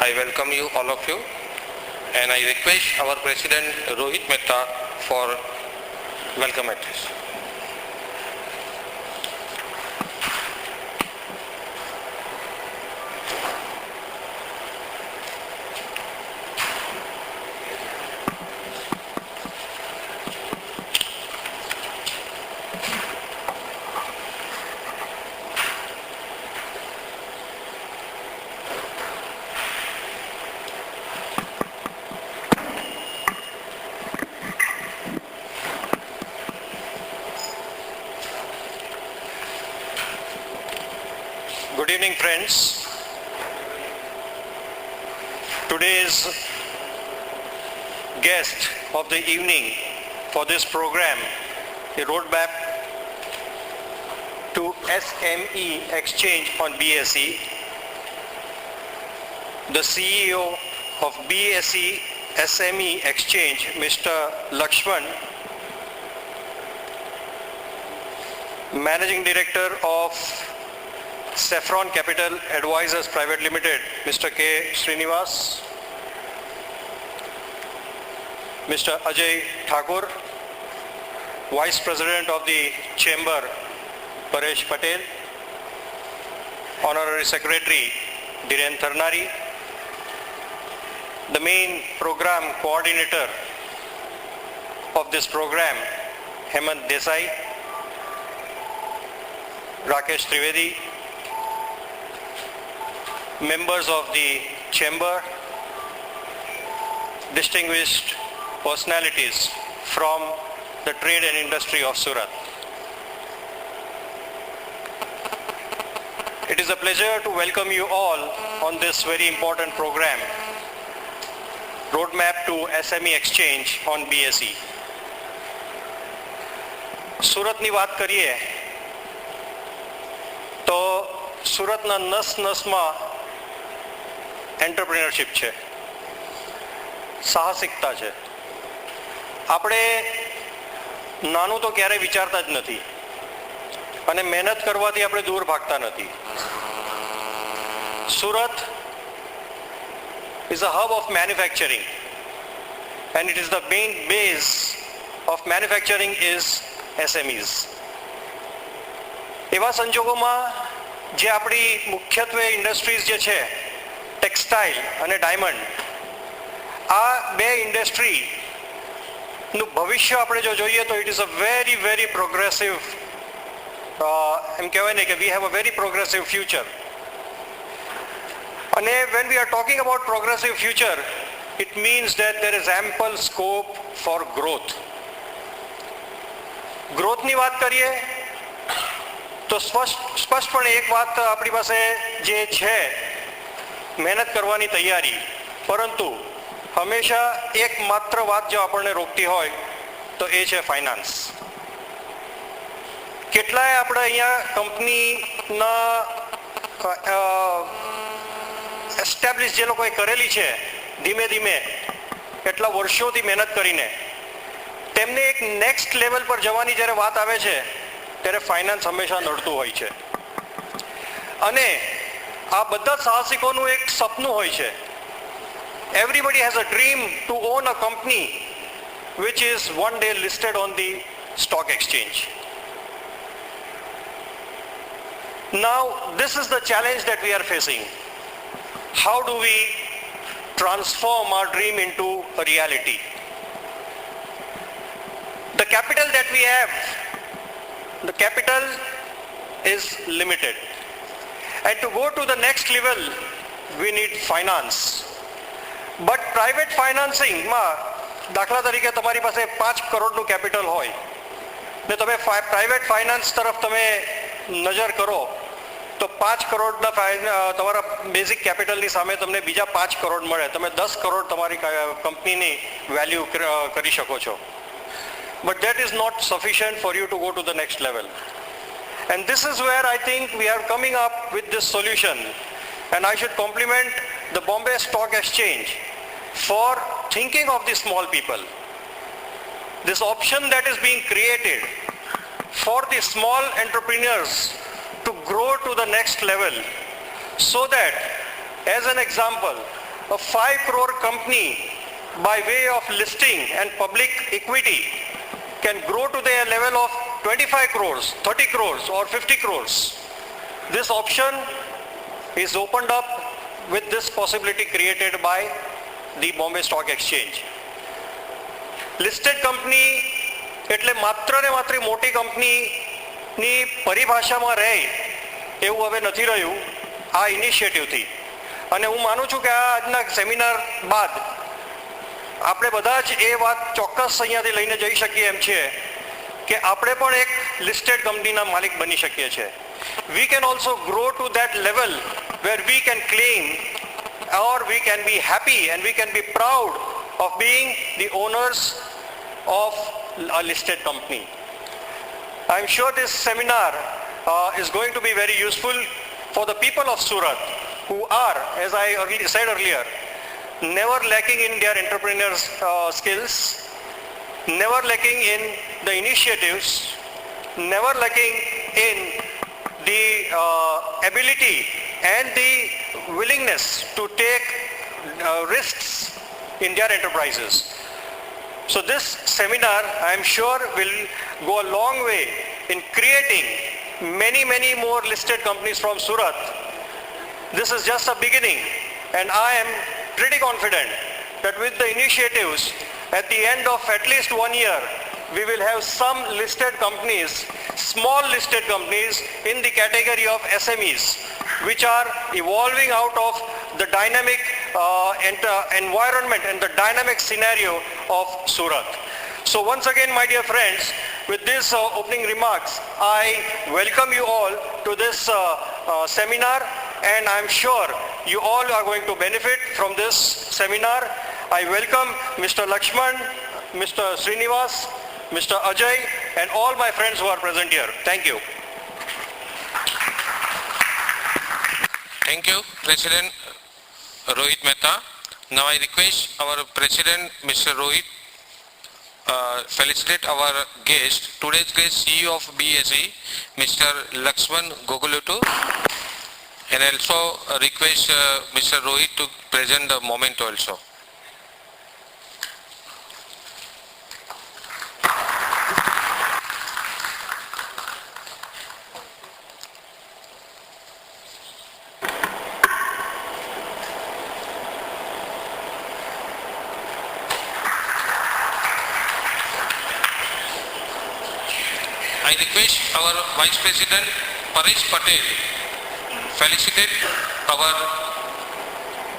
I welcome you, all of you, and I request our President Rohit Mehta for welcome address. Good evening, friends. Today's guest of the evening for this program, the roadmap to SME exchange on BSE, the CEO of BSE SME exchange, Mr. Lakshman, Managing Director of Saffron Capital Advisors Private Limited, Mr. K. Srinivas, Mr. Ajay Thakur, Vice President of the Chamber, Paresh Patel, Honorary Secretary, Dhiren Tharnari, the main program coordinator of this program, Hemant Desai, Rakesh Trivedi, members of the chamber, distinguished personalities from the trade and industry of Surat. It is a pleasure to welcome you all on this very important program, Roadmap to SME Exchange on BSE. સુરતની વાત કરીએ તો સુરતના નસમાં entrepreneurship છે, સાહસિકતા છે. આપણે નાનું તો ક્યારેય વિચારતા જ નથી અને મહેનત કરવાથી આપણે દૂર ભાગતા નથી. Surat is a hub of manufacturing and it is the main base of manufacturing is SMEs. એવા સંજોગોમાં જે આપણી મુખ્યત્વે ઇન્ડસ્ટ્રીઝ જે છે ટેક્સટાઇલ અને ડાયમંડ, આ બે ઇન્ડસ્ટ્રીનું ભવિષ્ય આપણે જો જોઈએ તો it is a very very progressive, એમ કહેવાય ને કે we have a very progressive future. અને when we are talking about progressive future, it means that there is ample scope for growth. ગ્રોથની વાત કરીએ તો સ્પષ્ટપણે એક વાત આપણી પાસે જે છે, મહેનત કરવાની તૈયારી, પરંતુ હંમેશા એક માત્ર વાત જો આપણને રોકતી હોય તો એ છે ફાઇનાન્સ. કેટલાય આપણે અહીંયા કંપનીના એસ્ટાબ્લિશ જે લોકોએ કરેલી છે, ધીમે ધીમે એટલા વર્ષોથી મહેનત કરીને તેમને એક નેક્સ્ટ લેવલ પર જવાની જ્યારે વાત આવે છે ત્યારે ફાઇનાન્સ હંમેશા નડતું હોય છે. અને આ બધા સાહસિકોનું એક સપનું હોય છે. Everybody has a dream two on a company which is one day listed on the stock exchange. Now this is the challenge that we are facing. How do we transform our dream into a reality? The capital that we have, the capital is limited. And to go to the next level, we need finance. But private financing માં દાખલા તરીકે તમારી પાસે 5 કરોડનું capital હોય ને તમે private finance તરફ તમે નજર કરો તો 5 કરોડના તમારા બેઝિક કેપિટલની સામે તમને બીજા 5 કરોડ મળે, તમે 10 કરોડ તમારી કંપનીની વેલ્યુ કરી શકો છો. But that is not sufficient for you to go to the next level. And this is where I think we are coming up with this solution. And I should compliment the Bombay Stock Exchange for thinking of the small people. This option that is being created for the small entrepreneurs to grow to the next level, so that, as an example, a 5 crore company by way of listing and public equity can grow to the level of 25 crores, 30 crores or 50 crores. This option is opened up with this possibility created by the Bombay Stock Exchange. Listed company એટલે માત્ર ને માત્ર મોટી કંપનીની પરિભાષામાં રહે એવું હવે નથી રહ્યું આ ઇનિશિયેટિવથી. અને હું માનું છું કે આ આજના સેમિનાર બાદ આપણે બધા જ એ વાત ચોક્કસ અહીંયાથી લઈને જઈ શકીએ એમ છે કે આપણે પણ એક લિસ્ટેડ કંપનીના માલિક બની શકીએ છીએ. We can also grow to that level where we can claim or we can be happy and we can be proud of being the owners of a listed company. I am sure this seminar is going to be very useful for the people of Surat who are, as I said earlier, never lacking in their entrepreneurs skills, never lacking in the initiatives, never lacking in the ability and the willingness to take risks in their enterprises. So this seminar, I am sure, will go a long way in creating many more listed companies from Surat. This is just a beginning, and I am pretty confident that with the initiatives, at the end of at least 1 year, we will have some listed companies, small listed companies in the category of SMEs, which are evolving out of the dynamic environment and the dynamic scenario of Surat. So once again, my dear friends, with these opening remarks, I welcome you all to this seminar, and I am sure you all are going to benefit from this seminar. I welcome Mr. Lakshman, Mr. Srinivas, Mr. Ajay, and all my friends who are present here. Thank you. Thank you, President Rohit Mehta. Now I request our President, Mr. Rohit, felicitate our guest, today's guest, CEO of BSE, Mr. Lakshman Gogolutu, and also request Mr. Rohit to present the moment also. I request our Vice President Paresh Patel felicitate our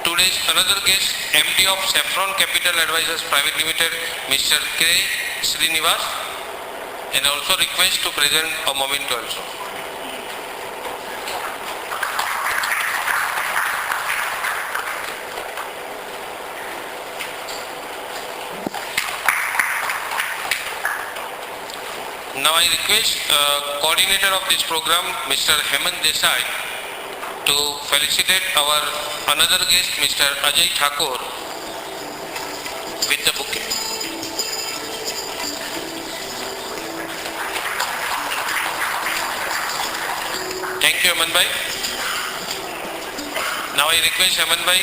today's another guest, MD of Saffron Capital Advisors Private Limited, Mr. K. Srinivas, and also request to present a moment also. Now I request coordinator of this program, Mr. Hemant Desai, to felicitate our another guest, Mr. Ajay Thakur, with the bouquet. Thank you, Hemant Bhai. Now I request Hemant Bhai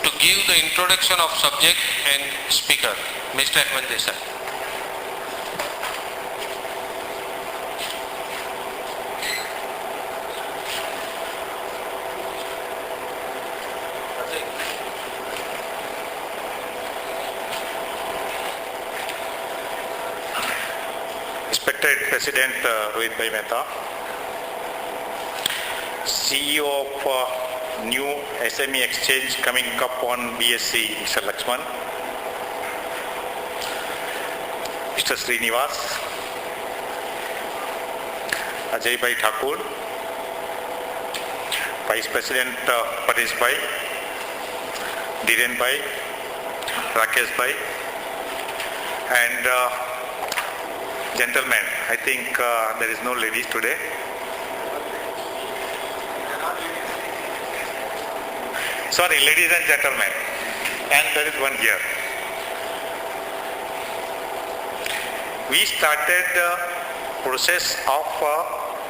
to give the introduction of subject and speaker, Mr. Hemant Desai. Respected President Rohit Bhai Mehta, CEO of new SME exchange coming up on BSE, Mr. Lakshman, Mr. Srinivas, Ajay Bhai Thakur, Vice President Paresh Bhai, Dhiren Bhai, Rakesh Bhai, and gentlemen, I think there is no ladies today. Sorry, ladies and gentlemen, and there is one here. We started the process of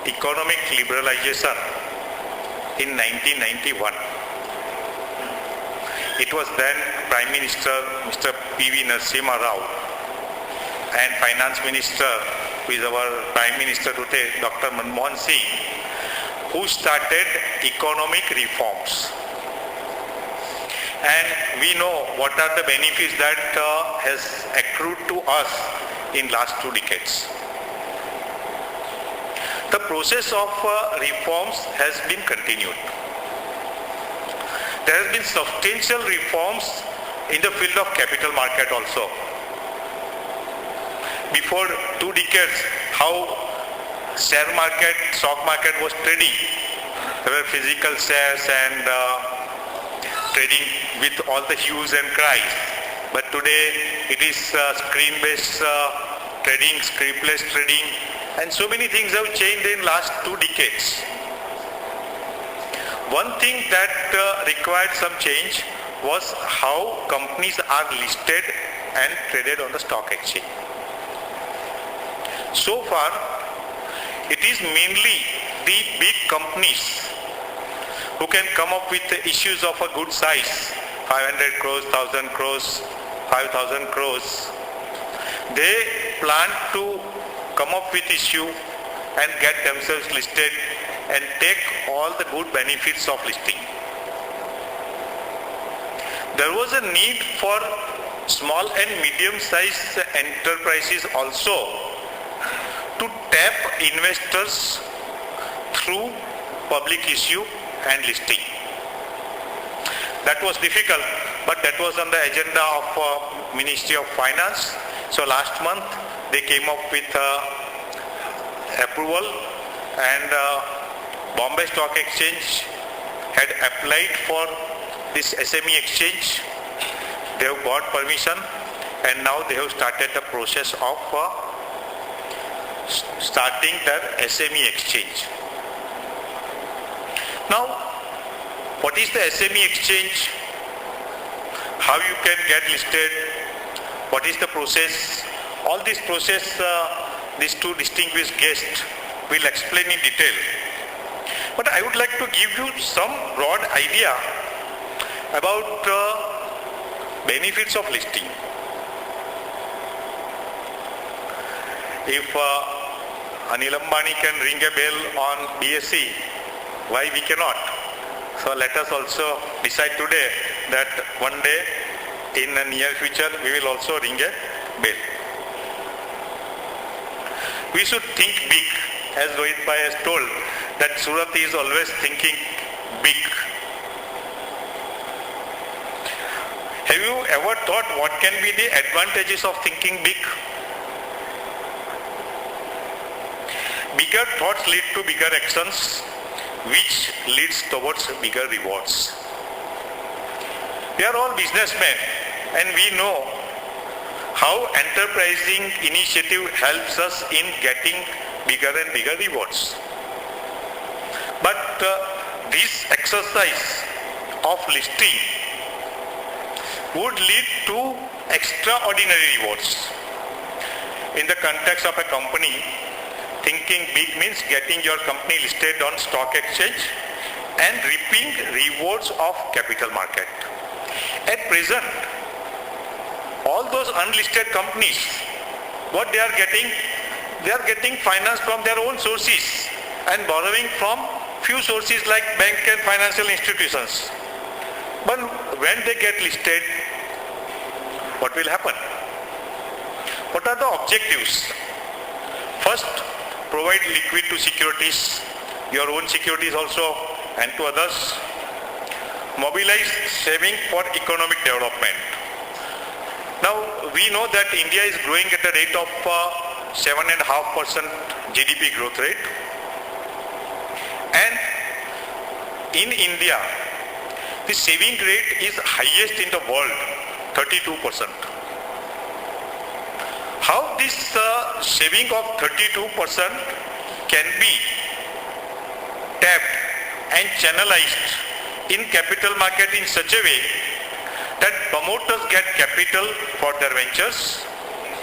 economic liberalization in 1991. It was then Prime Minister Mr. P.V. Narasimha Rao and Finance Minister, who is our Prime Minister today, Dr. Manmohan Singh, who started economic reforms. And we know what are the benefits that has accrued to us in last 2 decades. The process of reforms has been continued. There has been substantial reforms in the field of capital market also. Before 2 decades, how share market, stock market was trading. There were physical shares and trading with all the hues and cries. But today it is screen-based trading, scriptless trading, and so many things have changed in last 2 decades. One thing that required some change was how companies are listed and traded on the stock exchange. So far, it is mainly the big companies who can come up with issues of a good size, 500 crores, 1000 crores, 5000 crores. They plan to come up with issue and get themselves listed and take all the good benefits of listing. There was a need for small and medium-sized enterprises also to tap investors through public issue and listing. That was difficult, but that was on the agenda of Ministry of Finance. So last month they came up with approval, and Bombay Stock Exchange had applied for this SME exchange. They have got permission, and now they have started the process of starting their SME exchange. Now, what is the SME exchange? How you can get listed? What is the process? All this process, these 2 distinguished guests will explain in detail. But I would like to give you some broad idea about benefits of listing. If Anil Ambani can ring a bell on BSE, why we cannot? So let us also decide today that one day in the near future we will also ring a bell. We should think big, as Rohit Bhai has told, that Surat is always thinking big. Have you ever thought what can be the advantages of thinking big? Bigger thoughts lead to bigger actions, which leads towards bigger rewards. We are all businessmen, and we know how enterprising initiative helps us in getting bigger and bigger rewards. But this exercise of listing would lead to extraordinary rewards. In the context of a company, thinking big means getting your company listed on stock exchange and reaping rewards of capital market. At present, all those unlisted companies, what they are getting finance from their own sources and borrowing from few sources like bank and financial institutions. But when they get listed, what will happen? What are the objectives? First, provide liquid to securities, your own securities also, and to others. Mobilize saving for economic development. Now, we know that India is growing at a rate of 7.5% GDP growth rate. And in India, the saving rate is highest in the world, 32%. How this saving of 32% can be tapped and channelized in capital market in such a way that promoters get capital for their ventures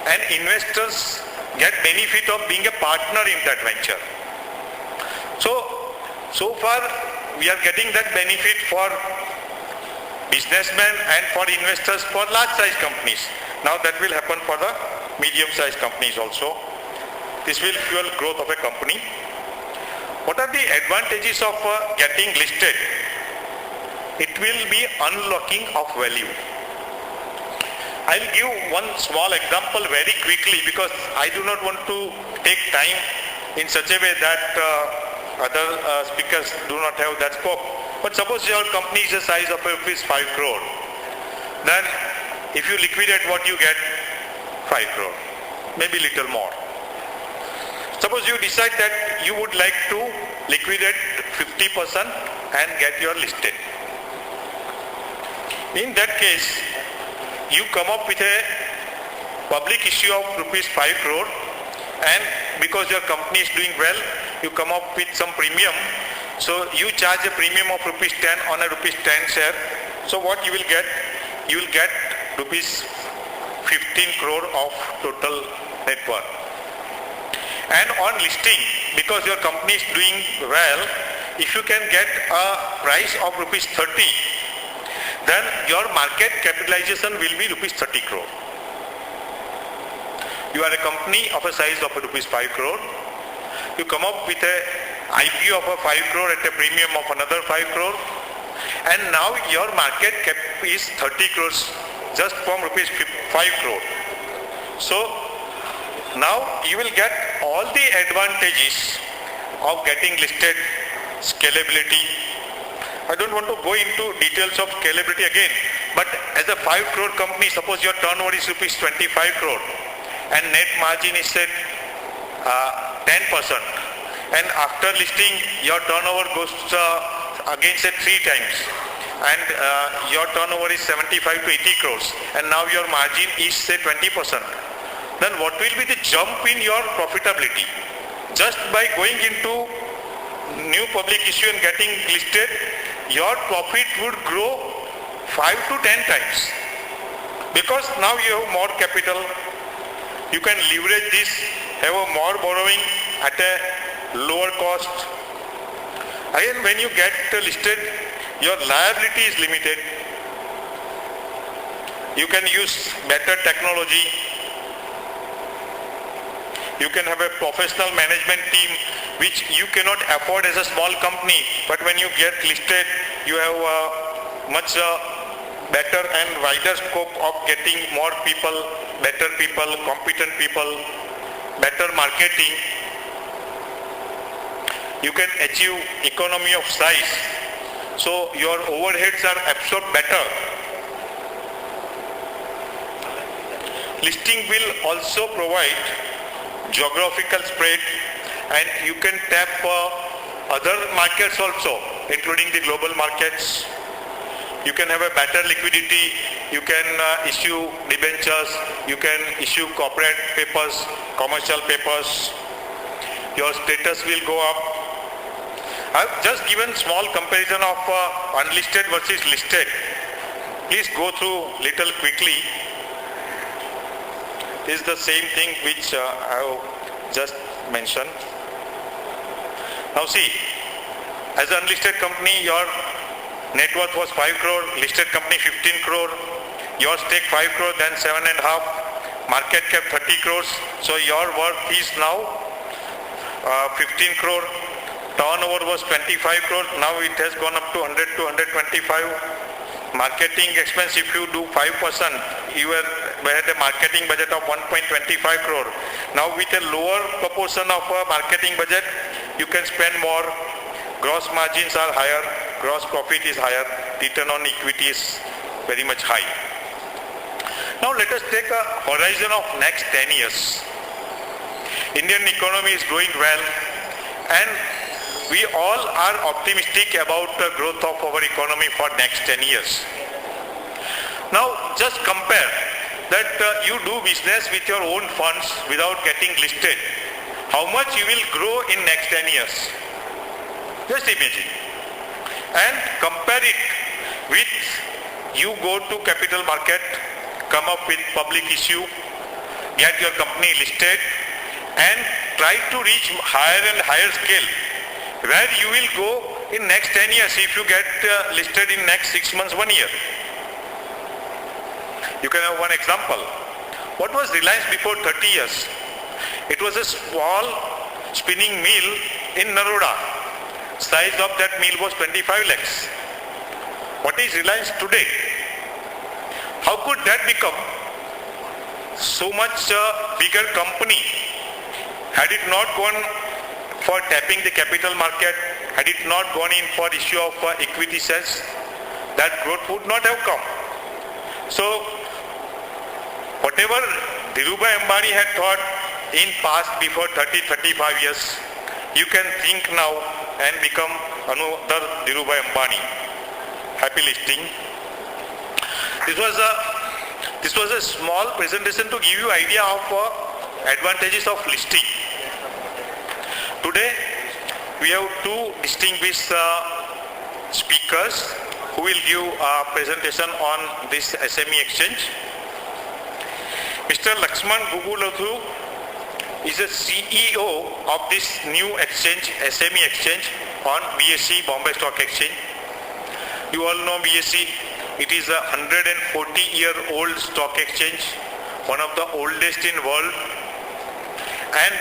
and investors get benefit of being a partner in that venture. So far we are getting that benefit for businessmen and for investors for large size companies. Now that will happen for the medium size companies also. This will fuel growth of a company. What are the advantages of getting listed? It will be unlocking of value. I'll give one small example very quickly because I do not want to take time in such a way that other speakers do not have that scope. But suppose your company is the size of rupees 5 crore. Then if you liquidate what you get, 5 crore, maybe little more. Suppose you decide that you would like to liquidate 50% and get your listed. In that case, you come up with a public issue of rupees 5 crore, and because your company is doing well, you come up with some premium. So you charge a premium of rupees 10 on a rupees 10 share. So what you will get? You will get rupees 15 crore of total net worth. And on listing, because your company is doing well, if you can get a price of rupees 30, then your market capitalization will be rupees 30 crore. You are a company of a size of rupees 5 crore. You come up with a IPO of a 5 crore at a premium of another 5 crore. And now your market cap is 30 crores just from rupees 5 crore. So now you will get all the advantages of getting listed, scalability. I don't want to go into details of scalability again, but as a 5 crore company, suppose your turnover is rupees 25 crore and net margin is set 10%, and after listing your turnover goes again say 3 times, and your turnover is 75 to 80 crores, and now your margin is say 20%. Then what will be the jump in your profitability? Just by going into new public issue and getting listed, your profit would grow 5 to 10 times. Because now you have more capital, you can leverage this, have a more borrowing at a lower cost. Again, when you get listed, your liability is limited. You can use better technology. You can have a professional management team which you cannot afford as a small company, but when you get listed, you have a much better and wider scope of getting more people, better people, competent people, better marketing. You can achieve economy of size, so your overheads are absorbed better. Listing will also provide geographical spread, and you can tap other markets also, including the global markets. You can have a better liquidity, you can issue debentures, you can issue corporate papers, commercial papers. Your status will go up. I've just given small comparison of unlisted versus listed. Please go through little quickly. This is the same thing which I have just mentioned. Now see, as an unlisted company, your net worth was 5 crore, listed company 15 crore, your stake 5 crore, then 7.5, market cap 30 crores, so your worth is now 15 crore, turnover was 25 crore, now it has gone up to 100 to 125. Marketing expense, if you do 5%, you had a marketing budget of 1.25 crore. Now with a lower proportion of a marketing budget, you can spend more, gross margins are higher, gross profit is higher, return on equity is very much high. Now let us take a horizon of next 10 years. Indian economy is growing well, and we all are optimistic about the growth of our economy for next 10 years. Now just compare that you do business with your own funds without getting listed. How much you will grow in next 10 years? Just imagine. And compare it with you go to capital market, come up with public issue, get your company listed, and try to reach higher and higher scale, where you will go in next 10 years if you get listed in next 6 months, 1 year. You can have one example. What was Reliance before 30 years? It was a small spinning mill in Naroda. Size of that mill was 25 lakhs. What is Reliance today? How could that become so much bigger company? Had it not gone for tapping the capital market, had it not gone in for issue of equity shares, that growth would not have come. So, whatever Dhirubhai Ambani had thought in past before 30-35 years, you can think now and become another Dhirubhai Ambani. Happy listing. This was a small presentation to give you idea of advantages of listing. Today, we have two distinguished speakers who will give a presentation on this SME exchange. Mr. Lakshman Gugulathu is a CEO of this new exchange, SME exchange on BSE, Bombay Stock Exchange. You all know BSE. It is a 140-year-old stock exchange, one of the oldest in world. And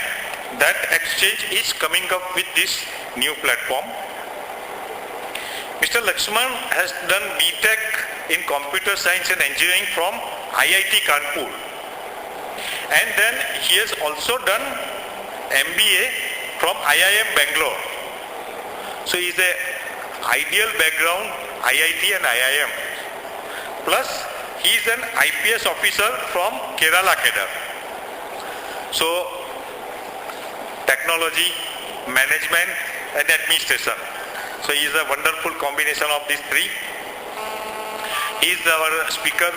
that exchange is coming up with this new platform. Mr. Lakshman has done BTech in Computer Science and Engineering from IIT Kanpur. And then he has also done MBA from IIM Bangalore. So he is a ideal background, IIT and IIM. Plus he is an IPS officer from Kerala cadre. So technology, management and administration. So he is a wonderful combination of these three. He is our speaker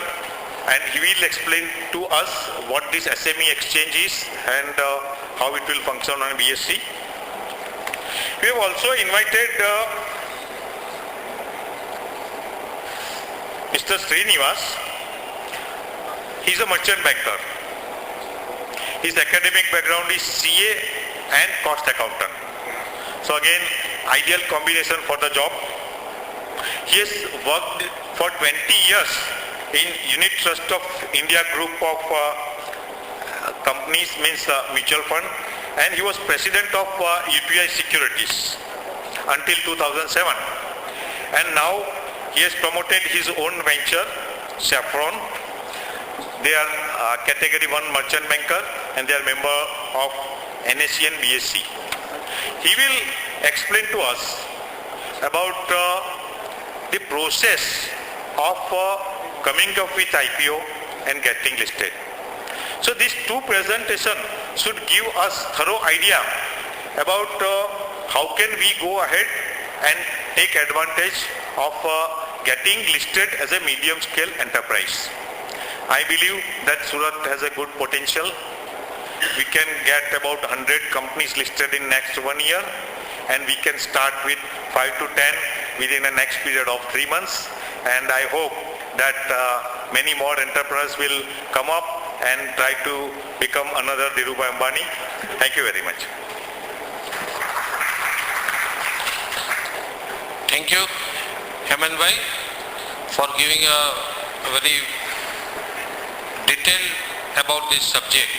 and he will explain to us what this SME exchange is and how it will function on BSE. We have also invited Mr. Srinivas. He is a merchant banker. His academic background is CA and cost accountant. So again, ideal combination for the job. He has worked for 20 years in Unit Trust of India group of companies, means mutual fund, and he was president of UTI Securities until 2007. And now he has promoted his own venture, Saffron. They are category 1 merchant banker and they are member of NSE and BSE. He will explain to us about the process of coming up with IPO and getting listed. So these two presentations should give us thorough idea about how can we go ahead and take advantage of getting listed as a medium scale enterprise. I believe that Surat has a good potential. We can get about 100 companies listed in next 1 year and we can start with 5 to 10 within the next period of 3 months. And I hope that many more entrepreneurs will come up and try to become another Dhirubhai Ambani. Thank you very much. Thank you, Heman Bhai, for giving a very detail about this subject.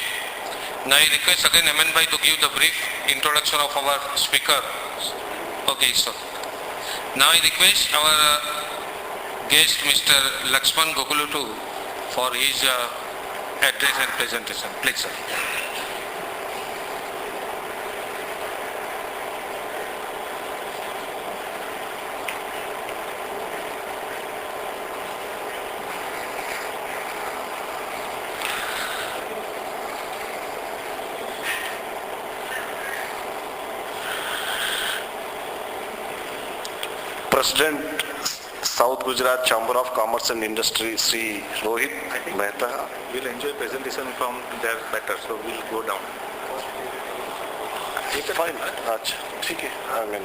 Now I request again Heman Bhai to give the brief introduction of our speaker. Okay, sir. Now I request our guest Mr. Lakshman Gogulutu for his address and presentation. Please, sir. President, South Gujarat Chamber of Commerce and Industry, Sri Rohit Mehta. We'll enjoy presentation from there better, so we'll go down. Fine. अच्छा, ठीक है. I mean,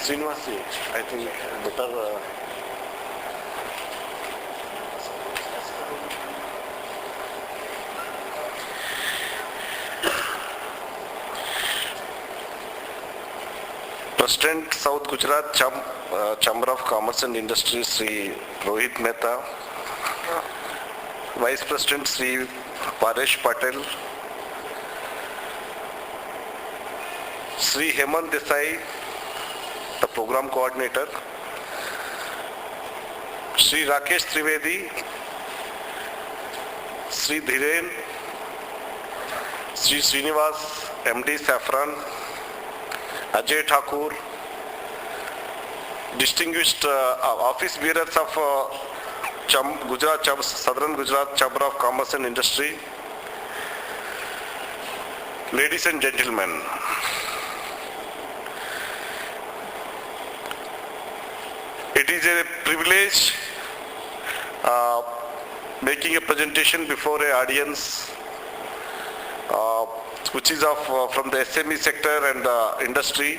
Srinivas, I think better. President South Gujarat Chamber of Commerce and Industry Sri Rohit Mehta, Vice President Sri Paresh Patel, Sri Hemant Desai, the Program Coordinator, Sri Rakesh Trivedi, Sri Dhiren, Sri Srinivas, MD Saffron, Ajay Thakur, distinguished office bearers of Southern Gujarat Chamber of Commerce and Industry, ladies and gentlemen, it is a privilege making a presentation before an audience which is from the SME sector and the industry,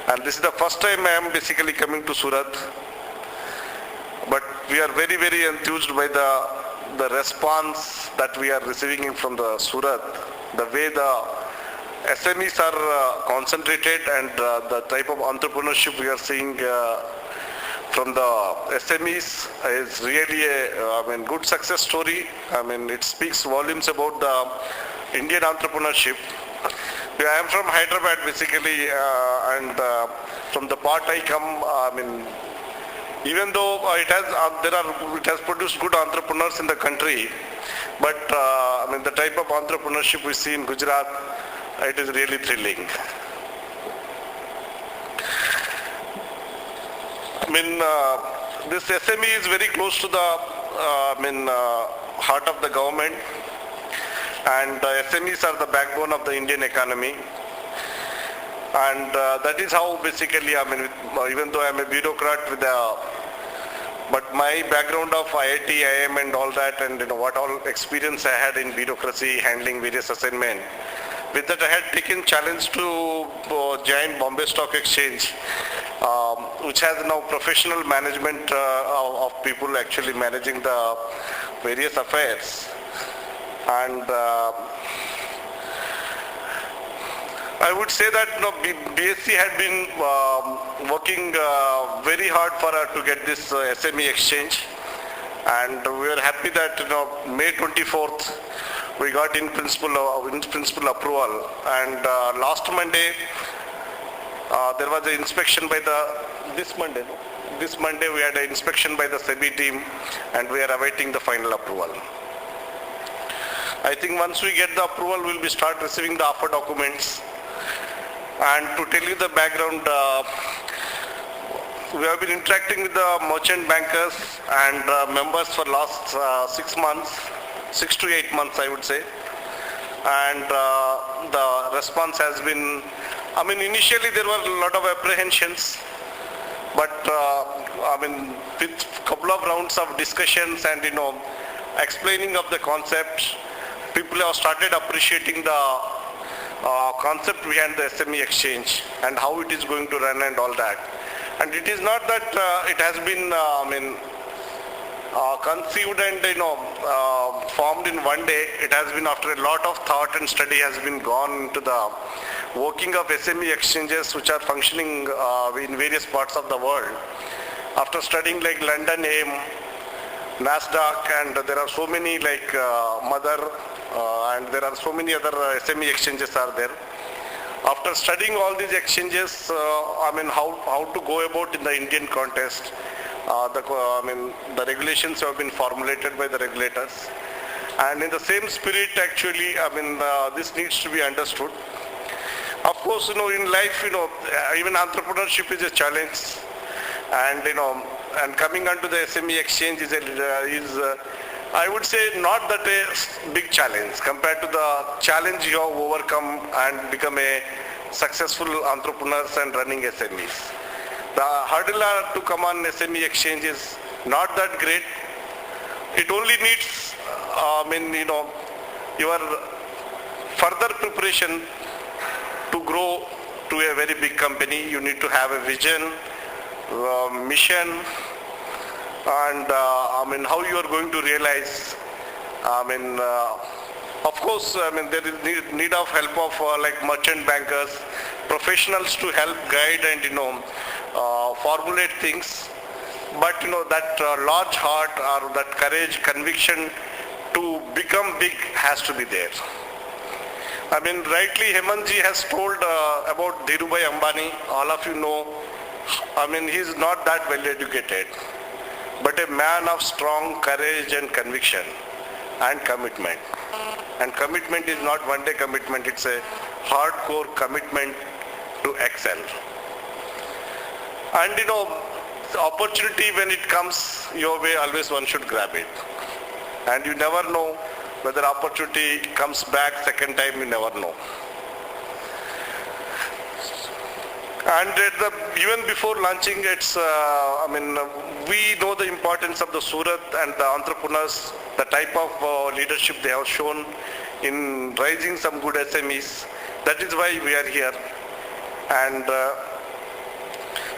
and this is the first time I am basically coming to Surat, but we are very, very enthused by the response that we are receiving from the Surat, the way the SMEs are concentrated, and the type of entrepreneurship we are seeing from the SMEs is really a good success story. It speaks volumes about the Indian entrepreneurship. I am from Hyderabad basically, and from the part I come, even though it has produced good entrepreneurs in the country, but the type of entrepreneurship we see in Gujarat, it is really thrilling. This SME is very close to the heart of the government, and SMEs are the backbone of the Indian economy, and that is how basically even though I am a bureaucrat but my background of IIT, IIM and all that, and what all experience I had in bureaucracy, handling various assignments, with that I had taken challenge to join Bombay Stock Exchange, which has now professional management of people actually managing the various affairs. And I would say that BSE had been working very hard for to get this SME exchange, and we are happy that May 24th we got in principle approval, and last Monday there was an inspection by this Monday we had an inspection by the SEBI team, and we are awaiting the final approval. I think once we get the approval, we'll be start receiving the offer documents. And to tell you the background, we have been interacting with the merchant bankers and members for last 6 to 8 months, I would say. And the response has been, initially there were a lot of apprehensions, but with a couple of rounds of discussions and explaining of the concept, people have started appreciating the concept behind the SME exchange and how it is going to run and all that. And it is not that it has been conceived and formed in one day. It has been after a lot of thought and study has been gone into the working of SME exchanges which are functioning in various parts of the world. After studying like London AIM, NASDAQ, and there are so many like Mother, and there are so many other SME exchanges are there. After studying all these exchanges, how to go about in the Indian context, the regulations have been formulated by the regulators, and in the same spirit actually, this needs to be understood. Of course, in life, even entrepreneurship is a challenge, and coming onto the SME exchange is I would say not that a big challenge compared to the challenge you have overcome and become a successful entrepreneurs and running SMEs. The hurdle to come on SME exchange is not that great. It only needs, your further preparation to grow to a very big company, you need to have a vision, mission, and how you are going to realize. Of course, there is need of help of like merchant bankers, professionals to help guide and formulate things. But that large heart or that courage, conviction to become big has to be there. Rightly Hemantji has told about Dhirubhai Ambani. All of you know, he is not that well educated, but a man of strong courage and conviction and commitment. And commitment is not one day commitment, it's a hardcore commitment to excel. And the opportunity when it comes your way, always one should grab it. And you never know whether opportunity comes back second time, you never know. And even before launching, it's, we know the importance of the Surat and the entrepreneurs, the type of leadership they have shown in raising some good SMEs. That is why we are here. And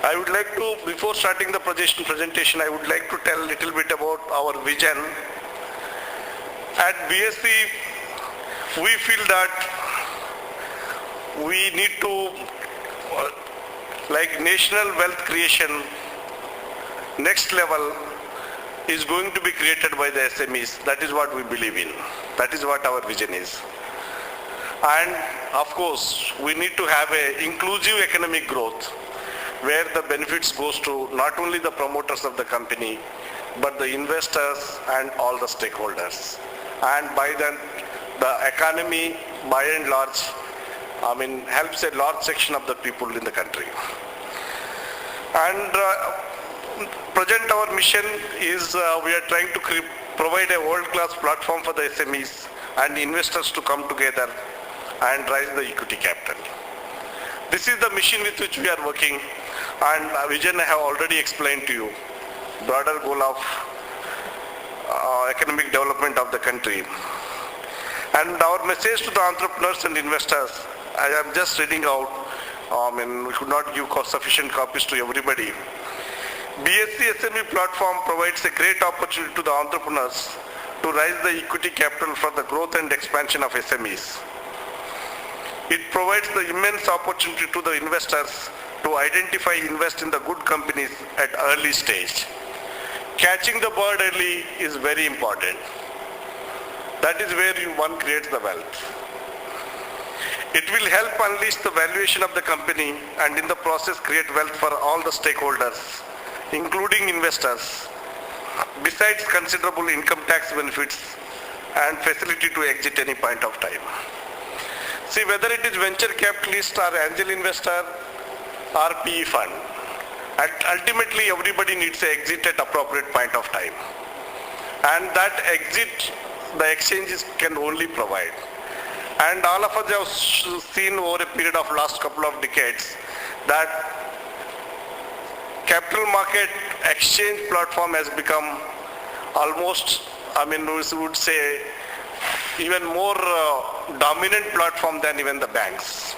I would like to, before starting the presentation, I would like to tell a little bit about our vision. At BSE, we feel that we need to, like national wealth creation, next level is going to be created by the SMEs. That is what we believe in. That is what our vision is. And of course, we need to have an inclusive economic growth where the benefits goes to not only the promoters of the company, but the investors and all the stakeholders. And by then, the economy, by and large, helps a large section of the people in the country. And present our mission is we are trying to provide a world-class platform for the SMEs and investors to come together and raise the equity capital. This is the mission with which we are working, and vision I have already explained to you, broader goal of economic development of the country. And our message to the entrepreneurs and investors, I am just reading out, we could not give sufficient copies to everybody. BSE SME platform provides a great opportunity to the entrepreneurs to raise the equity capital for the growth and expansion of SMEs. It provides the immense opportunity to the investors to identify, invest in the good companies at early stage. Catching the bird early is very important. That is where one creates the wealth. It will help unleash the valuation of the company and in the process create wealth for all the stakeholders, including investors, besides considerable income tax benefits and facility to exit any point of time. See, whether it is venture capitalist or angel investor or PE fund, ultimately everybody needs an exit at appropriate point of time. And that exit, the exchanges can only provide. And all of us have seen over a period of last couple of decades that capital market exchange platform has become almost, we would say, even more dominant platform than even the banks.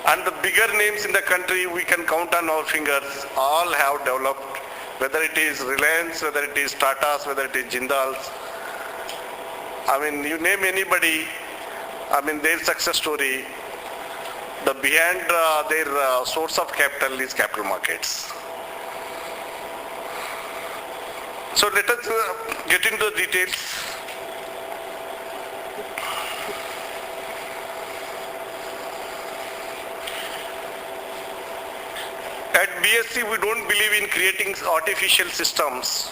And the bigger names in the country, we can count on our fingers, all have developed, whether it is Reliance, whether it is Tata's, whether it is Jindal's. You name anybody, their success story, the behind their source of capital is capital markets. So let us get into the details. At BSE, we don't believe in creating artificial systems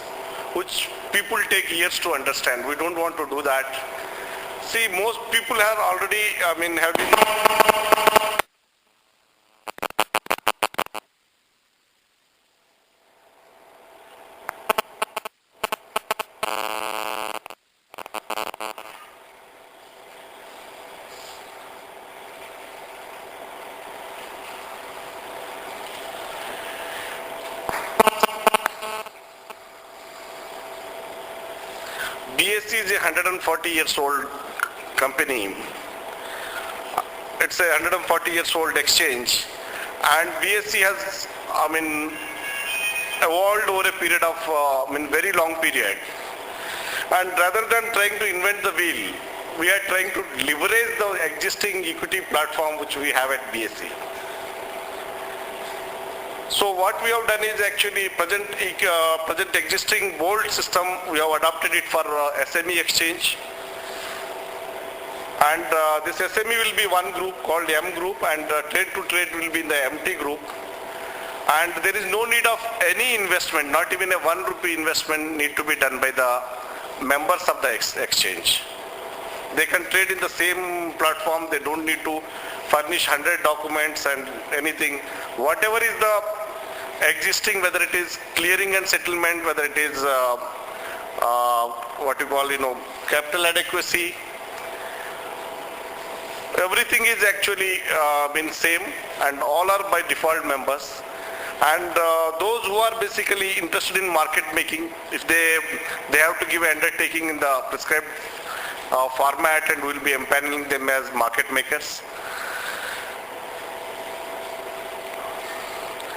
which people take years to understand. We don't want to do that. See, most people have already, have been... BSE is a 140 years old company. it's a 140 years old exchange, and BSE has, evolved over a period of, very long period. And rather than trying to invent the wheel, we are trying to leverage the existing equity platform which we have at BSE. So what we have done is actually present existing bold system, we have adopted it for SME exchange. And this SME will be one group called M group, and trade to trade will be in the MT group. And there is no need of any investment, not even a 1 rupee investment need to be done by the members of the exchange. They can trade in the same platform, they don't need to furnish 100 documents and anything. Whatever is the existing, whether it is clearing and settlement, whether it is capital adequacy, everything is actually been same, and all are by default members. And those who are basically interested in market making, if they have to give an undertaking in the prescribed format, and we will be empaneling them as market makers.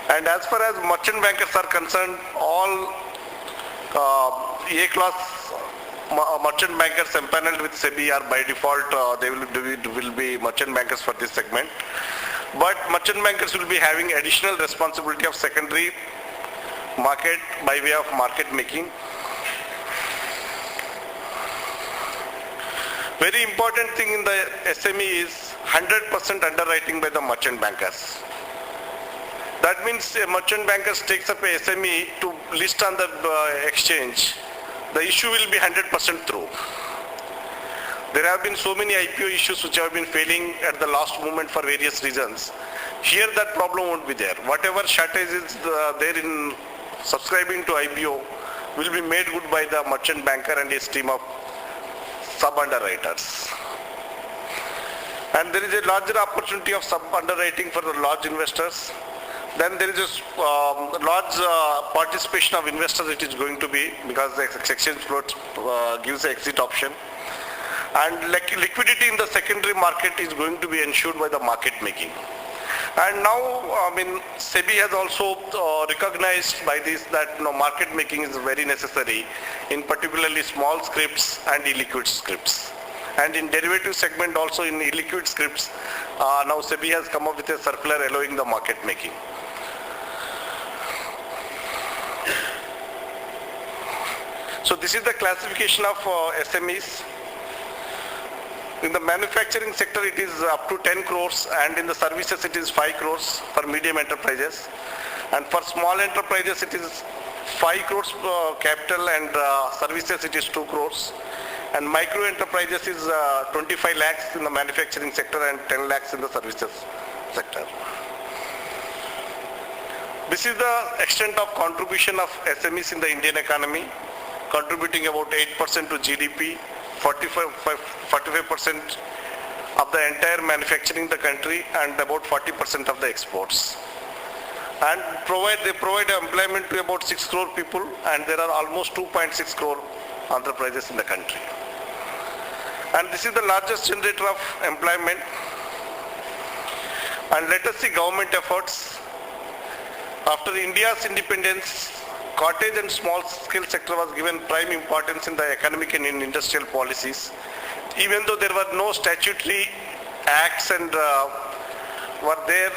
And as far as merchant bankers are concerned, all A-class merchant bankers empaneled with SEBI are by default, they will be merchant bankers for this segment. But merchant bankers will be having additional responsibility of secondary market by way of market making. Very important thing in the SME is 100% underwriting by the merchant bankers. That means a merchant banker takes up a SME to list on the exchange. The issue will be 100% through. There have been so many IPO issues which have been failing at the last moment for various reasons. Here that problem won't be there. Whatever shortage is there in subscribing to IPO will be made good by the merchant banker and his team of sub-underwriters. And there is a larger opportunity of sub-underwriting for the large investors. Then there is a large participation of investors it is going to be, because the exchange float gives an exit option. And liquidity in the secondary market is going to be ensured by the market making. And now, SEBI has also recognized by this that market making is very necessary in particularly small scripts and illiquid scripts. And in derivative segment also in illiquid scripts, now SEBI has come up with a circular allowing the market making. So this is the classification of SMEs. In the manufacturing sector it is up to 10 crores, and in the services it is 5 crores for medium enterprises. And for small enterprises it is 5 crores capital, and services it is 2 crores. And micro enterprises is 25 lakhs in the manufacturing sector and 10 lakhs in the services sector. This is the extent of contribution of SMEs in the Indian economy, contributing about 8% to GDP, 45% of the entire manufacturing in the country, and about 40% of the exports. And they provide employment to about 6 crore people, and there are almost 2.6 crore enterprises in the country. And this is the largest generator of employment. And let us see government efforts. After India's independence, cottage and small scale sector was given prime importance in the economic and in industrial policies. Even though there were no statutory acts and were there,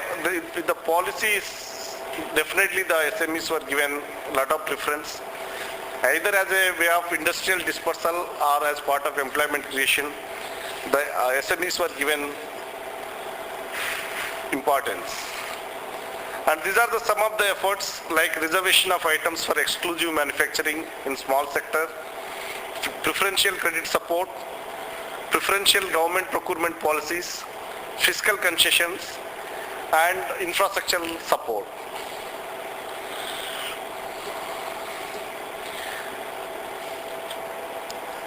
the policies, definitely the SMEs were given a lot of preference, either as a way of industrial dispersal or as part of employment creation. The SMEs were given importance. And these are some of the efforts, like reservation of items for exclusive manufacturing in small sector, preferential credit support, preferential government procurement policies, fiscal concessions, and infrastructural support.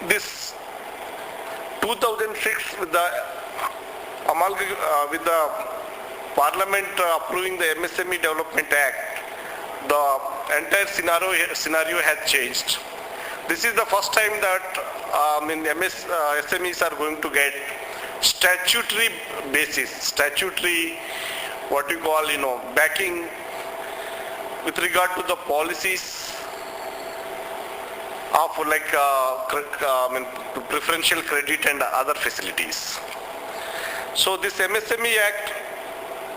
This 2006 with the Parliament approving the MSME Development Act, the entire scenario has changed. This is the first time that SMEs are going to get statutory basis, statutory what you call, backing with regard to the policies of preferential credit and other facilities. So this MSME Act,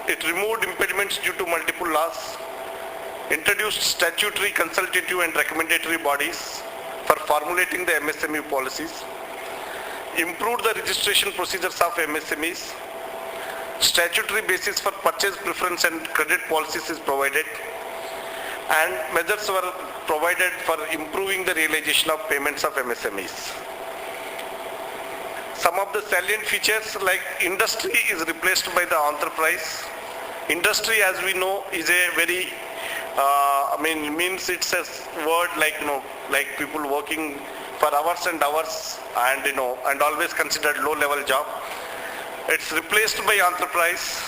it removed impediments due to multiple laws, introduced statutory, consultative and recommendatory bodies for formulating the MSME policies, improved the registration procedures of MSMEs, statutory basis for purchase preference and credit policies is provided, and measures were provided for improving the realization of payments of MSMEs. Some of the salient features like industry is replaced by the enterprise. Industry, as we know, is a very, means it's a word like people working for hours and hours and, and always considered low level job. It's replaced by enterprise.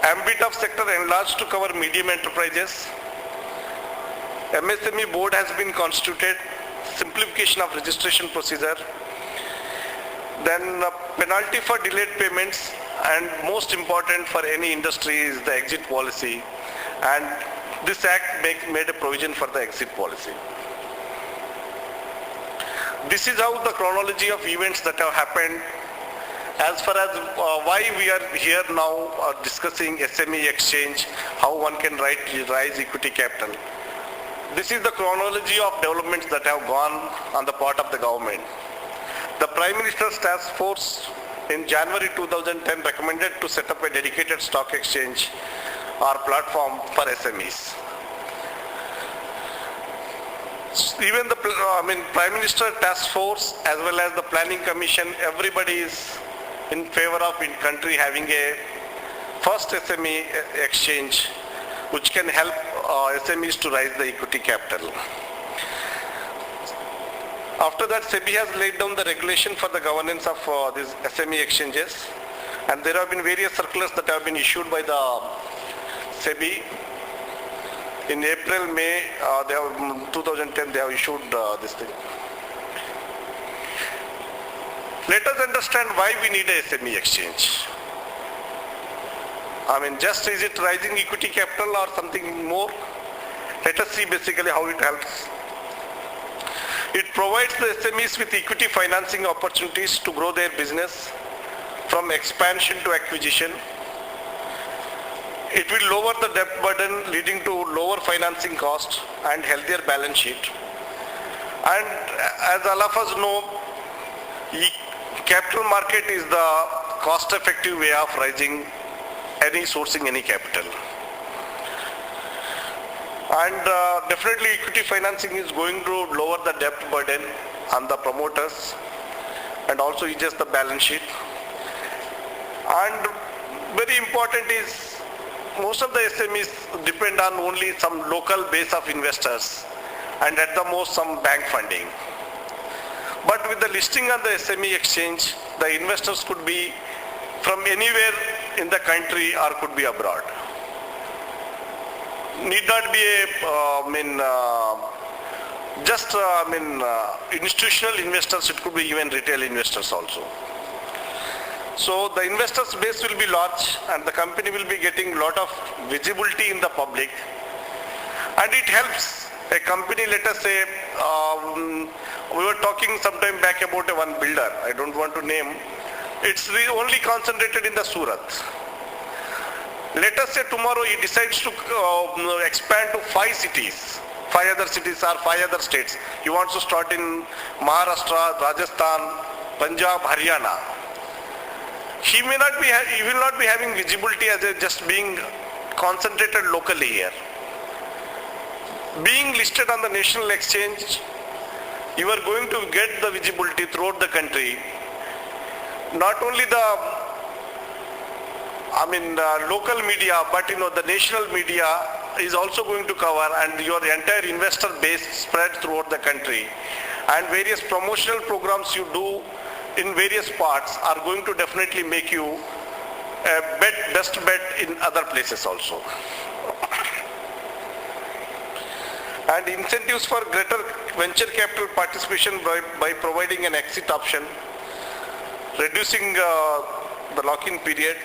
Ambit of sector enlarged to cover medium enterprises. MSME board has been constituted. Simplification of registration procedure. Then penalty for delayed payments, and most important for any industry is the exit policy, and this act made a provision for the exit policy. This is how the chronology of events that have happened. As far as why we are here now discussing SME exchange, how one can raise equity capital. This is the chronology of developments that have gone on the part of the government. The Prime Minister's Task Force in January 2010 recommended to set up a dedicated stock exchange or platform for SMEs. Even the Prime Minister Task Force as well as the Planning Commission, everybody is in favor of in country having a first SME exchange which can help SMEs to raise the equity capital. After that, SEBI has laid down the regulation for the governance of these SME exchanges, and there have been various circulars that have been issued by the SEBI. In April, May 2010, they have issued this thing. Let us understand why we need a SME exchange. Just is it raising equity capital or something more? Let us see basically how it helps. It provides the SMEs with equity financing opportunities to grow their business from expansion to acquisition. It will lower the debt burden, leading to lower financing costs and healthier balance sheet. And as all of us know, capital market is the cost-effective way of sourcing any capital. And definitely equity financing is going to lower the debt burden on the promoters and also eases the balance sheet. And very important is most of the SMEs depend on only some local base of investors and at the most some bank funding. But with the listing on the SME exchange, the investors could be from anywhere in the country or could be abroad. Need not be institutional investors, it could be even retail investors also. So the investors base will be large and the company will be getting lot of visibility in the public, and it helps a company. Let us say, we were talking some time back about one builder, I don't want to name, it's only concentrated in the Surat. Let us say tomorrow he decides to expand to 5 cities, 5 other cities or 5 other states. He wants to start in Maharashtra, Rajasthan, Punjab, Haryana. He will not be having visibility as just being concentrated locally here. Being listed on the national exchange, you are going to get the visibility throughout the country. Not only the local media, but the national media is also going to cover, and your entire investor base spread throughout the country, and various promotional programs you do in various parts are going to definitely make you a best bet in other places also. And incentives for greater venture capital participation by providing an exit option. reducing the lock-in period,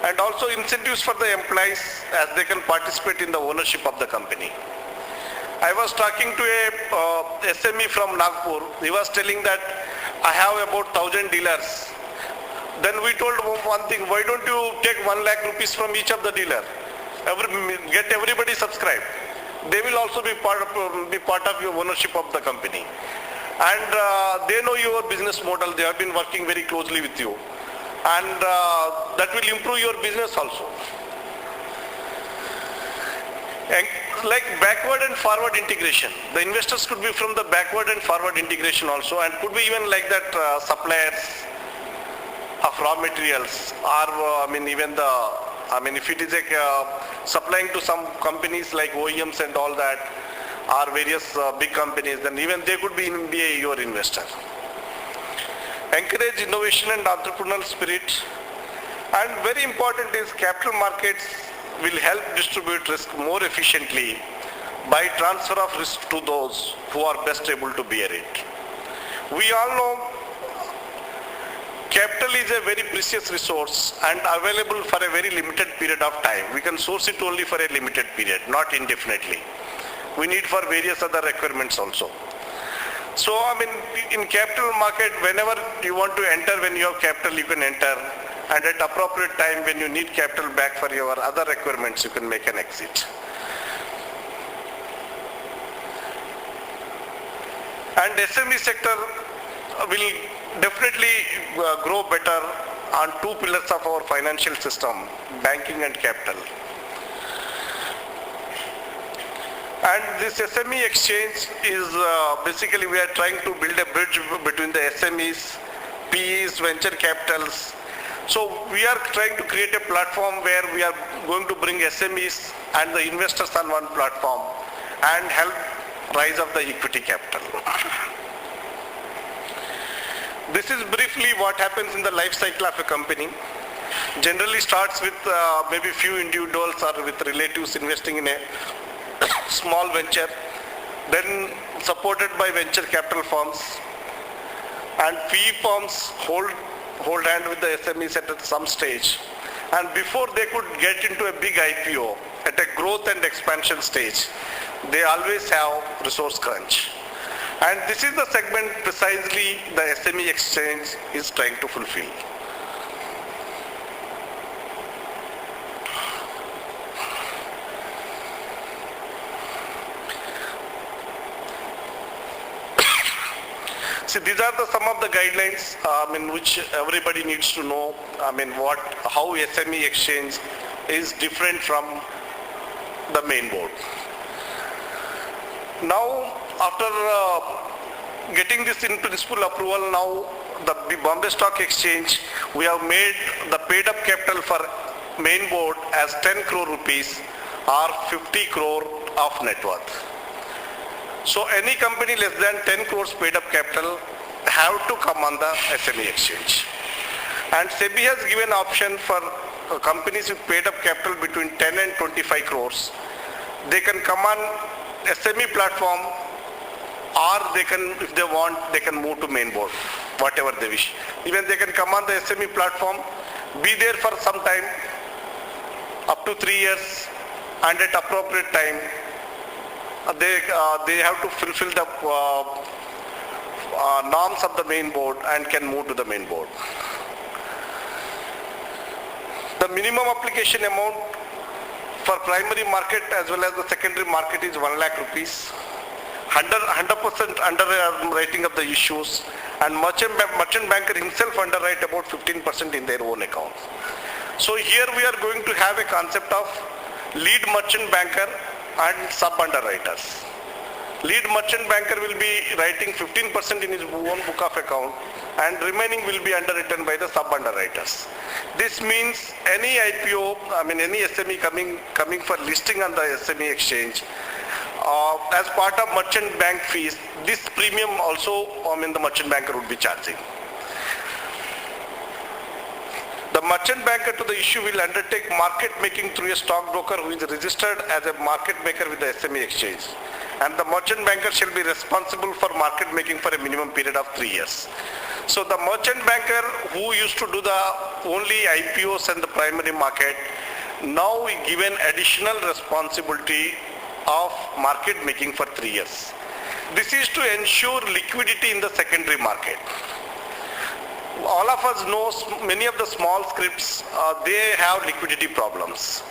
and also incentives for the employees as they can participate in the ownership of the company. I was talking to a SME from Nagpur. He was telling that I have about 1,000 dealers. Then we told him one thing, why don't you take 1 lakh rupees from each of the dealer? Get everybody subscribed. They will also be part of your ownership of the company. And they know your business model. They have been working very closely with you. And that will improve your business also. And like backward and forward integration. The investors could be from the backward and forward integration also, and could be even like that suppliers of raw materials, or if it is supplying to some companies like OEMs and all that, or various big companies, then even they could be your investor. Encourage innovation and entrepreneurial spirit. And very important is capital markets will help distribute risk more efficiently by transfer of risk to those who are best able to bear it. We all know capital is a very precious resource and available for a very limited period of time. We can source it only for a limited period, not indefinitely. We need for various other requirements also. So, in capital market, whenever you want to enter, when you have capital, you can enter. And at appropriate time, when you need capital back for your other requirements, you can make an exit. And SME sector will definitely grow better on two pillars of our financial system, banking and capital. And this SME exchange is basically we are trying to build a bridge between the SMEs, PEs, venture capitals. So we are trying to create a platform where we are going to bring SMEs and the investors on one platform and help rise of the equity capital. This is briefly what happens in the life cycle of a company. Generally starts with maybe few individuals or with relatives investing in a small venture, then supported by venture capital firms, and PE firms hold hand with the SMEs at some stage, and before they could get into a big IPO at a growth and expansion stage, they always have resource crunch. And this is the segment precisely the SME exchange is trying to fulfill. See, these are some of the guidelines which everybody needs to know. How SME exchange is different from the main board. Now, after getting this in principle approval, now the Bombay Stock Exchange, we have made the paid up capital for main board as 10 crore rupees or 50 crore of net worth. So any company less than 10 crores paid up capital have to come on the SME exchange. And SEBI has given option for companies with paid up capital between 10 and 25 crores. They can come on SME platform, or they can, if they want, they can move to main board, whatever they wish. Even they can come on the SME platform, be there for some time, up to 3 years, and at appropriate time, they have to fulfill the norms of the main board and can move to the main board. The minimum application amount for primary market as well as the secondary market is 1 lakh rupees. 100% underwriting of the issues, and merchant banker himself underwrite about 15% in their own account. So here we are going to have a concept of lead merchant banker and sub-underwriters. Lead merchant banker will be writing 15% in his own book of account, and remaining will be underwritten by the sub-underwriters. This means any IPO, any SME coming for listing on the SME exchange, as part of merchant bank fees, this premium also, the merchant banker would be charging. The merchant banker to the issue will undertake market making through a stockbroker who is registered as a market maker with the SME exchange. And the merchant banker shall be responsible for market making for a minimum period of 3 years. So the merchant banker who used to do the only IPOs and the primary market, now we given additional responsibility of market making for 3 years. This is to ensure liquidity in the secondary market. All of us know many of the small scripts, they have liquidity problems.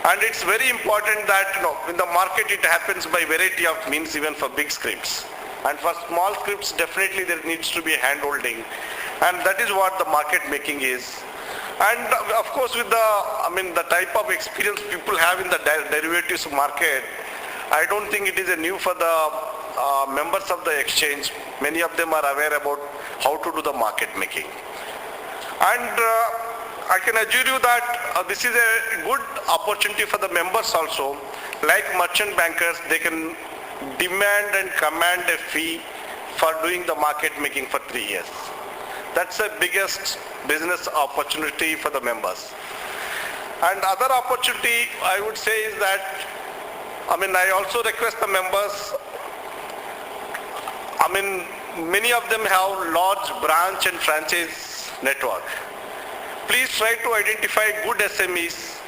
And it's very important that in the market it happens by variety of means even for big scripts. And for small scripts definitely there needs to be a hand holding. And that is what the market making is. And of course with the type of experience people have in the derivatives market, I don't think it is a new for the members of the exchange. Many of them are aware about how to do the market making. And I can assure you that this is a good opportunity for the members also. Like merchant bankers, they can demand and command a fee for doing the market making for 3 years. That's the biggest business opportunity for the members. And other opportunity I would say is that, I also request the members, many of them have large branch and franchise network. Please try to identify good SMEs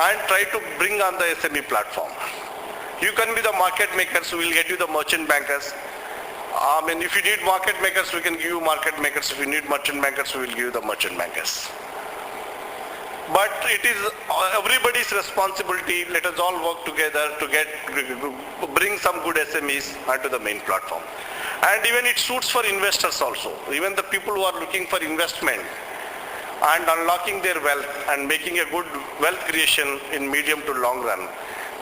and try to bring on the SME platform. You can be the market makers who will get you the merchant bankers. If you need market makers, we can give you market makers. If you need merchant bankers, we will give you the merchant bankers. But it is everybody's responsibility. Let us all work together to bring some good SMEs onto the main platform. And even it suits for investors also. Even the people who are looking for investment and unlocking their wealth and making a good wealth creation in medium to long run,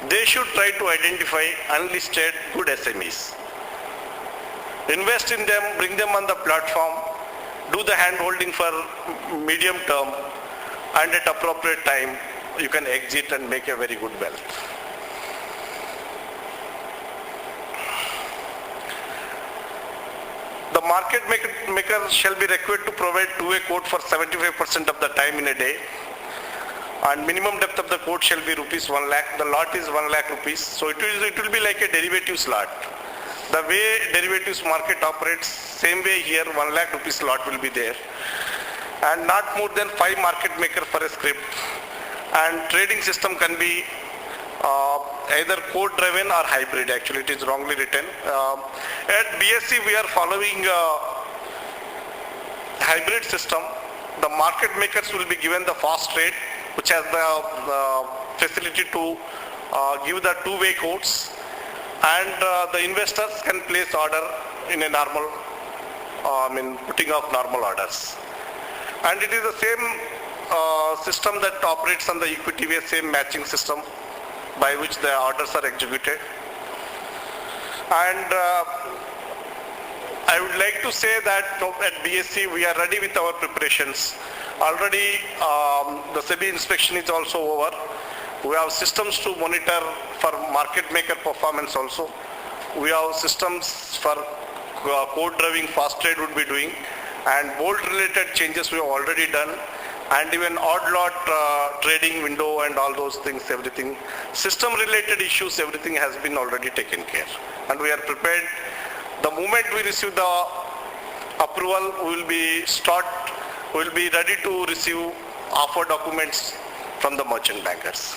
they should try to identify unlisted good SMEs. Invest in them, bring them on the platform, do the hand holding for medium term, and at appropriate time you can exit and make a very good wealth. The market maker shall be required to provide two-way quote for 75% of the time in a day, and minimum depth of the quote shall be rupees 1 lakh. The lot is 1 lakh rupees, so it will be like a derivatives lot. The way derivatives market operates, same way here 1 lakh rupees lot will be there, and not more than 5 market maker for a script. And trading system can be either code driven or hybrid. Actually it is wrongly written. At BSE we are following hybrid system. The market makers will be given the fast trade, which has the facility to give the two-way quotes, and the investors can place order in a normal, putting of normal orders. And it is the same system that operates on the equity way, same matching system by which the orders are executed. And I would like to say that at BSE we are ready with our preparations. Already the SEBI inspection is also over. We have systems to monitor for market maker performance also. We have systems for code driving fast trade would be doing, and bolt related changes we have already done, and even odd lot trading window and all those things, everything. System related issues, everything has been already taken care. And we are prepared. The moment we receive the approval, we will be ready to receive offer documents from the merchant bankers.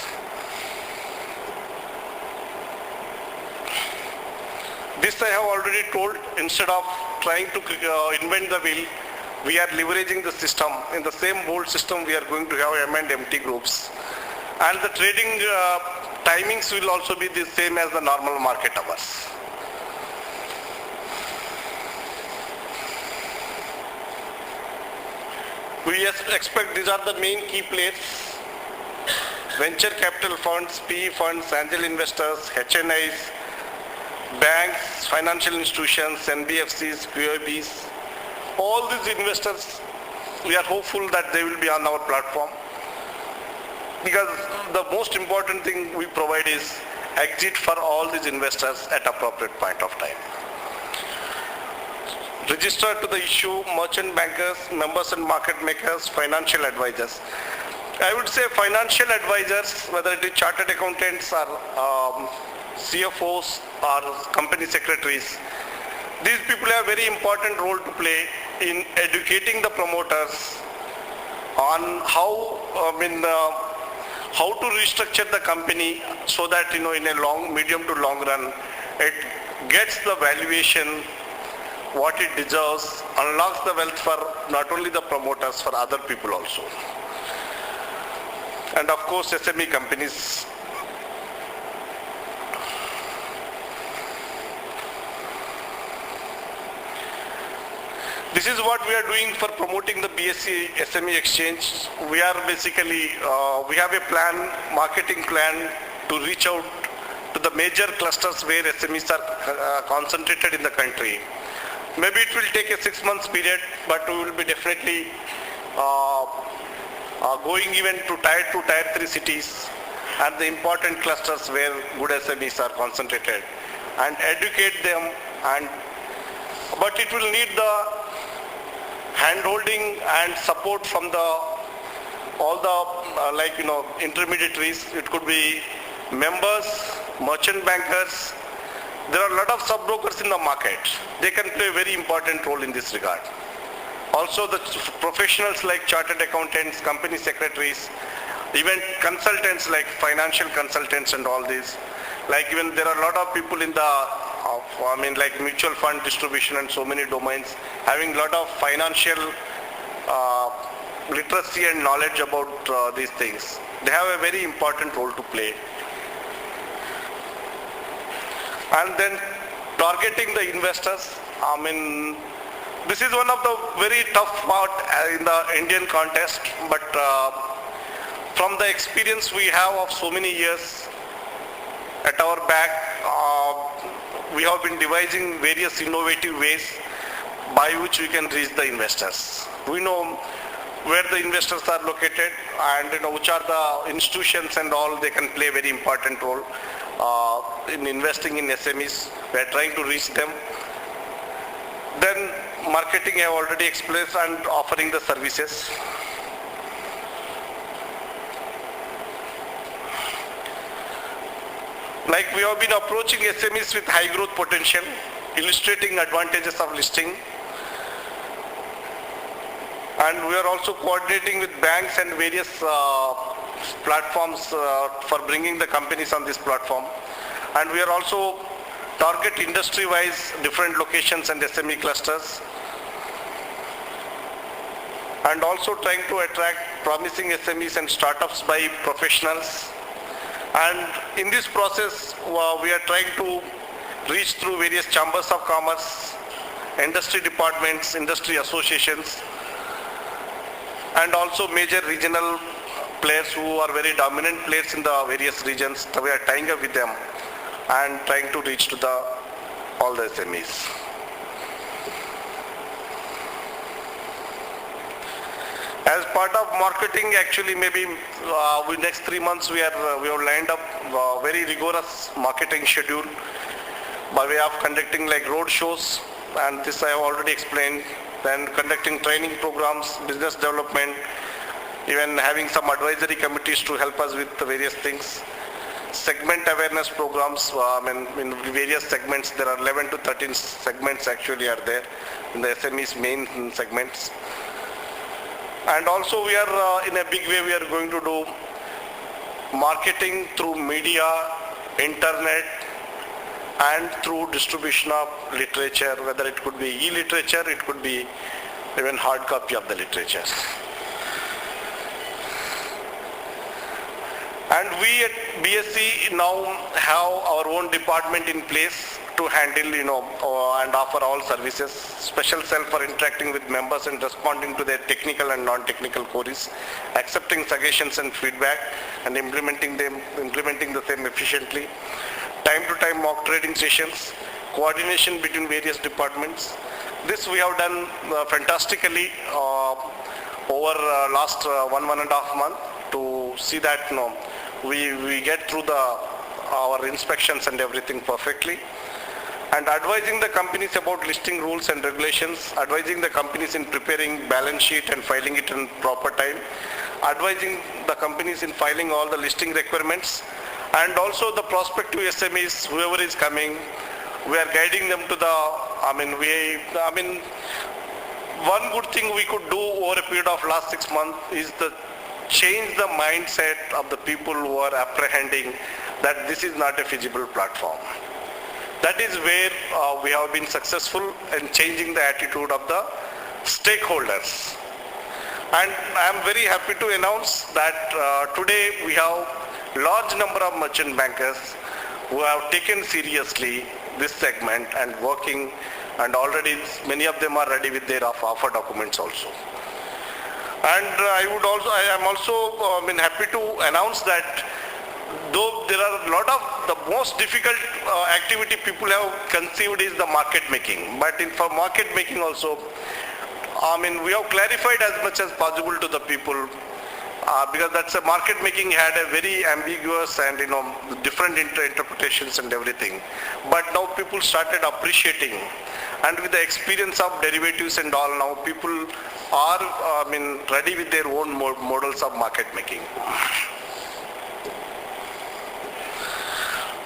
This I have already told. Instead of trying to invent the wheel, we are leveraging the system. In the same bolt system, we are going to have M and MT groups. And the trading timings will also be the same as the normal market hours. We expect these are the main key players: venture capital funds, PE funds, angel investors, HNIs, banks, financial institutions, NBFCs, QIBs. All these investors, we are hopeful that they will be on our platform, because the most important thing we provide is exit for all these investors at appropriate point of time. Register to the issue, merchant bankers, members and market makers, financial advisors. I would say financial advisors, whether it is chartered accountants or CFOs or company secretaries, these people have very important role to play in educating the promoters on how, how to restructure the company so that, in a medium to long run, it gets the valuation what it deserves, unlocks the wealth for not only the promoters, for other people also. And of course, SME companies. This is what we are doing for promoting the BSE SME exchange. We are basically, we have a plan, marketing plan to reach out to the major clusters where SMEs are concentrated in the country. Maybe it will take a 6 months period, but we will be definitely going even to tier 2, tier 3 cities and the important clusters where good SMEs are concentrated and educate them. But it will need the hand-holding and support from all the intermediaries. It could be members, merchant bankers. There are a lot of sub-brokers in the market. They can play a very important role in this regard. Also the professionals like chartered accountants, company secretaries, even consultants like financial consultants and all these. Like even there are a lot of people in the, like mutual fund distribution and so many domains, having a lot of financial literacy and knowledge about these things. They have a very important role to play. And then targeting the investors. This is one of the very tough part in the Indian contest, but from the experience we have of so many years at our back, we have been devising various innovative ways by which we can reach the investors. We know where the investors are located and which are the institutions and all. They can play a very important role in investing in SMEs. We are trying to reach them. Then marketing I have already explained, and offering the services. Like we have been approaching SMEs with high growth potential, illustrating advantages of listing. And we are also coordinating with banks and various platforms for bringing the companies on this platform. And we are also target industry-wise different locations and SME clusters. And also trying to attract promising SMEs and startups by professionals. And in this process, we are trying to reach through various chambers of commerce, industry departments, industry associations, and also major regional players who are very dominant players in the various regions. We are tying up with them and trying to reach to all the SMEs. As part of marketing, actually maybe in next 3 months we have lined up a very rigorous marketing schedule by way of conducting like road shows, and this I have already explained. Then conducting training programs, business development, even having some advisory committees to help us with the various things. Segment awareness programs, in various segments, there are 11 to 13 segments actually are there in the SME's main segments. And also we are, in a big way, we are going to do marketing through media, internet, and through distribution of literature, whether it could be e-literature, it could be even hard copy of the literature. And we at BSE now have our own department in place to handle, and offer all services. Special cell for interacting with members and responding to their technical and non-technical queries, accepting suggestions and feedback, and implementing the same efficiently. Time to time mock trading sessions, coordination between various departments. This we have done fantastically over last 1.5 months to see that we get through our inspections and everything perfectly. And advising the companies about listing rules and regulations, advising the companies in preparing balance sheet and filing it in proper time, advising the companies in filing all the listing requirements, and also the prospective SMEs, whoever is coming, we are guiding them to the one good thing we could do over a period of last 6 months is to change the mindset of the people who are apprehending that this is not a feasible platform. That is where we have been successful in changing the attitude of the stakeholders. And I am very happy to announce that today we have large number of merchant bankers who have taken seriously this segment and working, and already many of them are ready with their offer documents also. And I am also happy to announce that though there are a lot of the most difficult activity people have conceived is the market making, but for market making also, we have clarified as much as possible to the people because that's a market making had a very ambiguous and different interpretations and everything. But now people started appreciating, and with the experience of derivatives and all, now people are ready with their own models of market making.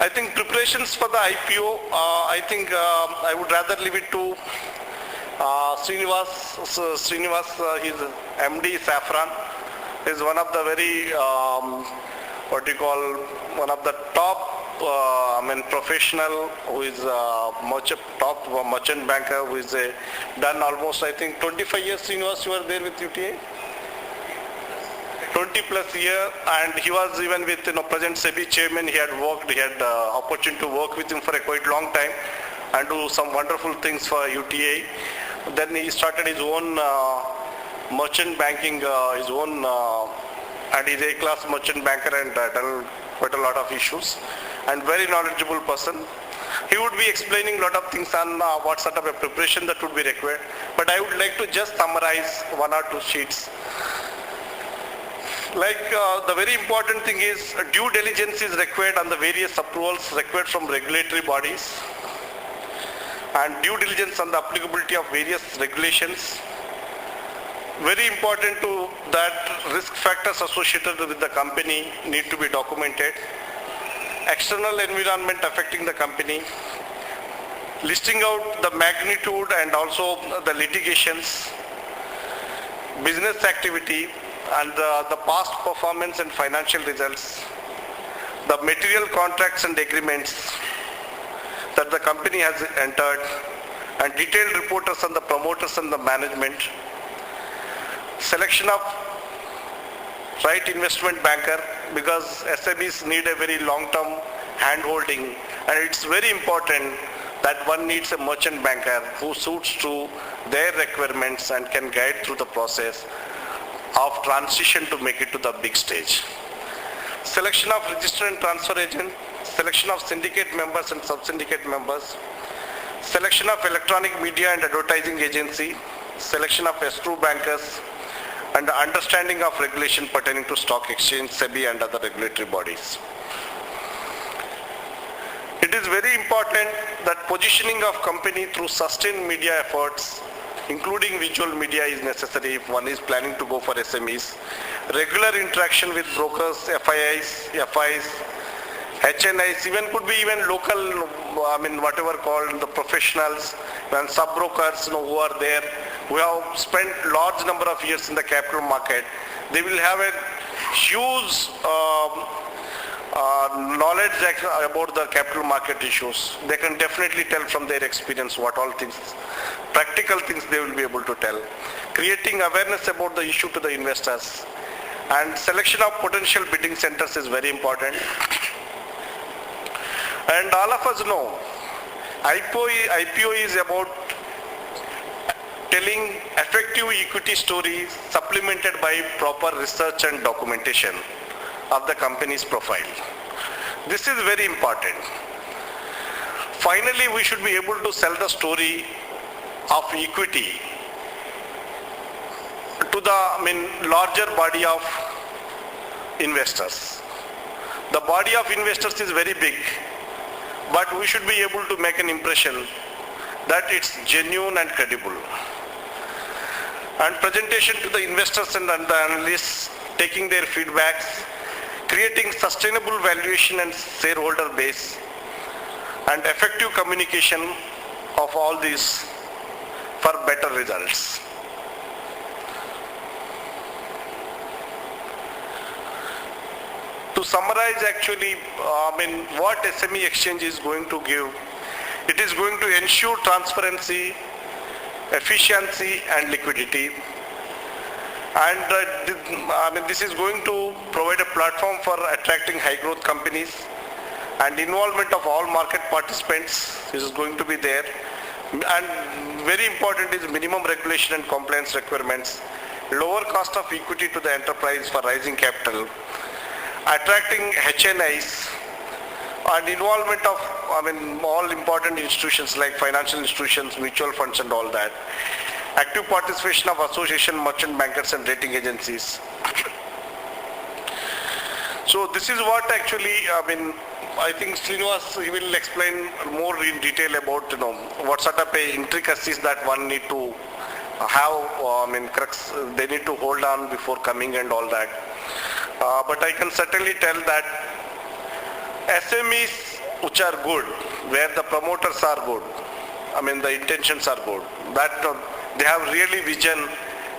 I think preparations for the IPO, I would rather leave it to Srinivas, his MD Saffron is one of the very, one of the top professional who is top merchant banker who is done almost 25 years. Srinivas, you are there with UTA? 20 plus year, and he was even with present SEBI chairman. He had opportunity to work with him for a quite long time and do some wonderful things for UTA. Then he started his own merchant banking, and he's a class merchant banker and done quite a lot of issues, and very knowledgeable person. He would be explaining a lot of things on what sort of a preparation that would be required, but I would like to just summarize 1 or 2 sheets. The very important thing is due diligence is required on the various approvals required from regulatory bodies, and due diligence on the applicability of various regulations. Very important to that risk factors associated with the company need to be documented. External environment affecting the company, listing out the magnitude and also the litigations, business activity, and the past performance and financial results, the material contracts and agreements that the company has entered, and detailed reporters on the promoters and the management, selection of right investment banker, because SMEs need a very long-term hand-holding, and it's very important that one needs a merchant banker who suits to their requirements and can guide through the process of transition to make it to the big stage. Selection of register and transfer agent, selection of syndicate members and sub-syndicate members, selection of electronic media and advertising agency, selection of escrow bankers, and the understanding of regulation pertaining to stock exchange, SEBI and other regulatory bodies. It is very important that positioning of company through sustained media efforts, including visual media, is necessary if one is planning to go for SMEs. Regular interaction with brokers, FIs, HNIs, even could be even local, whatever called the professionals and sub-brokers who are there, who have spent large number of years in the capital market. They will have a huge knowledge about the capital market issues. They can definitely tell from their experience what all things, practical things they will be able to tell. Creating awareness about the issue to the investors, and selection of potential bidding centers is very important. And all of us know IPO is about telling effective equity stories supplemented by proper research and documentation of the company's profile. This is very important. Finally, we should be able to sell the story of equity to the larger body of investors. The body of investors is very big, but we should be able to make an impression that it's genuine and credible. And presentation to the investors and the analysts, taking their feedbacks, creating sustainable valuation and shareholder base, and effective communication of all these for better results. To summarize actually, what SME exchange is going to give, it is going to ensure transparency, efficiency and liquidity. And this is going to provide a platform for attracting high growth companies, and involvement of all market participants is going to be there. And very important is minimum regulation and compliance requirements, lower cost of equity to the enterprise for raising capital, attracting HNIs, and involvement of all important institutions like financial institutions, mutual funds and all that. Active participation of association, merchant bankers and rating agencies. So this is what actually, I think Srinivas, he will explain more in detail about, what sort of intricacies that one need to have, crux, they need to hold on before coming and all that. But I can certainly tell that SMEs which are good, where the promoters are good, the intentions are good, that they have really vision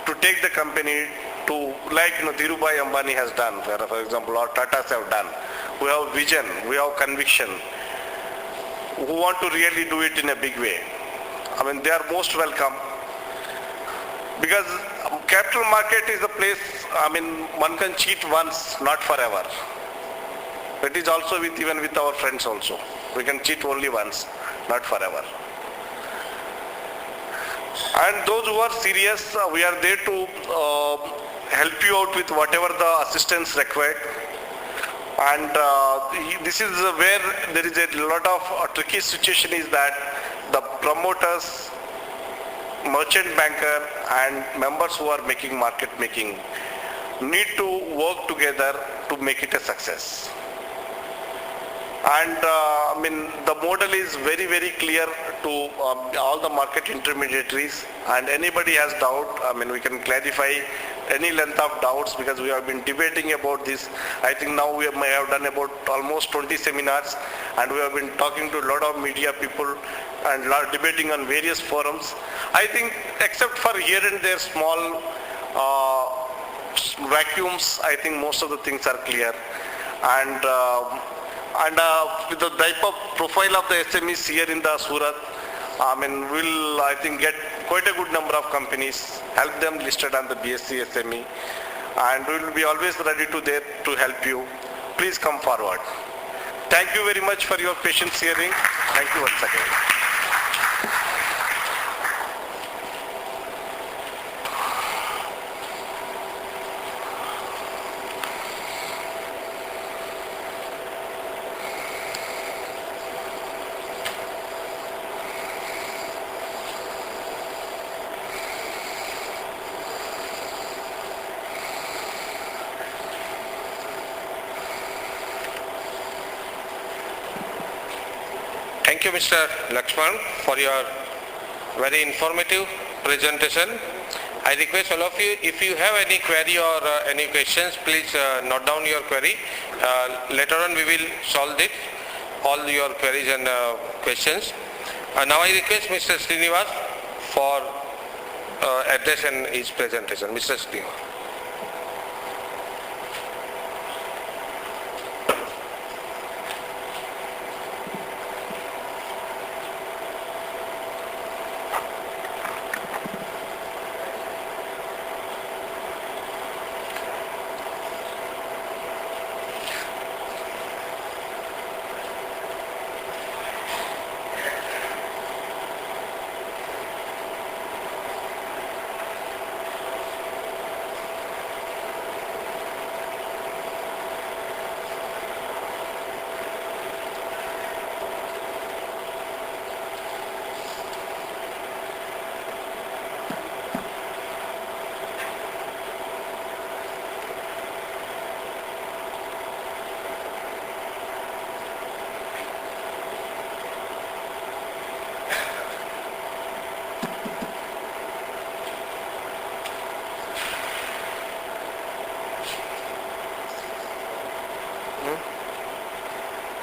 to take the company to, like Dhirubhai Ambani has done, for example, or Tatas have done. We have vision, we have conviction, who want to really do it in a big way. They are most welcome, because capital market is a place, one can cheat once, not forever. It is also even with our friends also. We can cheat only once, not forever. And those who are serious, we are there to help you out with whatever the assistance required. And this is where there is a lot of tricky situation is that the promoters, merchant banker and members who are making market making need to work together to make it a success. And the model is very, very clear to all the market intermediaries, and anybody has doubt, we can clarify any length of doubts, because we have been debating about this. I think now we may have done about almost 20 seminars, and we have been talking to a lot of media people and debating on various forums. I think except for here and there small vacuums, I think most of the things are clear. And with the type of profile of the SMEs here in the Surat, we'll, I think, get quite a good number of companies, help them listed on the BSE SME, and we will be always ready to there to help you. Please come forward. Thank you very much for your patience hearing. Thank you once again. Thank you, Mr. Lakshman, for your very informative presentation. I request all of you, if you have any query or any questions, please note down your query. Later on we will solve it, all your queries and questions. Now I request Mr. Srinivas for address and his presentation. Mr. Srinivas.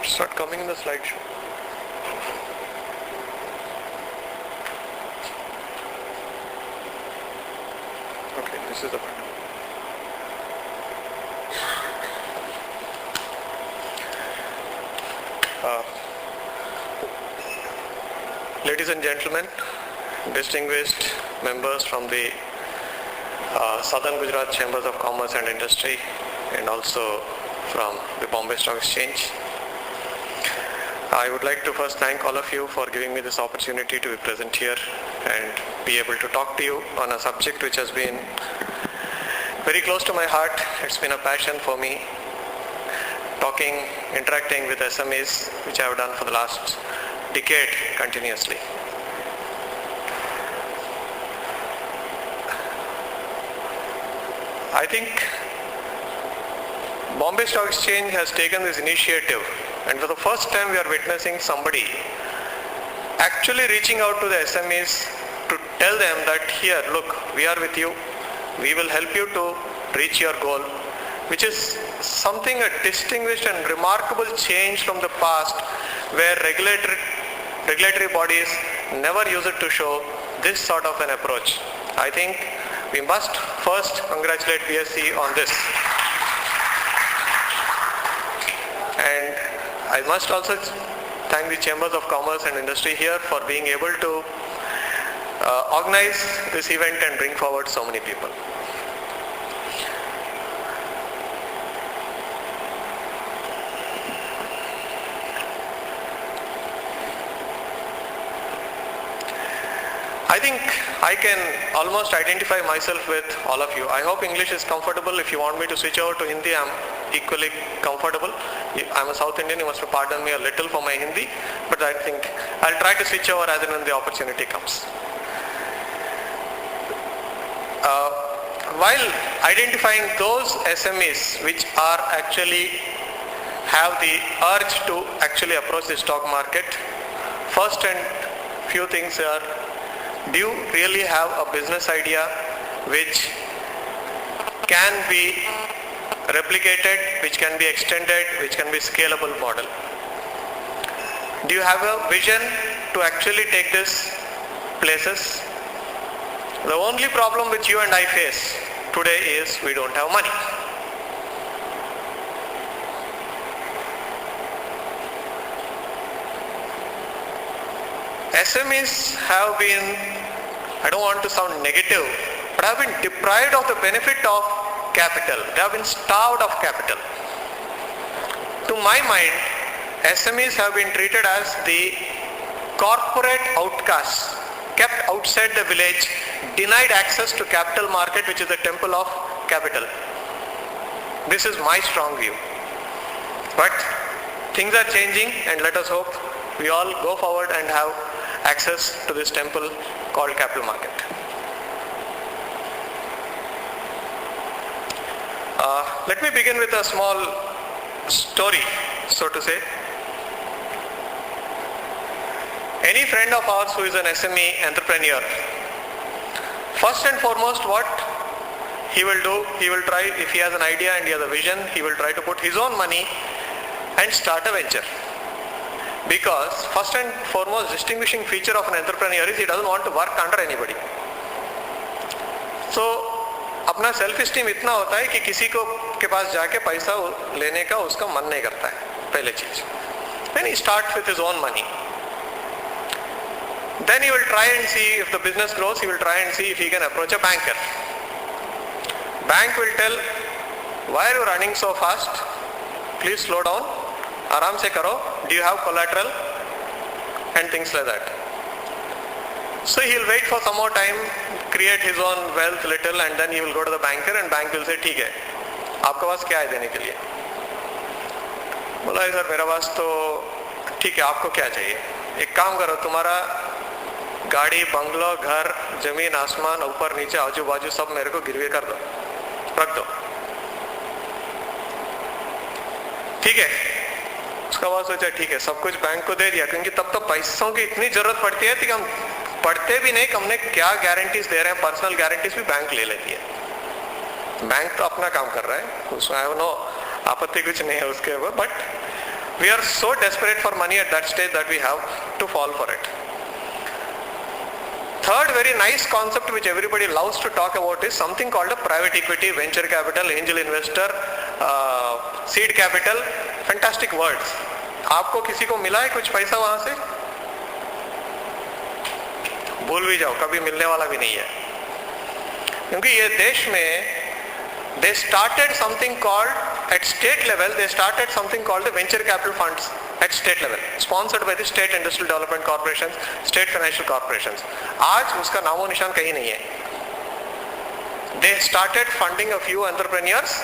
It's not coming in the slideshow. This is the button. Ladies and gentlemen, distinguished members from the Southern Gujarat Chambers of Commerce and Industry and also from the Bombay Stock Exchange. I would like to first thank all of you for giving me this opportunity to be present here and be able to talk to you on a subject which has been very close to my heart. It's been a passion for me, interacting with SMEs, which I have done for the last decade continuously. I think Bombay Stock Exchange has taken this initiative, and for the first time we are witnessing somebody actually reaching out to the SMEs to tell them that here, look, we are with you, we will help you to reach your goal, which is something a distinguished and remarkable change from the past where regulatory bodies never use it to show this sort of an approach. I think we must first congratulate BSE on this. And I must also thank the Chambers of Commerce and Industry here for being able to organize this event and bring forward so many people. I think I can almost identify myself with all of you. I hope English is comfortable. If you want me to switch over to Hindi, I'm equally comfortable. I'm a South Indian, you must pardon me a little for my Hindi, but I think I'll try to switch over as and when the opportunity comes. While identifying those SMEs which are actually have the urge to actually approach the stock market, first and few things are, do you really have a business idea which can be replicated, which can be extended, which can be scalable model? Do you have a vision to actually take this places? The only problem which you and I face today is we don't have money. SMEs have been, I don't want to sound negative, but have been deprived of the benefit of capital. They have been starved of capital. To my mind, SMEs have been treated as the corporate outcasts, kept outside the village, denied access to capital market, which is the temple of capital. This is my strong view. But things are changing, and let us hope we all go forward and have access to this temple called capital market. Let me begin with a small story, so to say. Any friend of ours who is an SME entrepreneur, first and foremost what he will do, he will try, if he has an idea and he has a vision, he will try to put his own money and start a venture. Because first and foremost distinguishing feature of an entrepreneur is he doesn't want to work under anybody. So अपना self esteem इतना होता है कि किसी को के पास जाके पैसा लेने का उसका मन नहीं करता है, पहले चीज. Then he starts with his own money. Then he will try and see if the business grows, he will try and see if he can approach a banker. Bank will tell, why are you running so fast? Please slow down. आराम से करो. Do you have collateral? And things like that. So he will wait for some more time, create his own wealth little, and then he will go to the banker and bank will say, ठीक है, आपके पास क्या है देने के लिए? बोला sir मेरा पास तो ठीक है, आपको क्या चाहिए? एक काम करो, तुम्हारा गाड़ी, बंगलो, घर, जमीन, आसमान, ऊपर नीचे, आजू बाजू सब मेरे को गिरवी कर दो, रख दो. ठीक है. उसका बाद सोचा ठीक है, सब कुछ बैंक को दे दिया, क्योंकि तब तो पैसों की इतनी जरूरत पड़ती है कि हम पढ़ते भी नहीं कि हमने क्या गारंटीज दे रहे हैं. पर्सनल गारंटीज भी बैंक ले लेती है. बैंक तो अपना काम कर रहा है, उसमें नो आपत्ति कुछ नहीं है उसके ऊपर, but we are so desperate for money at that stage that we have to fall for it. third very nice concept which everybody loves to talk about is something called a private equity, venture capital, angel investor, seed capital. Fantastic words. आपको किसी को मिला है कुछ पैसा वहां से? भूल भी जाओ, कभी मिलने वाला भी नहीं है, क्योंकि ये देश में they started something called at state level, they started something called the venture capital funds at state level, sponsored by the state industrial development corporations, state financial corporations. आज उसका नामो निशान कहीं नहीं है. They started funding a few entrepreneurs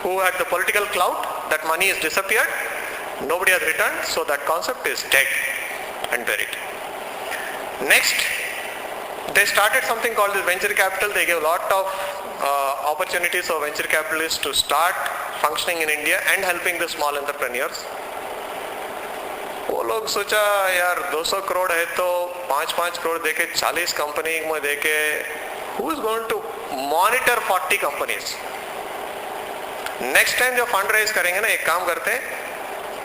who had the political clout. That money is disappeared. Nobody has returned, so that concept is dead and buried. Next, they started something called the venture capital. They gave a lot of opportunities for venture capitalists to start functioning in India and helping the small entrepreneurs. वो लोग सोचा यार 200 करोड़ है तो 5-5 करोड़ देके 40 company में देके who is going to monitor 40 companies? Next time जब फंड रेज करेंगे ना, एक काम करते हैं,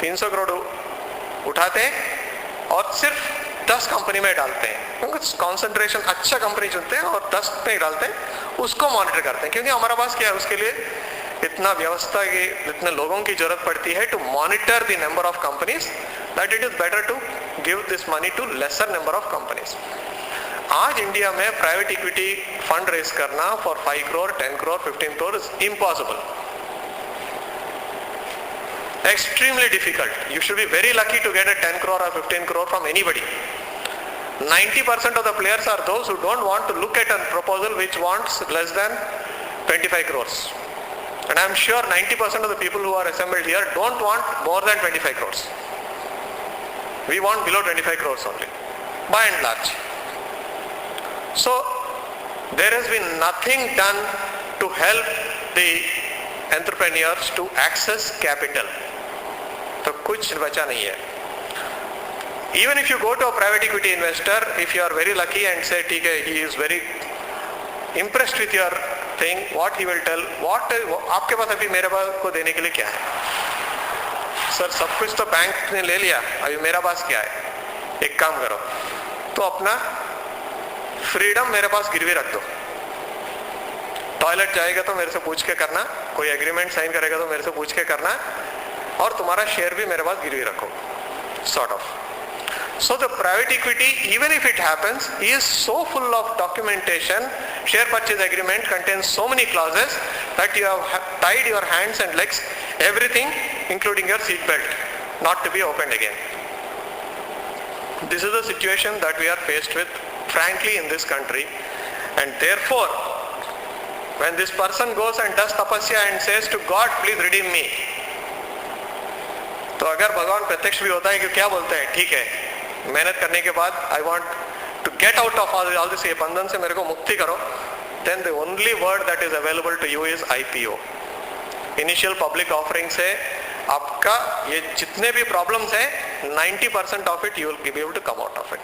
300 करोड़ उठाते हैं और सिर्फ 10 कंपनी में डालते हैं, क्योंकि कॉन्सेंट्रेशन अच्छा कंपनी चुनते हैं और 10 में डालते हैं, उसको मॉनिटर करते हैं, क्योंकि हमारा पास क्या है उसके लिए इतना व्यवस्था की, इतने लोगों की जरूरत पड़ती है to monitor the number of companies, that it is better to give this money to lesser number of companies. आज इंडिया में प्राइवेट इक्विटी फंड रेज करना for 5 crore 10 crore 15 crore is impossible. Extremely difficult. You should be very lucky to get a 10 crore or 15 crore from anybody. 90% of the players are those who don't want to look at a proposal which wants less than 25 crores. And I'm sure 90% of the people who are assembled here don't want more than 25 crores. We want below 25 crores only, by and large. So there has been nothing done to help the entrepreneurs to access capital. तो कुछ बचा नहीं है. Even if you go to a private equity investor, if you are very lucky and say ठीक है, he is very impressed with your thing, what he will tell, आपके पास अभी मेरे पास को देने के लिए क्या है? सर सब कुछ तो बैंक ने ले लिया, अभी मेरा पास क्या है? एक काम करो, तो अपना फ्रीडम मेरे पास गिरवी रख दो. टॉयलेट जाएगा तो मेरे से पूछ के करना, कोई एग्रीमेंट साइन करेगा तो मेरे से पूछ के करना, और तुम्हारा शेयर भी मेरे पास गिरवी रखो, sort of. So the private equity, even if it happens, is so full of documentation. Share purchase agreement contains so many clauses that you have tied your hands and legs, everything, including your seat belt, not to be opened again. This is the situation that we are faced with, frankly, in this country, and therefore, when this person goes and does tapasya and says to God, please redeem me, तो अगर भगवान प्रत्यक्ष भी होता है कि क्या बोलते हैं, ठीक है, मेहनत करने के बाद I want to get out of all this, ये बंधन से मेरे को मुक्ति करो, then the only word that is available to you is IPO, initial public offering से आपका ये जितने भी प्रॉब्लम्स हैं 90% of it you will be able to come out of it,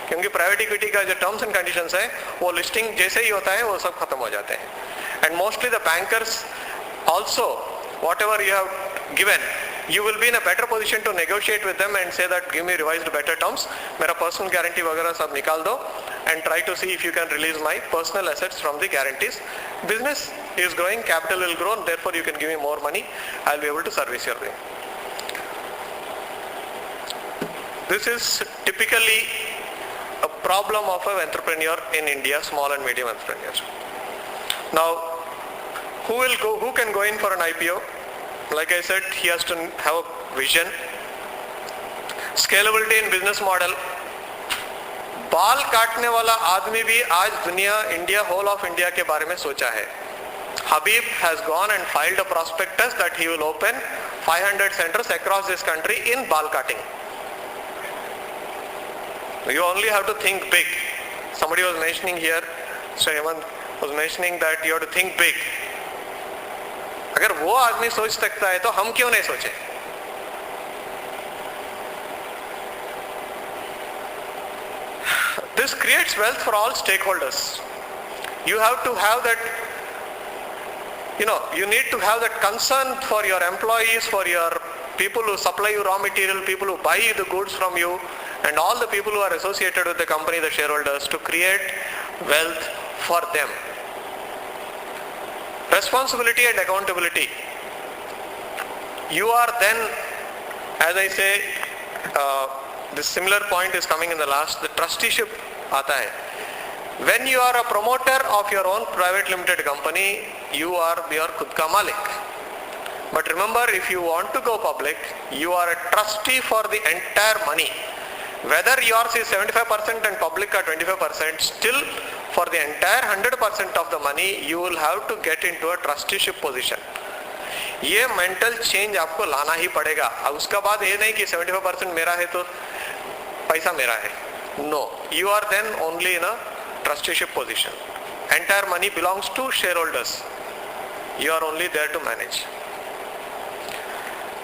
क्योंकि प्राइवेट इक्विटी का जो टर्म्स एंड कंडीशंस है वो लिस्टिंग जैसे ही होता है वो सब खत्म हो जाते हैं. And mostly the bankers also, what ever you have given, you will be in a better position to negotiate with them and say that give me revised better terms, मेरा personal guarantee वगैरह सब निकाल दो, and try to see if you can release my personal assets from the guarantees. Business is growing, capital will grow, therefore you can give me more money, I'll be able to service your thing. This is typically a problem of an entrepreneur in India, small and medium entrepreneurs. Now, who can go in for an IPO? Like I said, he has to have a vision, scalability in business model. बाल काटने वाला आदमी भी आज दुनिया, India, whole of India के बारे में सोचा है. Habib has gone and filed a prospectus that he will open 500 centers across this country in bal cutting. You only have to think big. Somebody was mentioning here, so Hemant was mentioning that you have to think big. अगर वो आदमी सोच सकता है तो हम क्यों नहीं सोचे? This creates wealth for all stakeholders. You have to have that, you need to have that concern for your employees, for your people who supply you raw material, people who buy the goods from you, and all the people who are associated with the company, the shareholders, to create wealth for them. Responsibility and accountability. You are then, as I say, this similar point is coming in the last, the trusteeship aata hai. When you are a promoter of your own private limited company, you are your khud ka malik. But remember, if you want to go public, you are a trustee for the entire money. Whether yours is 75% and public are 25%, still for the entire 100% of the money, you will have to get into a trusteeship position. ये mental change आपको लाना ही पड़ेगा. अब उसका बाद ये नहीं कि 75% मेरा है तो पैसा मेरा है. No, you are then only in a trusteeship position. Entire money belongs to shareholders. You are only there to manage.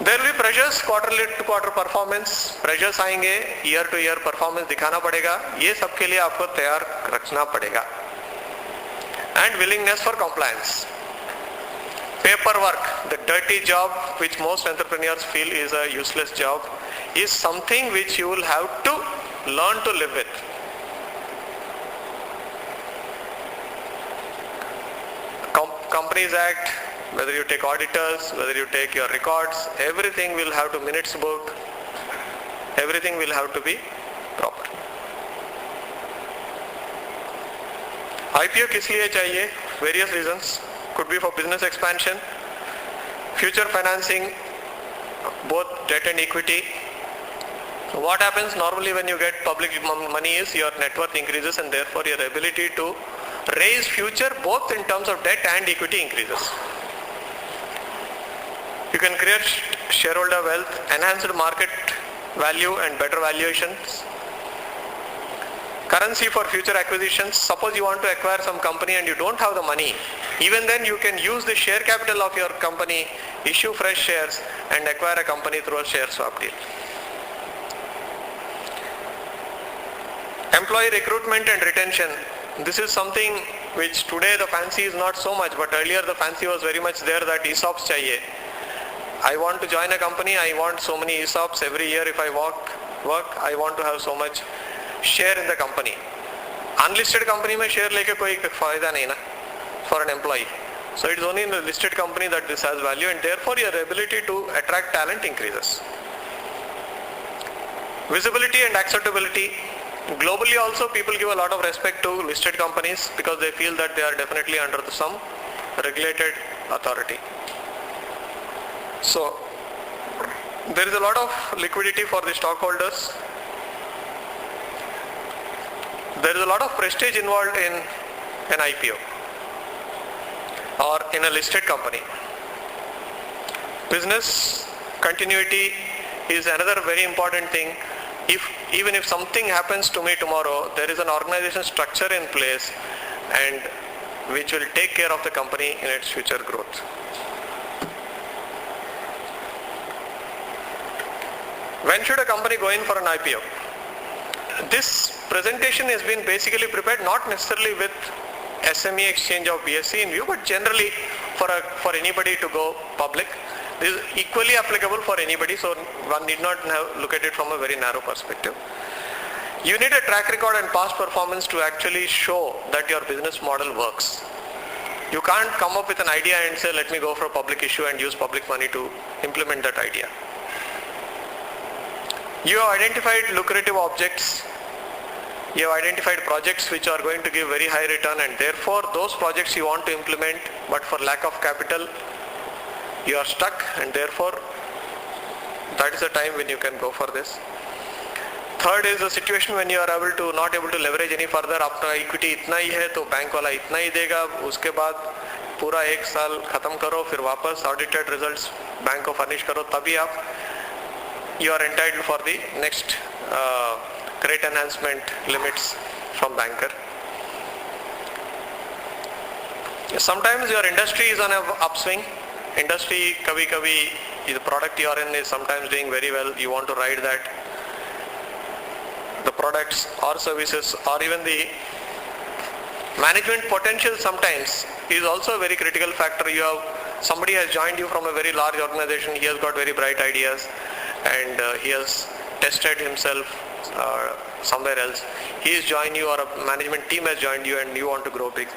There will be pressures, quarterly to quarter performance, pressures आएंगे, year to year performance दिखाना पड़ेगा. ये सब के लिए आपको तैयार रखना पड़ेगा. And willingness for compliance. Paperwork, the dirty job which most entrepreneurs feel is a useless job, is something which you will have to learn to live with. Companies Act, whether you take auditors, whether you take your records, everything will have to minutes book, everything will have to be proper. IPO किस लिए चाहिए? Various reasons. Could be for business expansion, future financing, both debt and equity. So what happens normally when you get public money is your net worth increases and therefore your ability to raise future both in terms of debt and equity increases. You can create shareholder wealth, enhanced market value and better valuations. Currency for future acquisitions. Suppose you want to acquire some company and you don't have the money. Even then you can use the share capital of your company, issue fresh shares and acquire a company through a share swap deal. Employee recruitment and retention. This is something which today the fancy is not so much, but earlier the fancy was very much there that ESOPs chahiye. I want to join a company, I want so many ESOPs every year. If I work, I want to have so much share in the company. Unlisted company में share लेके कोई फायदा नहीं ना for an employee. So it is only in the listed company that this has value and therefore your ability to attract talent increases. Visibility and acceptability. Globally also people give a lot of respect to listed companies because they feel that they are definitely under some regulated authority. So there is a lot of liquidity for the stockholders. There is a lot of prestige involved in an IPO or in a listed company. Business continuity is another very important thing. Even if something happens to me tomorrow, there is an organization structure in place and which will take care of the company in its future growth. When should a company go in for an IPO? This presentation has been basically prepared not necessarily with SME exchange of BSE in view, but generally for anybody to go public. This is equally applicable for anybody, so one need not look at it from a very narrow perspective. You need a track record and past performance to actually show that your business model works. You can't come up with an idea and say, let me go for a public issue and use public money to implement that idea. You have identified lucrative objects. You have identified projects which are going to give very high return and therefore those projects you want to implement, but for lack of capital, you are stuck and therefore that is the time when you can go for this. Third is the situation when you are not able to leverage any further. आपका equity इतना ही है तो bank वाला इतना ही देगा, उसके बाद पूरा एक साल खत्म करो, फिर वापस audited results बैंक को furnish करो, तभी आप you are entitled for the next credit enhancement limits from banker. Sometimes your industry is on an upswing. Industry kabhi the product you are in is sometimes doing very well. You want to ride that. The products or services or even the management potential sometimes is also a very critical factor. You have somebody has joined you from a very large organization, he has got very bright ideas and he has tested himself somewhere else. He has joined you or a management team has joined you and you want to grow big.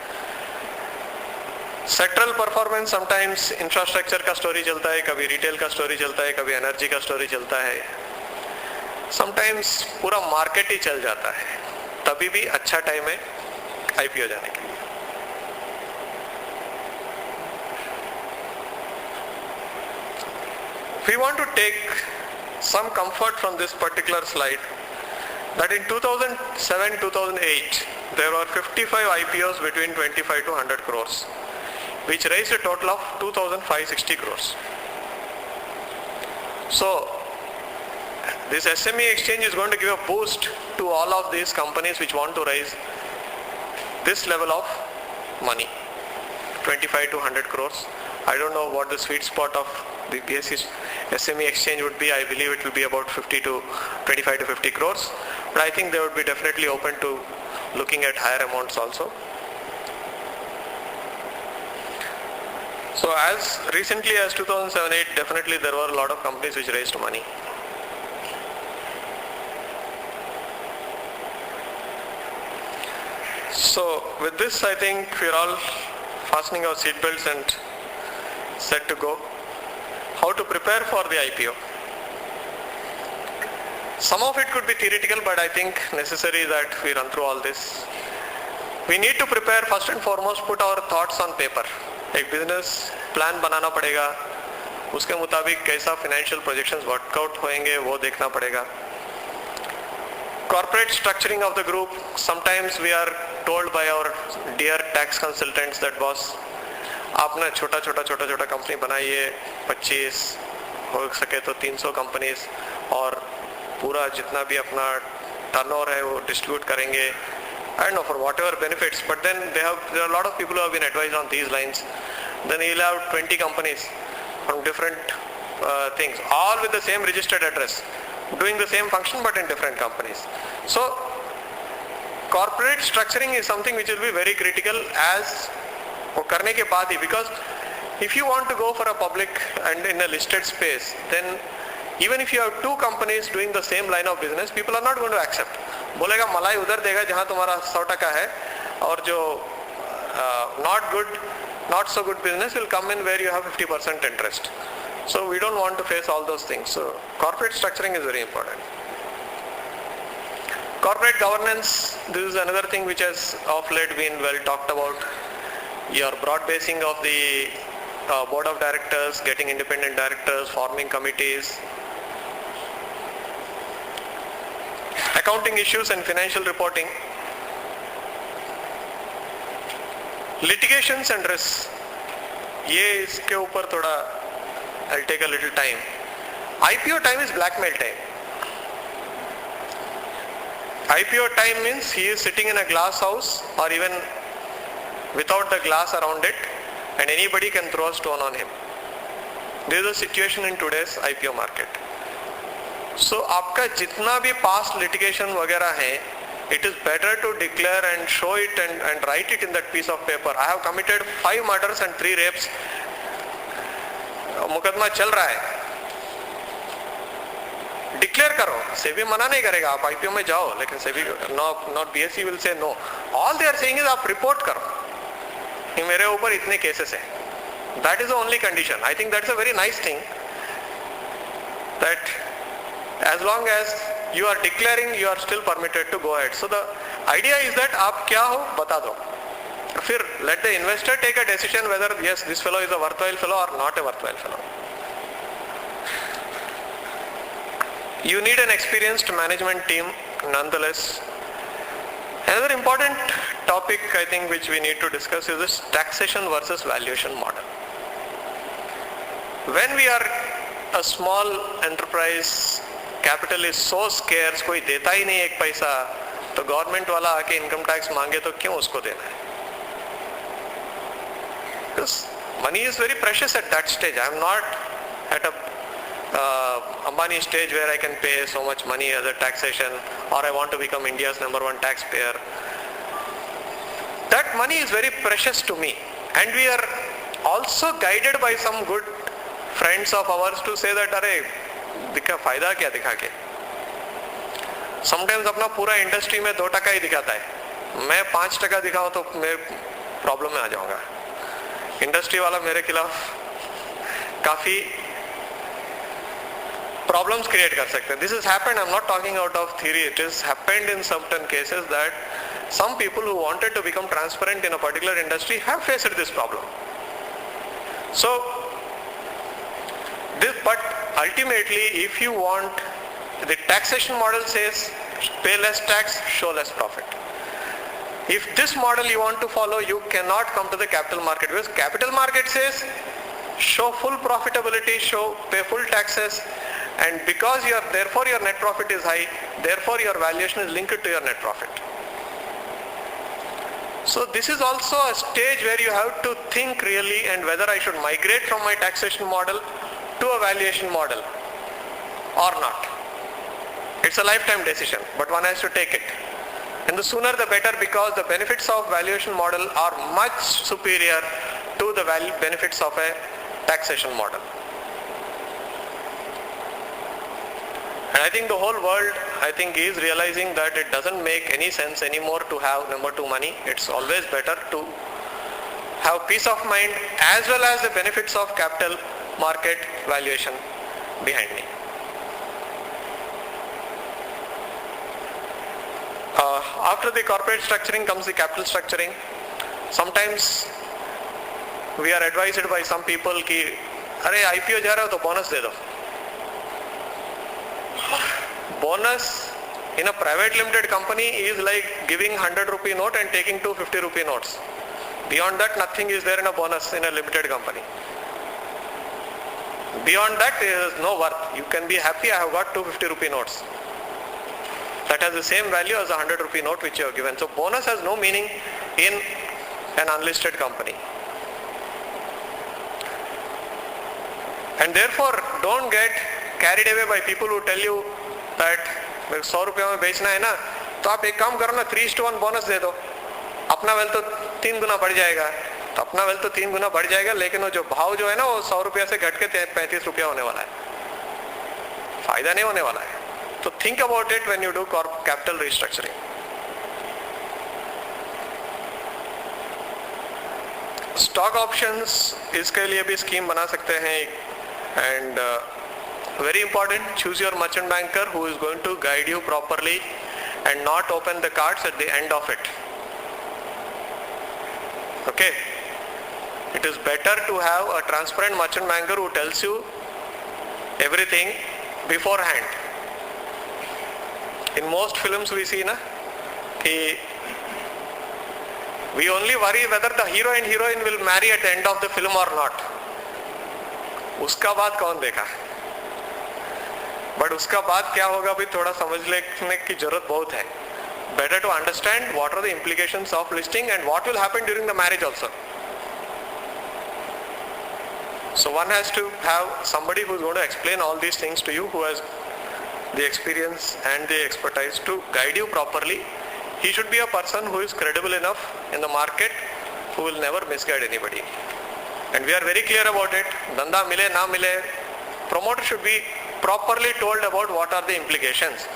Sectoral performance, sometimes infrastructure का story चलता है, कभी retail का story चलता है, कभी energy का story चलता है. Sometimes पूरा market ही चल जाता है. तभी भी अच्छा time है IPO जाने के लिए. We want to take some comfort from this particular slide that in 2007-2008 there were 55 IPOs between 25 to 100 crores, which raised a total of 2,560 crores. So this SME exchange is going to give a boost to all of these companies which want to raise this level of money, 25 to 100 crores. I don't know what the sweet spot of the BSE SME exchange would be. I believe it will be about 25 to 50 crores. But I think they would be definitely open to looking at higher amounts also. So as recently as 2007-08, definitely there were a lot of companies which raised money. So with this, I think we're all fastening our seatbelts and set to go. How to prepare for the IPO? Some of it could be theoretical, but I think necessary that we run through all this. We need to prepare, first and foremost, put our thoughts on paper. एक business plan बनाना पड़ेगा, उसके मुताबिक कैसा financial projections workout होंगे वो देखना पड़ेगा. Corporate structuring of the group, sometimes we are told by our dear tax consultants that boss, आपने छोटा छोटा कंपनी बनाइए, 25 हो सके तो 300 कंपनीज और पूरा जितना भी अपना टर्नओवर है वो डिस्ट्रीब्यूट करेंगे. I don't know for whatever benefits, but then there are a lot of people who have been advised on these lines. Then you'll have 20 companies from different things, all with the same registered address, doing the same function but in different companies. So corporate structuring is something which will be very critical as वो करने के बाद ही, because if you want to go for a public and in a listed space, then even if you have two companies doing the same line of business, people are not going to accept. बोलेगा मलाई उधर देगा जहाँ तुम्हारा 100% है और जो not so good business will come in where you have 50% interest. So we don't want to face all those things. So corporate structuring is very important. Corporate governance, this is another thing which has of late been well talked about. Your broad basing of the board of directors, getting independent directors, forming committees, accounting issues and financial reporting, litigations and risks. ये इसके ऊपर थोड़ा I'll take a little time. IPO time is blackmail time. IPO time means he is sitting in a glass house or even without the glass around it and anybody can throw a stone on him. This is the situation in today's IPO market. So आपका जितना भी past litigation वगैरह है, it is better to declare and show it and write it in that piece of paper. I have committed 5 murders and 3 rapes. मुकदमा चल रहा है. Declare करो. सेबी मना नहीं करेगा, आप IPO में जाओ, लेकिन SEBI not BSE will say no. All they are saying is आप report करो कि मेरे ऊपर इतने cases हैं. That is the only condition. I think that's a very nice thing. That as long as you are declaring, you are still permitted to go ahead. So the idea is that आप क्या हो बता दो. फिर let the investor take a decision whether yes, this fellow is a worthwhile fellow or not a worthwhile fellow. You need an experienced management team nonetheless. Another important topic I think which we need to discuss is this taxation versus valuation model. When we are a small enterprise, capital is so scarce, कोई देता ही नहीं एक पैसा, तो government वाला आके income tax मांगे तो क्यों उसको देना है? Because money is very precious at that stage. I am not at a Ambani stage where I can pay so much money as a taxation, or I want to become India's #1 taxpayer. That money is very precious to me, and we are also guided by some good friends of ours to say that अरे दिखा फायदा क्या दिखा के. Sometimes अपना पूरा industry में 2% ही दिखाता है, मैं 5% दिखाऊं तो मैं प्रॉब्लम में आ जाऊंगा. इंडस्ट्री वाला मेरे खिलाफ काफी problems create कर सकते हैं. This has happened, I'm not talking out of theory, it has happened in certain cases that some people who wanted to become transparent in a particular industry have faced this problem. So, but ultimately if you want, the taxation model says pay less tax, show less profit. If this model you want to follow, you cannot come to the capital market, because capital market says show full profitability, pay full taxes, and because therefore your net profit is high, therefore your valuation is linked to your net profit. So this is also a stage where you have to think really and whether I should migrate from my taxation model to a valuation model or not. It's a lifetime decision, but one has to take it. And the sooner the better, because the benefits of valuation model are much superior to the benefits of a taxation model. And I think the whole world, is realizing that it doesn't make any sense anymore to have number 2 money. It's always better to have peace of mind as well as the benefits of capital market valuation behind me. After the corporate structuring comes the capital structuring. Sometimes we are advised by some people कि अरे IPO जा रहा हो तो bonus दे दो. Bonus in a private limited company is like giving 100 rupee note and taking 250 rupee notes. Beyond that, nothing is there in a bonus in a limited company. Beyond that, there is no worth. You can be happy, I have got 250 rupee notes. That has the same value as a 100 rupee note which you have given. So bonus has no meaning in an unlisted company. And therefore, don't get carried away by people who tell you that 100 रुपया में बेचना है ना, तो आप एक काम करो ना, 3:1 बोनस दे दो, अपना वेल्थ तो 3 गुना बढ़ जाएगा. तो अपना वेल्थ तो 3 गुना बढ़ जाएगा, लेकिन वो जो भाव जो है ना, वो 100 रुपया से घट के 35 रुपया होने वाला है, फायदा नहीं होने वाला है. तो think about it when you do capital restructuring. Stock options इसके लिए भी स्कीम बना सकते हैं. And very important, choose your merchant banker who is going to guide you properly and not open the cards at the end of it. Okay, it is better to have a transparent merchant banker who tells you everything beforehand. In most films we see na ki we only worry whether the hero and heroine will marry at the end of the film or not. उसका बाद कौन देखा. But उसका बाद क्या होगा भी थोड़ा समझ लेने की जरूरत बहुत है. Better to understand what are the implications of listing and what will happen during the marriage also. So one has to have somebody who is going to explain all these things to you, who has the experience and the expertise to guide you properly. He should be a person who is credible enough in the market, who will never misguide anybody. And we are very clear about it. Dhanda mile na mile, promoter should be properly told about what are the implications.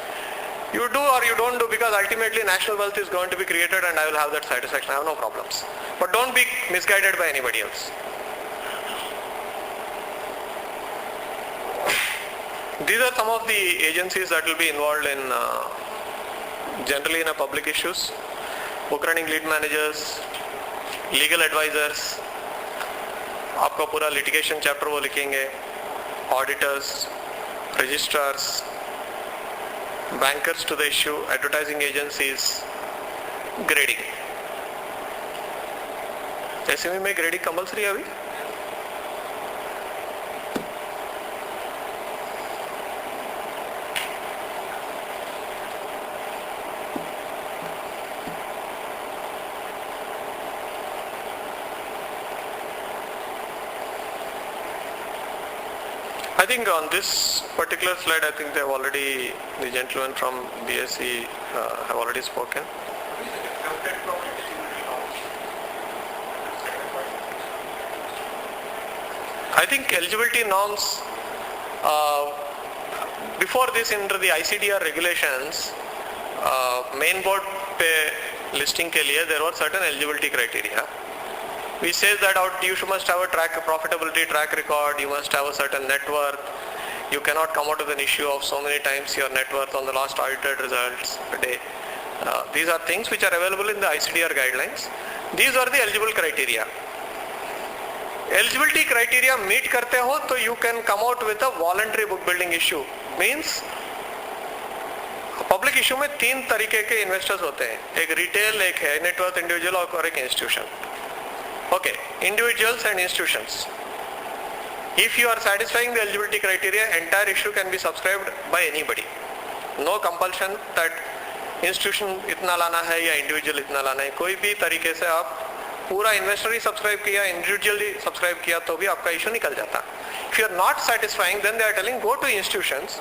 You do or you don't do, because ultimately national wealth is going to be created and I will have that satisfaction. I have no problems. But don't be misguided by anybody else. These are some of the agencies that will be involved in generally in a public issues. Book running lead managers, legal advisors, आपका पूरा litigation chapter वो लिखेंगे, auditors, registrars, bankers to the issue, advertising agencies, grading. SME में grading compulsory है अभी? I think on this particular slide, I think they have already, the gentleman from BSE have already spoken. I think eligibility norms, before this under the ICDR regulations, main board पे listing के लिए there were certain eligibility criteria. We say that you must have a profitability track record, you must have a certain net worth, you cannot come out with an issue of so many times your net worth on the last audited results a day. These are things which are available in the ICDR guidelines. These are the eligible criteria. Eligibility criteria meet करते हो तो you can come out with a voluntary book building issue. Means public issue में 3 तरीके के investors होते हैं, एक retail, एक है नेटवर्थ इंडिविजुअल और एक institution. Okay, individuals and institutions. If you are satisfying the eligibility criteria, entire issue can be subscribed by anybody. No compulsion that institution इतना लाना है या individual इतना लाना है. कोई भी तरीके से आप पूरा इन्वेस्टर ही सब्सक्राइब किया, इंडिविजुअली सब्सक्राइब किया तो भी आपका इशू निकल जाता. If you are not satisfying, then they are telling go to institutions.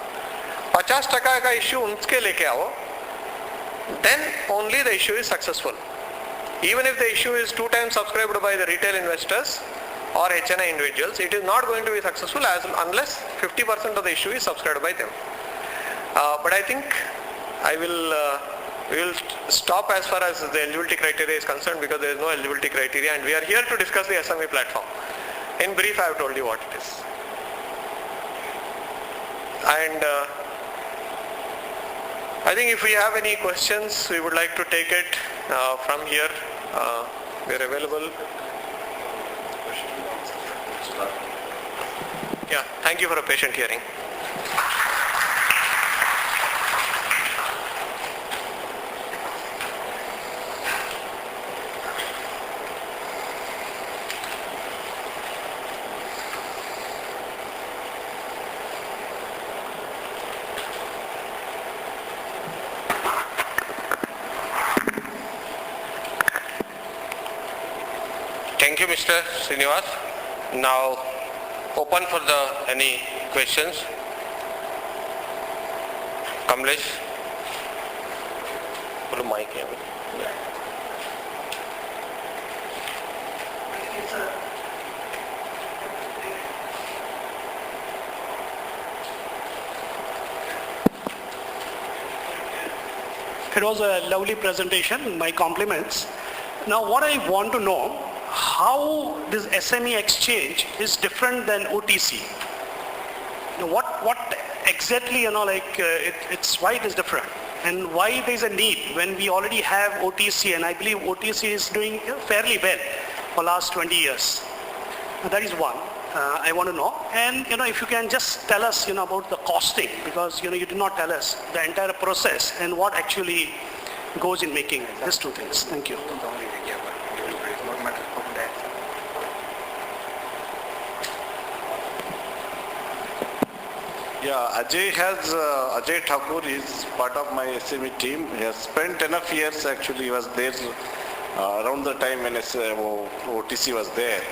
50% का इशू उनके लेके आओ, then only the issue is successful. Even if the issue is 2 times subscribed by the retail investors or HNI individuals, it is not going to be successful unless 50% of the issue is subscribed by them. But I think we will stop as far as the eligibility criteria is concerned, because there is no eligibility criteria and we are here to discuss the SME platform. In brief, I have told you what it is. And I think if we have any questions, we would like to take it from here. We are available. Yeah, thank you for a patient hearing. Thank you, Mr. Srinivas. Now, open for any questions. Kamlesh. Put a mic here. It was a lovely presentation. My compliments. Now, what I want to know, how this SME exchange is different than OTC. You know, what exactly, it's why it is different, and why there is a need when we already have OTC, and I believe OTC is doing fairly well for last 20 years. Now, that is one I want to know. And if you can just tell us about the costing, because you did not tell us the entire process and what actually goes in making it. These 2 things. Thank you. Yeah, Ajay Thakur is part of my SME team. He has spent enough years, actually he was there around the time when OTC was there.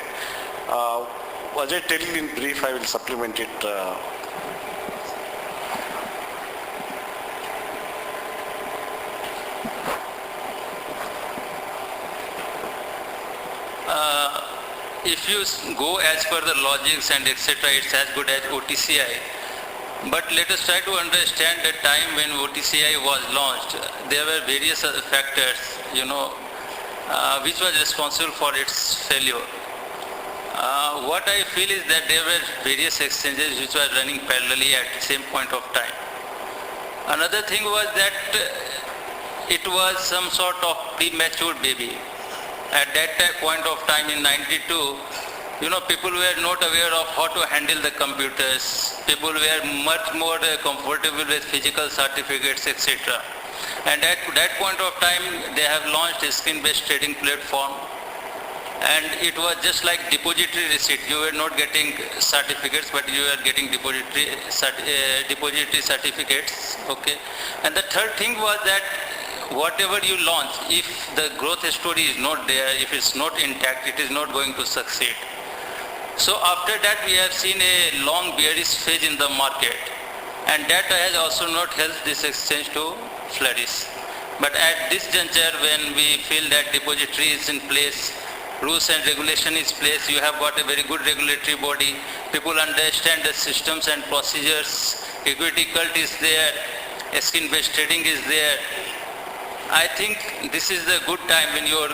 Ajay, tell you in brief, I will supplement it. If you go as per the logics and etc., it's as good as OTCI. But let us try to understand the time when OTCI was launched. There were various factors, which was responsible for its failure. What I feel is that there were various exchanges which were running parallelly at the same point of time. Another thing was that it was some sort of premature baby. At that point of time in 92, people were not aware of how to handle the computers. People were much more comfortable with physical certificates, etc. And at that point of time, they have launched a screen-based trading platform. And it was just like depository receipt. You were not getting certificates, but you were getting depository certificates. Okay. And the third thing was that whatever you launch, if the growth story is not there, if it's not intact, it is not going to succeed. So after that, we have seen a long bearish phase in the market, and that has also not helped this exchange to flourish. But at this juncture, when we feel that depository is in place rules and regulation is placed, you have got a very good regulatory body, people understand the systems and procedures, equity cult is there, skin-based trading is there. I think this is the good time when your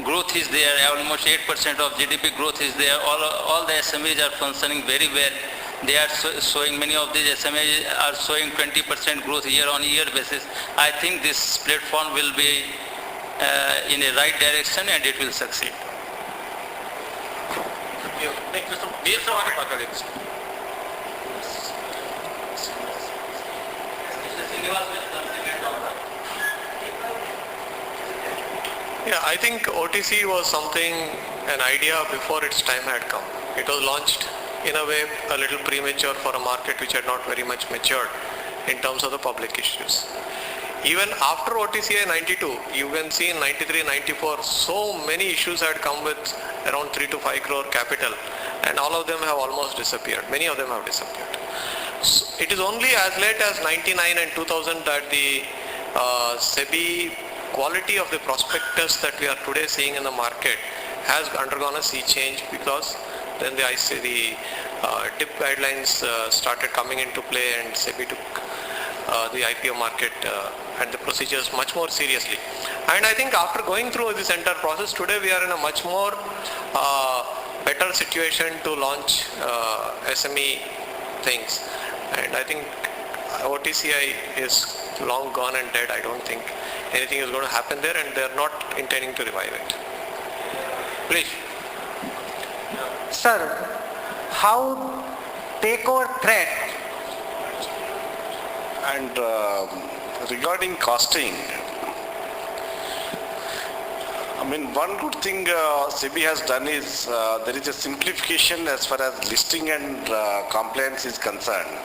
growth is there, almost 8% of GDP growth is there, all the SMEs are functioning very well. They are showing, many of these SMEs are showing 20% growth year on year basis. I think this platform will be in a right direction and it will succeed. Yeah, I think OTC was something, an idea before its time had come. It was launched in a way a little premature for a market which had not very much matured in terms of the public issues. Even after OTCI 92, you can see in 93, 94, so many issues had come with around 3 to 5 crore capital, and all of them have almost disappeared. Many of them have disappeared. So it is only as late as 99 and 2000 that the SEBI quality of the prospectus that we are today seeing in the market has undergone a sea change, because then the DIP guidelines started coming into play, and SEBI took the IPO market and the procedures much more seriously. And I think after going through this entire process, today we are in a much more better situation to launch SME things. And I think OTCI is long gone and dead. I don't think anything is going to happen there, and they are not intending to revive it. Please. Sir, how takeover threat And regarding costing, I mean, one good thing SEBI has done is there is a simplification as far as listing and compliance is concerned.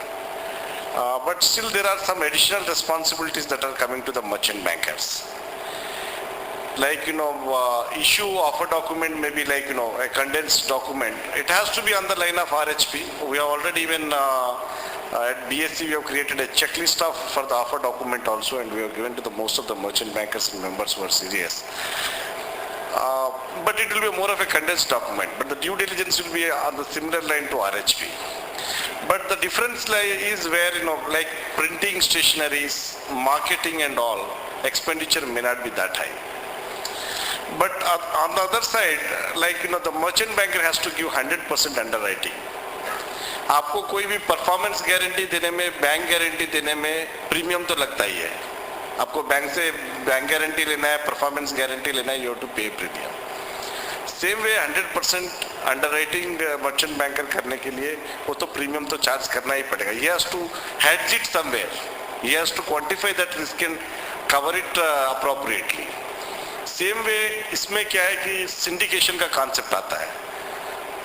But still there are some additional responsibilities that are coming to the merchant bankers. Like, issue of a document, maybe like, a condensed document. It has to be on the line of RHP. We have already even at BSE we have created a checklist for the offer document also, and we have given to the most of the merchant bankers and members who are serious. But it will be more of a condensed document, but the due diligence will be on the similar line to RHP. But the difference is where, like printing stationaries, marketing and all, expenditure may not be that high. But on the other side, like, the merchant banker has to give 100% underwriting. आपको कोई भी performance guarantee देने में, bank guarantee देने में premium तो लगता ही है. आपको बैंक से बैंक गारंटी लेना है, परफॉर्मेंस गारंटी लेना है, you have to pay premium. Same way 100% underwriting merchant banker करने के लिए वो तो प्रीमियम तो चार्ज करना ही पड़ेगा. He has to hedge it somewhere. He has to quantify that risk and cover it appropriately. Same way इसमें क्या है कि syndication का concept आता है.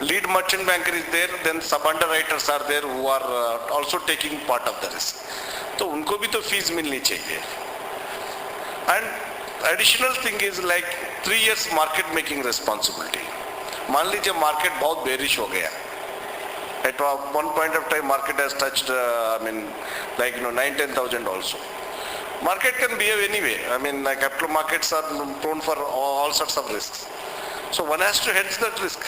Lead merchant banker is there, then sub underwriters are there who are also taking part of the risk. तो उनको भी तो fees मिलनी चाहिए. And additional thing is like 3 years market making responsibility. मान लीजिए market बहुत bearish हो गया. At one point of time market has touched, 9,000-10,000 also. Market can behave anyway. Capital markets are prone for all sorts of risks. So one has to hedge that risk.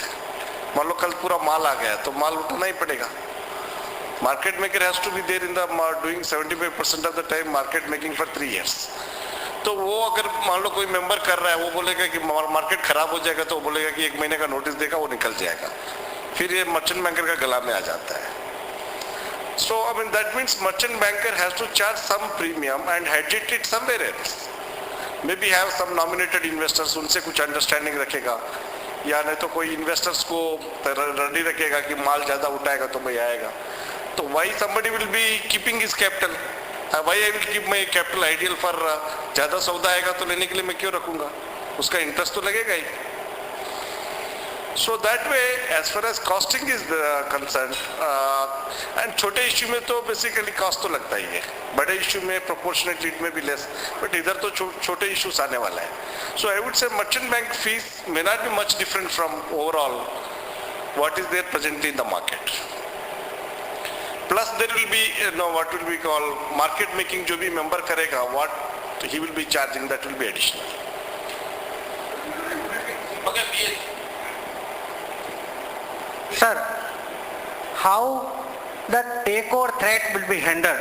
मान लो कल पूरा माल आ गया तो माल उठाना ही पड़ेगा. Market maker has to be there in the doing 75% of the time market making for 3 years. तो वो अगर मान लो कोई मेंबर कर रहा है, वो बोलेगा कि मार्केट खराब हो जाएगा, तो वो बोलेगा कि 1 महीने का नोटिस देगा, वो निकल जाएगा. फिर ये मर्चेंट बैंकर का गला में आ जाता है. So that means merchant banker has to charge some premium and hedge it somewhere else. Maybe have some nominated investors, उनसे कुछ understanding रखेगा, या नहीं तो कोई investors को रेडी रखेगा कि माल ज़्यादा उठाएगा तो मैं आएगा. तो why somebody will be keeping his capital? Why I will keep my capital ideal for ज़्यादा सौदा आएगा तो लेने के लिए मैं क्यों रखूँगा? उसका इंटरेस्ट तो लगेगा ही. So that way, as far as costing is concerned, and छोटे issue में तो basically cost तो लगता ही है. बड़े issue में proportionately it may be less, but इधर तो छोटे issues आने वाला है. So I would say merchant bank fees may not be much different from overall what is there presently in the market. Plus there will be, what will be called market making जो भी member करेगा, what he will be charging, that will be additional. Okay, Sir, how the takeover threat will be handled,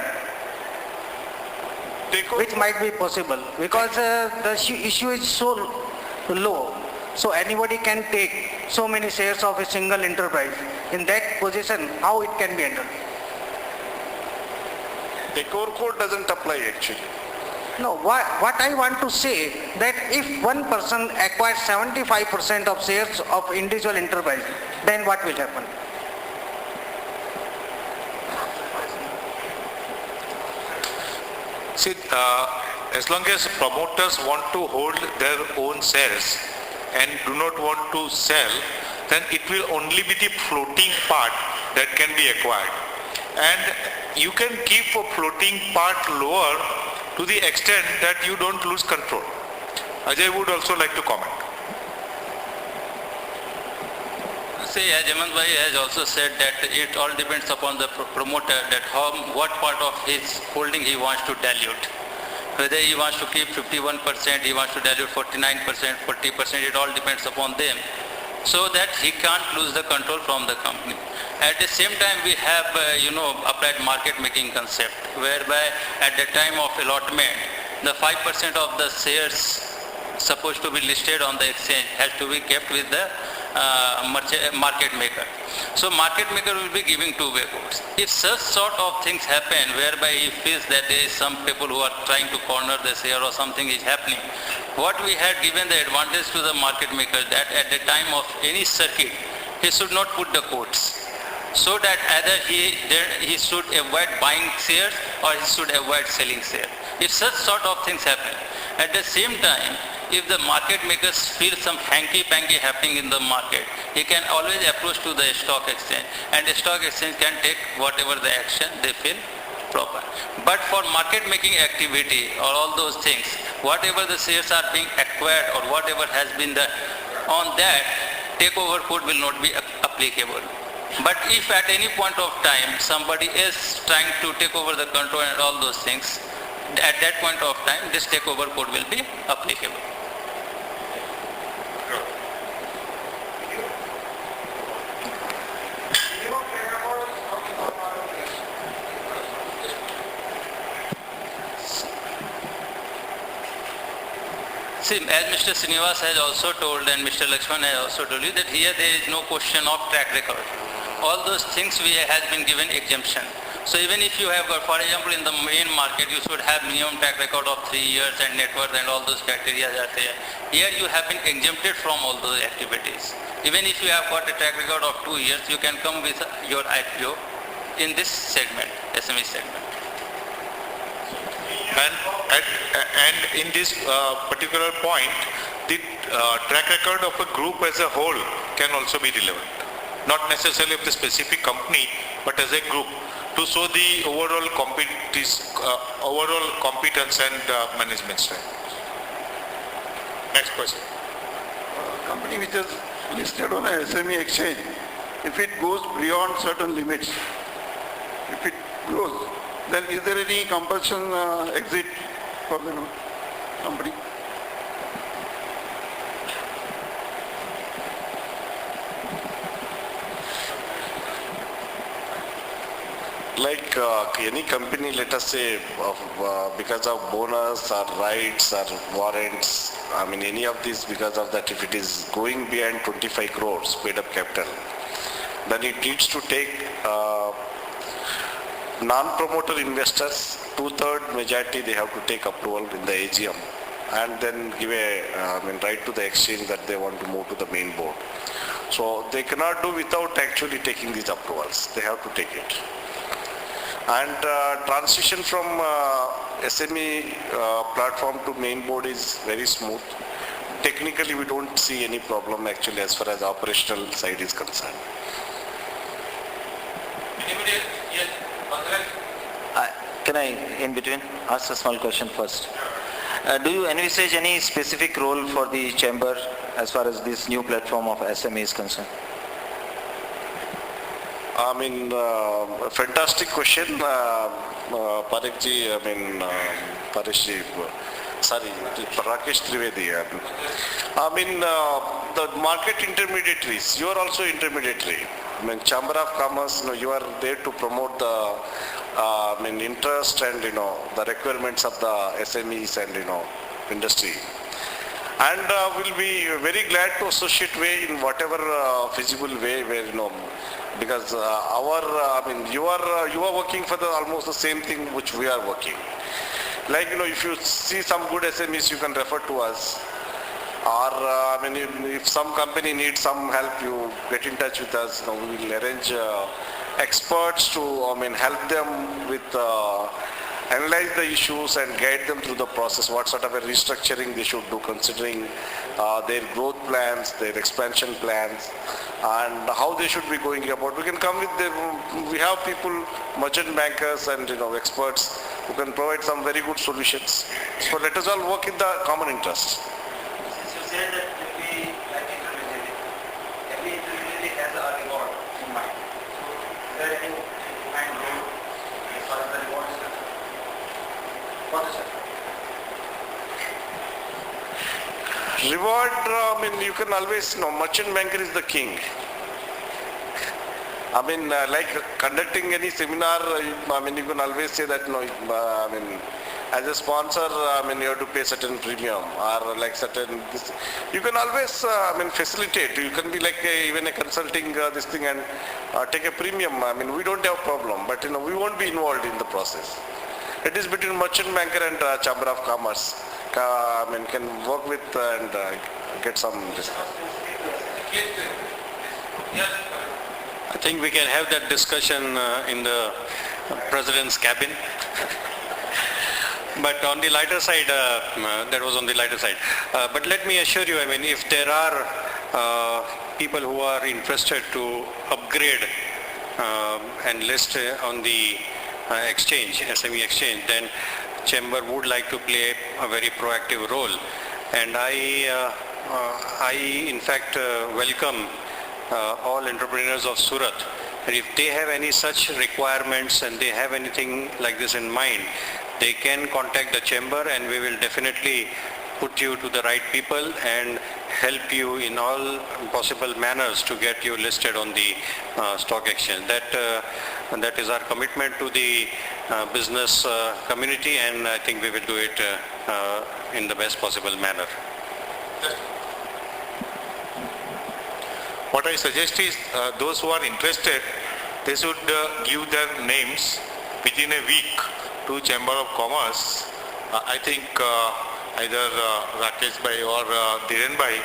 which might be possible, because the issue is so low, so anybody can take so many shares of a single enterprise. In that position, how it can be handled? Takeover code doesn't apply actually. No, what I want to say, that if one person acquires 75% of shares of individual enterprise, then what will happen? See, as long as promoters want to hold their own shares and do not want to sell, then it will only be the floating part that can be acquired. And you can keep a floating part lower to the extent that you don't lose control. Ajay would also like to comment. See, as Hemant Bhai has also said that it all depends upon the promoter, that what part of his holding he wants to dilute. Whether he wants to keep 51%, he wants to dilute 49%, 40%, it all depends upon them. So that he can't lose the control from the company. At the same time, we have, applied market making concept, whereby at the time of allotment, the 5% of the shares supposed to be listed on the exchange has to be kept with the market maker. So market maker will be giving two-way votes. If such sort of things happen, whereby he feels that there is some people who are trying to corner the share or something is happening, what we had given the advantage to the market maker, that at the time of any circuit, he should not put the quotes, so that either he should avoid buying shares or he should avoid selling shares. If such sort of things happen, at the same time, if the market makers feel some hanky-panky happening in the market, he can always approach to the stock exchange, and the stock exchange can take whatever the action they feel proper. But for market making activity or all those things, whatever the shares are being acquired or whatever has been done, on that takeover code will not be applicable. But if at any point of time somebody is trying to take over the control and all those things, at that point of time this takeover code will be applicable. See, as Mr. Srinivas has also told and Mr. Lakshman has also told you, that here there is no question of track record. All those things has been given exemption. So even if you have, for example, in the main market, you should have minimum track record of 3 years and net worth and all those criteria are there. Here you have been exempted from all those activities. Even if you have got a track record of 2 years, you can come with your IPO in this segment, SME segment. And in this particular point, the track record of a group as a whole can also be relevant. Not necessarily of the specific company, but as a group, to show the overall competence and management strength. Next question. Company which is listed on a SME exchange, if it goes beyond certain limits, if it grows, then is there any compulsion exit for the company? Like any company, let us say, because of bonus or rights or warrants, I mean any of these, because of that, if it is going beyond 25 crores paid up capital, then it needs to take non-promoter investors, 2/3 majority, they have to take approval in the AGM and then give a right to the exchange that they want to move to the main board. So they cannot do without actually taking these approvals. They have to take it. And transition from SME platform to main board is very smooth. Technically, we don't see any problem actually as far as the operational side is concerned. Can I, in between, ask a small question first? Do you envisage any specific role for the chamber as far as this new platform of SME is concerned? I mean, fantastic question, Parekji, Rakesh Trivedi. I mean, the market intermediaries, you are also intermediary. I mean, Chamber of Commerce, you are there to promote the interest and, the requirements of the SMEs and, industry. And we'll be very glad to associate way in whatever feasible way where, because you are working for almost the same thing which we are working. Like, if you see some good SMEs, you can refer to us. Or, if some company needs some help, you get in touch with us. We will arrange experts to, help them with, analyze the issues and guide them through the process, what sort of a restructuring they should do considering their growth plans, their expansion plans, and how they should be going about. We can come with them. We have people, merchant bankers and, experts who can provide some very good solutions. So let us all work in the common interest. Since you said that will be like intermediary, every intermediary has a reward in mind. So is there any defined rule as far as the reward is concerned? What is it? Reward, you can always, merchant banker is the king. Like conducting any seminar, you can always say that, as a sponsor, you have to pay certain premium or like certain, you can always, facilitate. You can be like even a consulting this thing and take a premium. We don't have a problem, but, we won't be involved in the process. It is between merchant banker and Chamber of Commerce. Can work with and get some discount. I think we can have that discussion in the President's cabin. But on the lighter side, that was on the lighter side. But let me assure you, if there are people who are interested to upgrade and list on the exchange, SME exchange, then Chamber would like to play a very proactive role. And I in fact welcome all entrepreneurs of Surat. And if they have any such requirements and they have anything like this in mind, they can contact the Chamber and we will definitely put you to the right people and help you in all possible manners to get you listed on the stock exchange. That is our commitment to the business community, and I think we will do it in the best possible manner. What I suggest is those who are interested, they should give their names within a week to Chamber of Commerce. I think either Rakesh Bhai or Dhiren Bhai,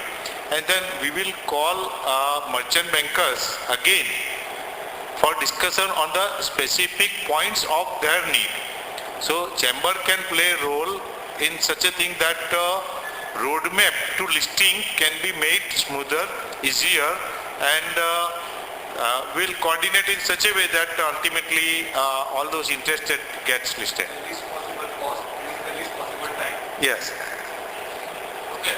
and then we will call merchant bankers again for discussion on the specific points of their need. So Chamber can play a role in such a thing that roadmap to listing can be made smoother, easier, and will coordinate in such a way that ultimately all those interested gets listed. Least possible cost, the least possible time. Yes. Okay.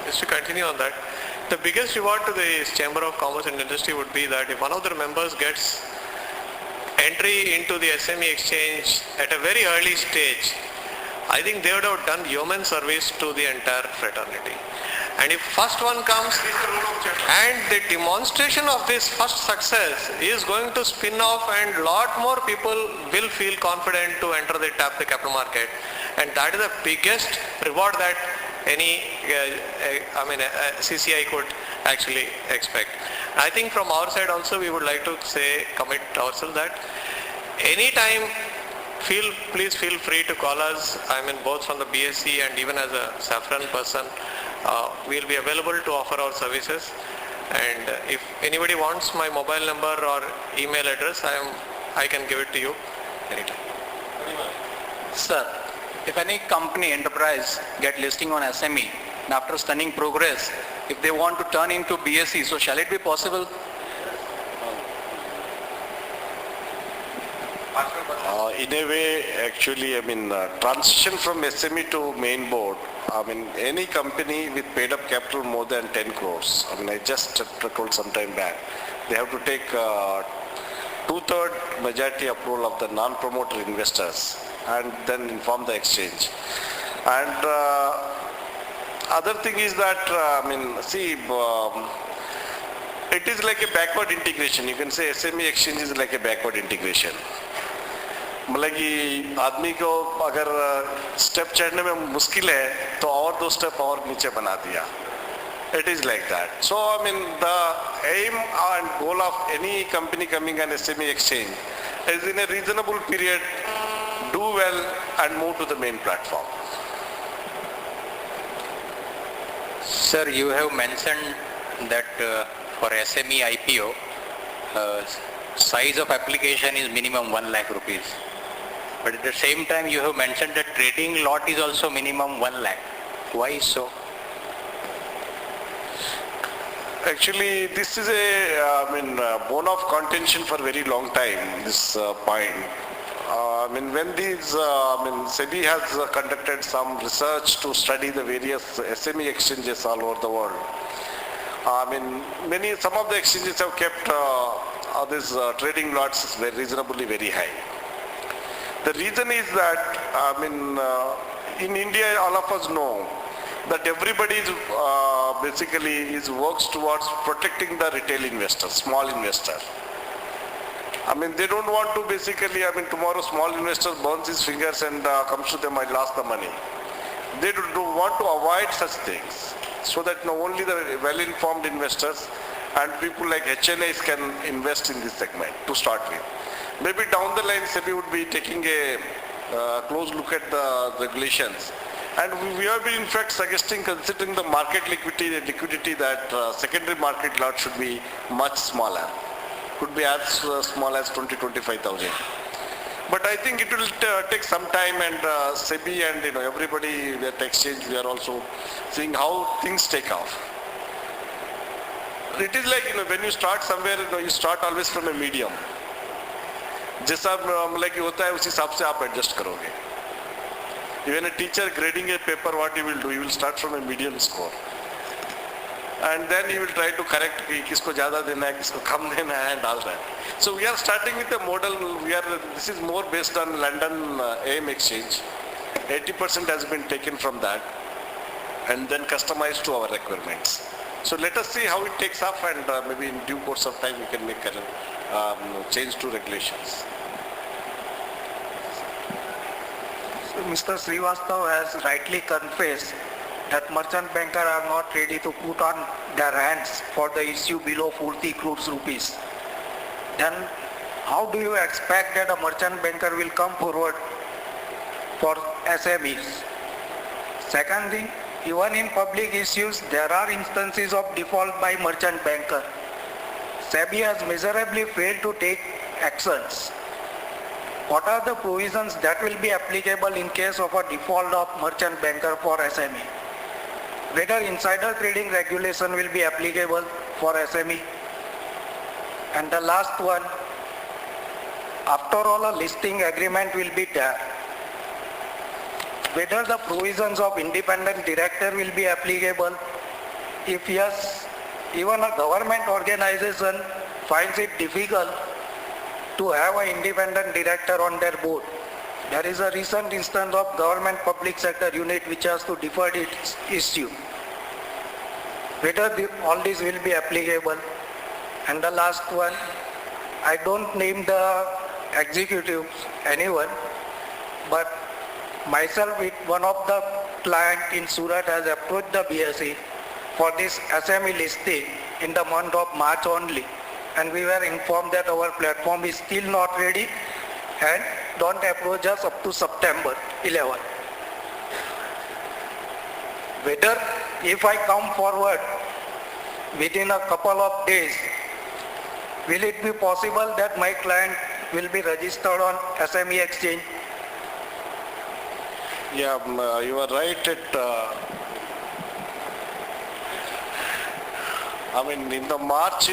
Just to continue on that, the biggest reward to the Chamber of Commerce and Industry would be that if one of their members gets entry into the SME exchange at a very early stage, I think they would have done human service to the entire fraternity. And if first one comes, and the demonstration of this first success is going to spin off, and lot more people will feel confident to tap the capital market. And that is the biggest reward that any CCI could actually expect. I think from our side also we would like to commit ourselves that anytime please feel free to call us. Both from the BSE and even as a saffron person, we'll be available to offer our services. And if anybody wants my mobile number or email address, I can give it to you anytime. Sir, if any company, enterprise get listing on SME and after stunning progress, if they want to turn into BSE, so shall it be possible? In a way, actually, transition from SME to main board, any company with paid up capital more than 10 crores, I just told some time back, they have to take 2/3 majority approval of the non-promoter investors and then inform the exchange. And other thing is that, It is like a backward integration. You can say SME exchange is like a backward integration. मतलब कि आदमी को अगर step चढ़ने में मुश्किल है तो और 2 स्टेप और नीचे बना दिया. It is like that. So I mean the aim and goal of any company coming an SME exchange is in a reasonable period do well and move to the main platform. Sir, you have mentioned that for SME IPO, size of application is minimum 1 lakh rupees. But at the same time, you have mentioned that trading lot is also minimum 1 lakh. Why so? Actually, this is a bone of contention for a very long time, this point. When these, SEBI has conducted some research to study the various SME exchanges all over the world. Some of the exchanges have kept these trading lots reasonably very high. The reason is that, in India, all of us know that everybody is works towards protecting the retail investor, small investor. They don't want to tomorrow small investor burns his fingers and comes to them, I lost the money. They do want to avoid such things so that only the well-informed investors and people like HNIs can invest in this segment to start with. Maybe down the line, SEBI would be taking a close look at the regulations. And we have been in fact suggesting, considering the market liquidity that secondary market lot should be much smaller. Could be as small as 20-25,000. But I think it will take some time, and SEBI and everybody at exchange, we are also seeing how things take off. It is like when you start somewhere, you start always from a medium. जैसा होता है उसी हिसाब से आप adjust करोगे. Even a teacher grading a paper, what he will do, he will start from a median score. And then he will try to correct किसको ज़्यादा देना है, किसको कम देना है and all that. So we are starting with a model. This is more based on London AIM exchange. 80% has been taken from that and then customized to our requirements. So let us see how it takes off, and maybe in due course of time we can make a change to regulations. So Mr. Srivastav has rightly confessed that merchant bankers are not ready to put on their hands for the issue below 40 crores rupees. Then how do you expect that a merchant banker will come forward for SMEs? Second thing, even in public issues, there are instances of default by merchant banker. SEBI has miserably failed to take actions. What are the provisions that will be applicable in case of a default of merchant banker for SME? Whether insider trading regulation will be applicable for SME? And the last one, after all a listing agreement will be there, whether the provisions of independent director will be applicable? If yes, even a government organization finds it difficult to have an independent director on their board. There is a recent instance of government public sector unit which has to defer its issue. Whether all this will be applicable. And the last one, I don't name the executive, anyone, but myself with one of the client in Surat has approached the BSE for this SME listing in the month of March only. And we were informed that our platform is still not ready and don't approach us up to September 11. Whether if I come forward within a couple of days, will it be possible that my client will be registered on SME exchange? Yeah, you are right. In the March,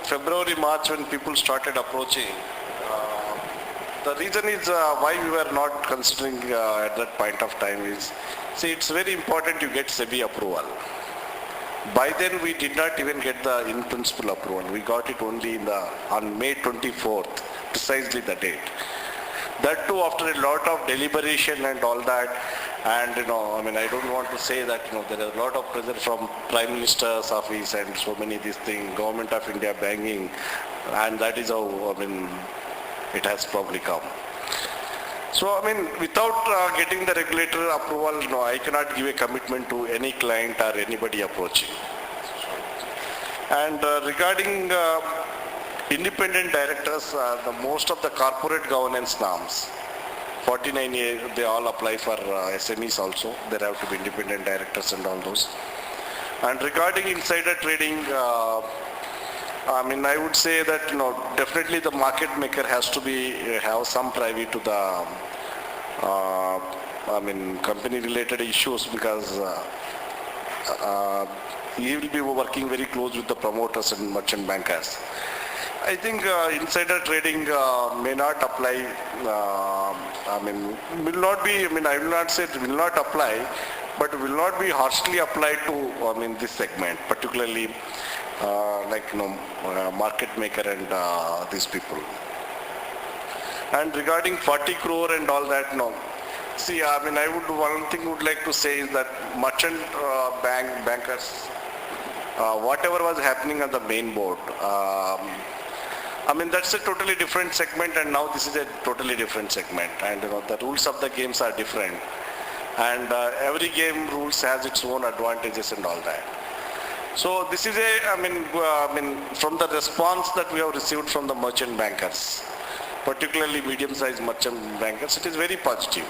February, March, when people started approaching, the reason is why we were not considering at that point of time is, see, it's very important you get SEBI approval. By then, we did not even get the in-principle approval. We got it only on May 24th, precisely the date. That too after a lot of deliberation and all that. And I mean, I don't want to say that there is a lot of pressure from Prime Minister's office and so many these things, Government of India banging, and that is how, I mean, it has probably come. So, I mean, without getting the regulator approval, no, I cannot give a commitment to any client or anybody approaching. And regarding independent directors, most of the corporate governance norms, 49A, they all apply for SMEs also. There have to be independent directors and all those. And regarding insider trading, I mean, I would say that, definitely the market maker has to have some privy to the, I mean, company related issues, because he will be working very close with the promoters and merchant bankers. I think insider trading may not apply, I mean, will not be, I mean, I will not say it will not apply, but will not be harshly applied to, I mean, this segment, particularly like, market maker and these people. And regarding 40 crore and all that, no. See, I mean, one thing would like to say is that merchant bankers, whatever was happening on the main board, I mean, that's a totally different segment, and now this is a totally different segment, and the rules of the games are different, and every game rules has its own advantages and all that. So this is I mean, from the response that we have received from the merchant bankers, particularly medium-sized merchant bankers, it is very positive.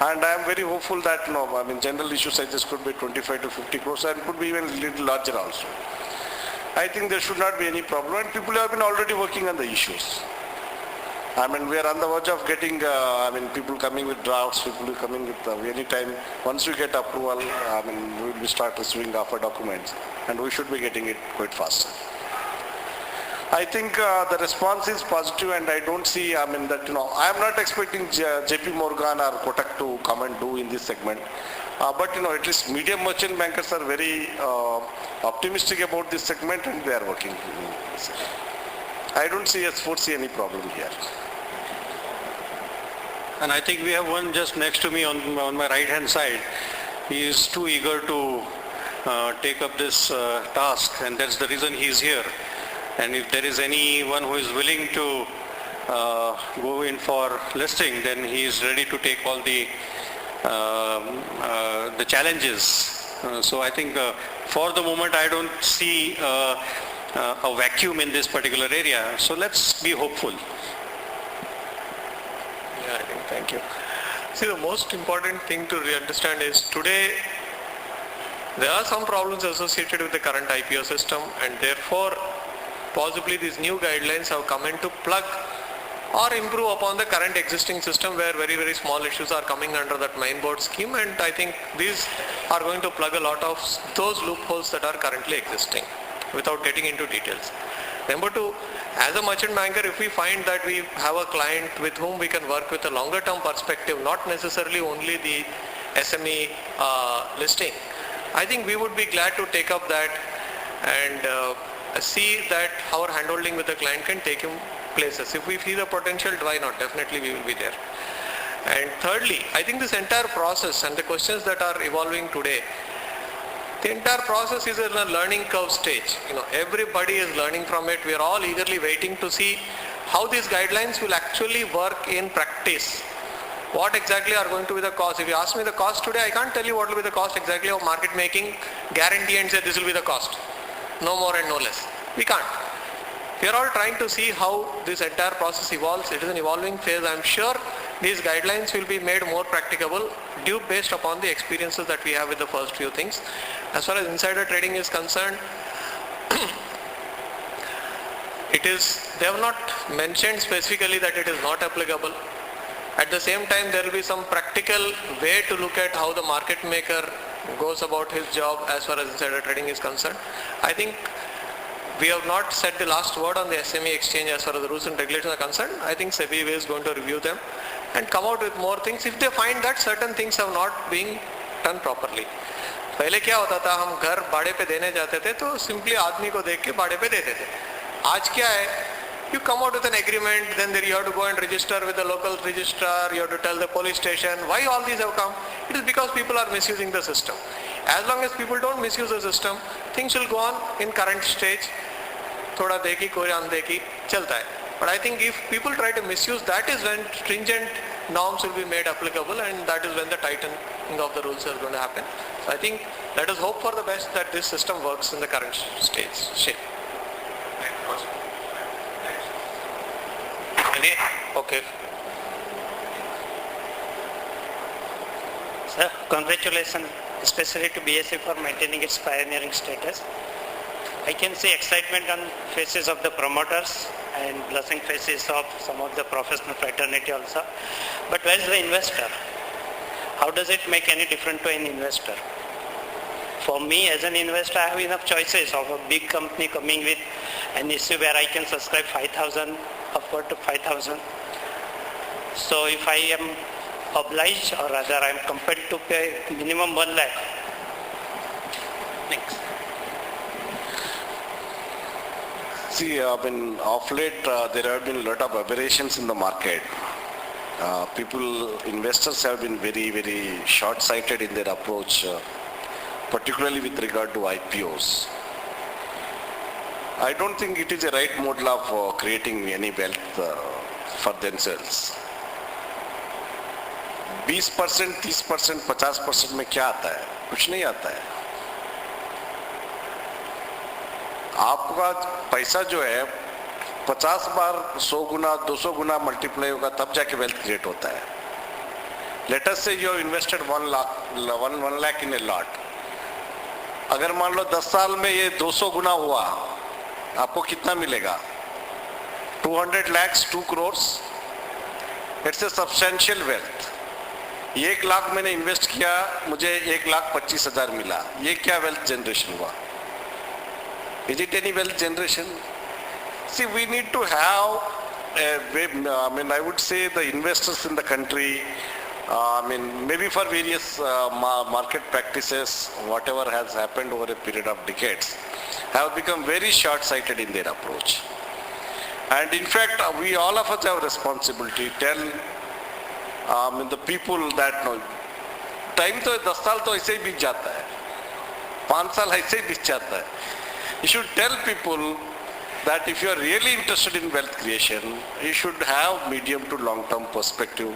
And I am very hopeful that, I mean, general issue sizes could be 25 to 50 crores and could be even a little larger also. I think there should not be any problem, and people have been already working on the issues. I mean, we are on the verge of getting, I mean, people coming with drafts, people coming with any time. Once we get approval, I mean, we will start receiving offer documents, and we should be getting it quite faster. I think the response is positive, and I don't see, I mean, that, I am not expecting JP Morgan or Kotak to come and do in this segment. But, at least medium merchant bankers are very optimistic about this segment, and they are working. I don't foresee any problem here. And I think we have one just next to me on my right hand side. He is too eager to take up this task, and that's the reason he is here. And if there is anyone who is willing to go in for listing, then he is ready to take all the challenges. So I think for the moment I don't see a vacuum in this particular area. So let's be hopeful. Yeah, I think, thank you. See, the most important thing to understand is today there are some problems associated with the current IPO system, and therefore possibly these new guidelines have come in to plug or improve upon the current existing system where very, very small issues are coming under that main board scheme, and I think these are going to plug a lot of those loopholes that are currently existing without getting into details. Number two, as a merchant banker, if we find that we have a client with whom we can work with a longer term perspective, not necessarily only the SME listing, I think we would be glad to take up that and see that our handholding with the client can take him places. If we see the potential, why not? Definitely we will be there. And thirdly, I think this entire process and the questions that are evolving today, the entire process is in a learning curve stage. Everybody is learning from it. We are all eagerly waiting to see how these guidelines will actually work in practice. What exactly are going to be the cost? If you ask me the cost today, I can't tell you what will be the cost exactly of market making, guarantee and say this will be the cost. No more and no less. We can't. We are all trying to see how this entire process evolves. It is an evolving phase. I am sure these guidelines will be made more practicable due based upon the experiences that we have with the first few things. As far as insider trading is concerned, they have not mentioned specifically that it is not applicable. At the same time, there will be some practical way to look at how the market maker goes about his job as far as insider trading is concerned. I think we have not said the last word on the SME exchange as far as the rules and regulations are concerned. I think SEBI is going to review them and come out with more things if they find that certain things have not been done properly. पहले क्या होता था, हम घर भाड़े पे देने जाते थे तो सिंपली आदमी को देख के भाड़े पे देते थे. आज क्या है, You come out with an agreement, then there you have to go and register with the local registrar, you have to tell the police station. Why all these have come? It is because people are misusing the system. As long as people don't misuse the system, things will go on in current stage. Thoda dekhi, koi andekhi, chalta hai. But I think if people try to misuse, that is when stringent norms will be made applicable, and that is when the tightening of the rules are going to happen. So I think let us hope for the best that this system works in the current shape. Okay. Sir, congratulations, especially to BSE for maintaining its pioneering status. I can see excitement on faces of the promoters and blushing faces of some of the professional fraternity also. But where is the investor? How does it make any difference to an investor? For me as an investor, I have enough choices of a big company coming with an issue where I can subscribe 5,000, upward to 5,000. So if I am obliged, or rather I am compelled to pay minimum 1 lakh. Next. See, of late there have been a lot of aberrations in the market. Investors have been very, very short-sighted in their approach, particularly with regard to IPOs. I don't think it is a right model of creating any wealth for themselves. 20%, 30%, 50% में क्या आता है? कुछ नहीं आता है. आपका पैसा जो है 50 बार 100 गुना 200 गुना मल्टीप्लाई होगा तब जाके वेल्थ क्रिएट होता है. Let us say you have invested 1 lakh in a lot. अगर मान लो 10 साल में ये 200 गुना हुआ, आपको कितना मिलेगा? 200 lakhs, 2 crores. It's a substantial wealth. 1 lakh मैंने इन्वेस्ट किया, मुझे 1,25,000 मिला. ये क्या वेल्थ जनरेशन हुआ? Is it any wealth generation? See, we need to have, I would say the investors in the country, maybe for various market practices, whatever has happened over a period of decades, have become very short-sighted in their approach. And in fact, we all of us have responsibility. Tell the people that no, time to 10 साल तो ऐसे ही बीत जाता है, 5 साल ऐसे ही बीत जाता है. You should tell people that if you are really interested in wealth creation, you should have medium to long-term perspective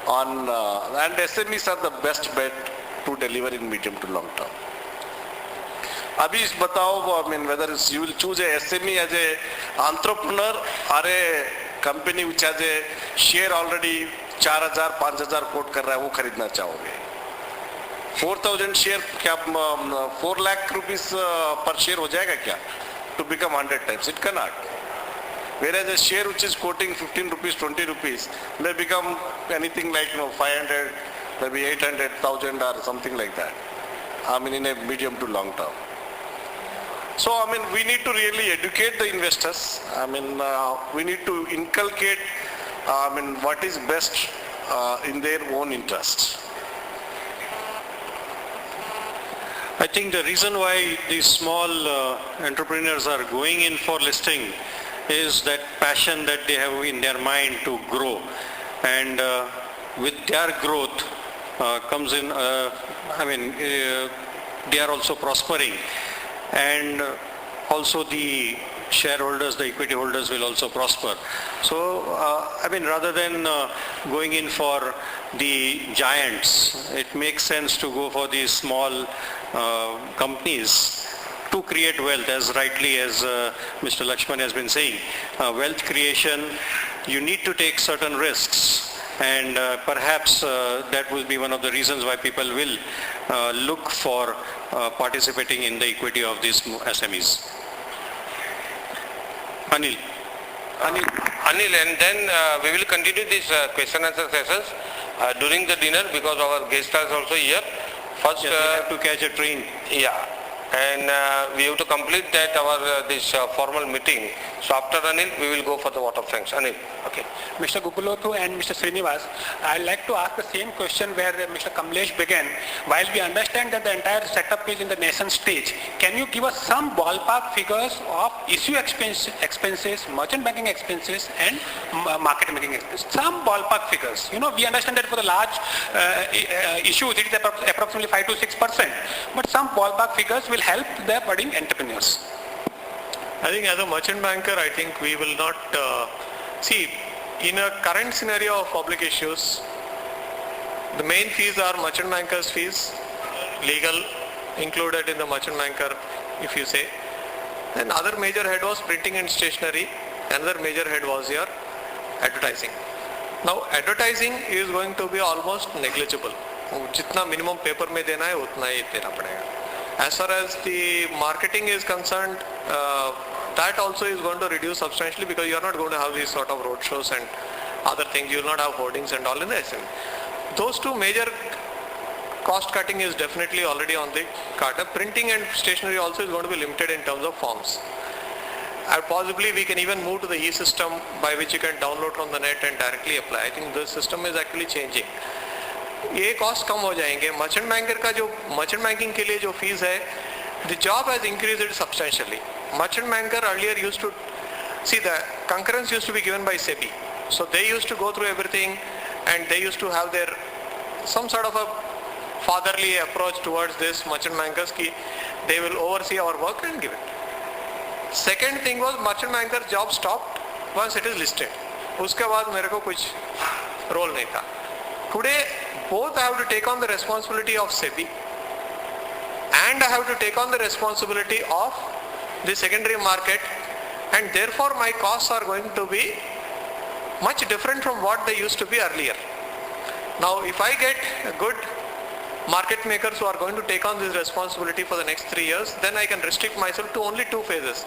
on, and SMEs are the best bet to deliver in medium to long term. Abhi batao, whether you will choose a SME as a entrepreneur or a company which has a share already 4,000, 5,000 quote कर रहा है, वो खरीदना चाहोगे. 4,000 share क्या 4 lakh rupees per share हो जाएगा क्या? To become 100 times, it cannot. Whereas a share which is quoting 15 rupees, 20 rupees may become anything like 500, maybe 800,000 or something like that. In a medium to long term. So we need to really educate the investors. We need to inculcate what is best in their own interest. I think the reason why these small entrepreneurs are going in for listing is that passion that they have in their mind to grow, and with their growth comes in, they are also prospering, and also the shareholders, the equity holders will also prosper. So, rather than going in for the giants, it makes sense to go for these small companies to create wealth, as rightly as Mr. Lakshman has been saying. Wealth creation, you need to take certain risks, and perhaps that will be one of the reasons why people will look for participating in the equity of these SMEs. Anil, and then we will continue this question answer sessions during the dinner, because our guest is also here. First, yes, we have to catch a train. Yeah. And we have to complete that this formal meeting. So after Anil, we will go for the vote of thanks. Anil. Okay. Mr. Gugulothu and Mr. Srinivas, I'd like to ask the same question where Mr. Kamlesh began. While we understand that the entire setup is in the nascent stage, can you give us some ballpark figures of issue expenses, merchant banking expenses and market making expenses? Some ballpark figures. You know, we understand that for the large issues it is approximately 5 to 6%, but some ballpark figures will help the budding entrepreneurs. I think as a merchant banker, I think we will not, see, in a current scenario of public issues, the main fees are merchant bankers' fees, legal included in the merchant banker, if you say. Then other major head was printing and stationery, another major head was your advertising. Now advertising is going to be almost negligible. जितना minimum paper में देना है उतना ही देना पड़ेगा. As far as the marketing is concerned, that also is going to reduce substantially because you are not going to have these sort of road shows and other things. You will not have hoardings and all in the SME. Those two major cost cutting is definitely already on the card. Printing and stationery also is going to be limited in terms of forms. And possibly we can even move to the e-system by which you can download from the net and directly apply. I think the system is actually changing. ये cost कम हो जाएंगे. Merchant banker का जो merchant banking के लिए जो fees है, the job has increased substantially. Merchant banker earlier used to see the concurrence used to be given by SEBI, so they used to go through everything and they used to have their some sort of a fatherly approach towards this merchant bankers ki they will oversee our work and give it. Second thing was merchant banker job stopped once it is listed. उसके बाद मेरे को कुछ role नहीं था. Today both I have to take on the responsibility of SEBI and I have to take on the responsibility of the secondary market, and therefore my costs are going to be much different from what they used to be earlier. Now if I get good market makers who are going to take on this responsibility for the next 3 years, then I can restrict myself to only 2 phases.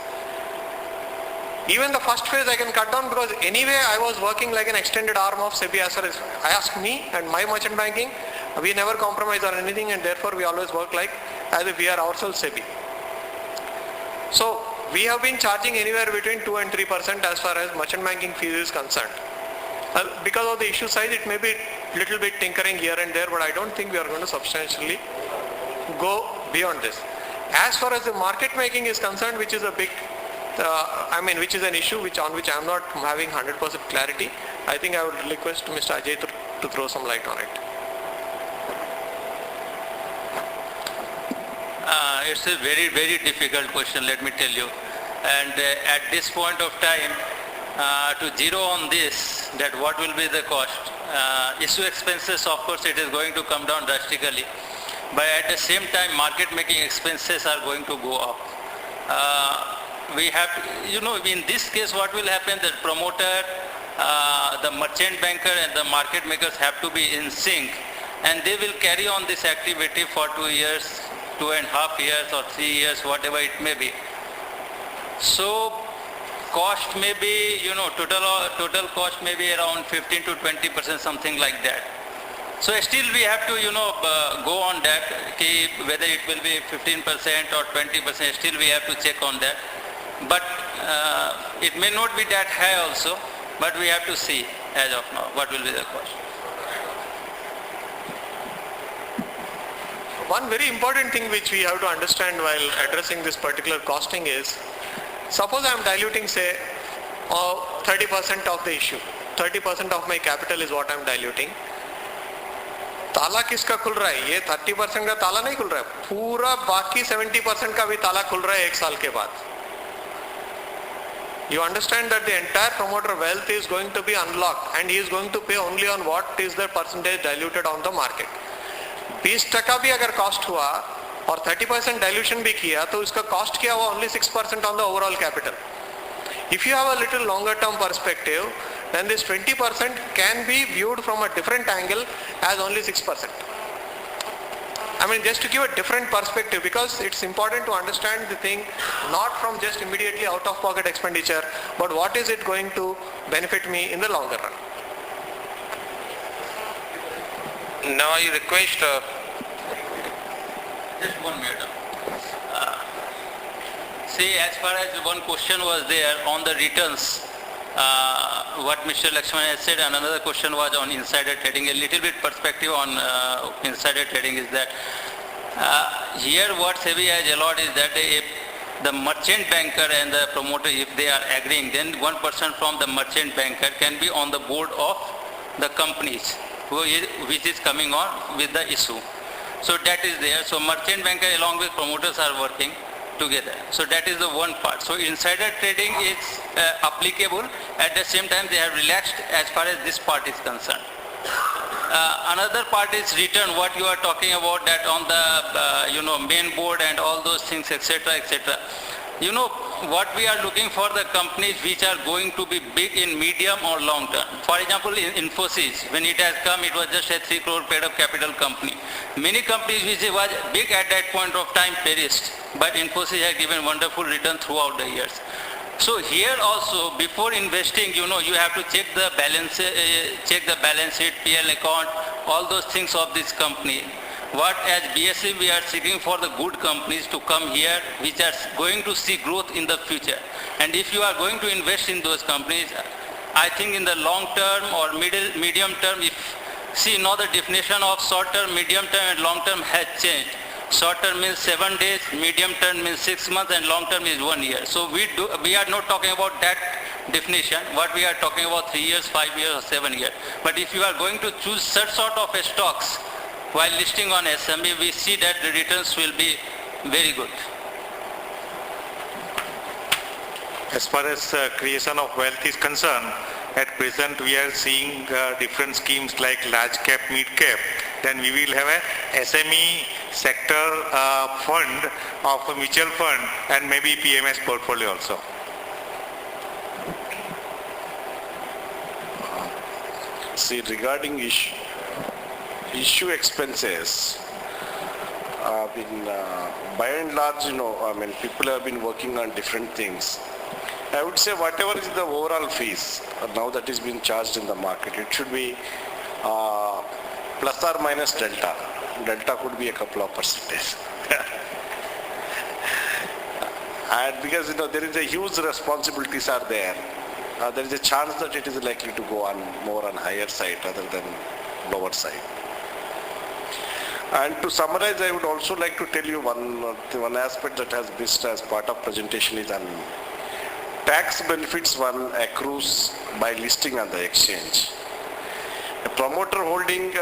Even the first phase I can cut down because anyway I was working like an extended arm of SEBI as far as I asked me and my merchant banking. We never compromise on anything and therefore we always work like as if we are ourselves SEBI. So we have been charging anywhere between 2 and 3% as far as merchant banking fees is concerned. Because of the issue size, it may be little bit tinkering here and there, but I don't think we are going to substantially go beyond this. As far as the market making is concerned, which is a big, which is an issue on which I am not having 100% clarity, I think I would request Mr. Ajay to throw some light on it. It's a very, very difficult question, let me tell you. And at this point of time, to zero on this, that what will be the cost. Issue expenses, of course, it is going to come down drastically. But at the same time, market making expenses are going to go up. We have, in this case, what will happen, the promoter, the merchant banker and the market makers have to be in sync, and they will carry on this activity for 2 years, 2.5 years or 3 years, whatever it may be. So cost may be, total cost may be around 15 to 20%, something like that. So still we have to, go on that, whether it will be 15% or 20%, still we have to check on that. But it may not be that high also, but we have to see as of now what will be the cost. One very important thing which we have to understand while addressing this particular costing is, suppose I am diluting say 30% of the issue, 30% of my capital is what I am diluting. ताला किसका खुल रहा है? ये 30% का ताला नहीं खुल रहा है, पूरा बाकी 70% का भी ताला खुल रहा है 1 साल के बाद. You understand that the entire promoter wealth is going to be unlocked and he is going to pay only on what is the percentage diluted on the market. 20% भी अगर cost हुआ और 30% dilution भी किया तो इसका cost क्या हुआ? Only 6% on the overall capital. If you have a little longer term perspective, then this 20% can be viewed from a different angle as only 6%. Just to give a different perspective, because it's important to understand the thing not from just immediately out of pocket expenditure, but what is it going to benefit me in the longer run. Now I request just 1 minute. See, as far as one question was there on the returns, what Mr. Lakshman has said, and another question was on insider trading. A little bit perspective on insider trading is that here what SEBI has allowed is that if the merchant banker and the promoter, if they are agreeing, then one person from the merchant banker can be on the board of the companies which is coming on with the issue. So that is there. So merchant banker along with promoters are working together. So that is the one part. So insider trading is applicable. At the same time, they have relaxed as far as this part is concerned. Another part is return, what you are talking about, that on the main board and all those things, etc., etc. You know, what we are looking for the companies which are going to be big in medium or long term. For example, in Infosys, when it has come, it was just a 3 crore paid up capital company. Many companies which was big at that point of time perished, but Infosys has given wonderful return throughout the years. So here also, before investing, you have to check the balance sheet, PL account, all those things of this company. What as BSE we are seeking for the good companies to come here which are going to see growth in the future. And if you are going to invest in those companies, I think in the long term or medium term, now the definition of short term, medium term and long term has changed. Short term means 7 days, medium term means 6 months, and long term is 1 year. So we are not talking about that definition. What we are talking about 3 years, 5 years or 7 years. But if you are going to choose such sort of stocks while listing on SME, we see that the returns will be very good. As far as creation of wealth is concerned, at present we are seeing different schemes like large cap, mid cap. Then we will have a SME sector fund of a mutual fund and maybe PMS portfolio also. See, regarding issue expenses, by and large, people have been working on different things. I would say whatever is the overall fees now that is being charged in the market, it should be plus or minus delta. Delta could be a couple of percentage. And because there is a huge responsibilities are there. There is a chance that it is likely to go on more on higher side rather than lower side. And to summarize, I would also like to tell you one aspect that has missed as part of presentation is on tax benefits one accrues by listing on the exchange. A promoter holding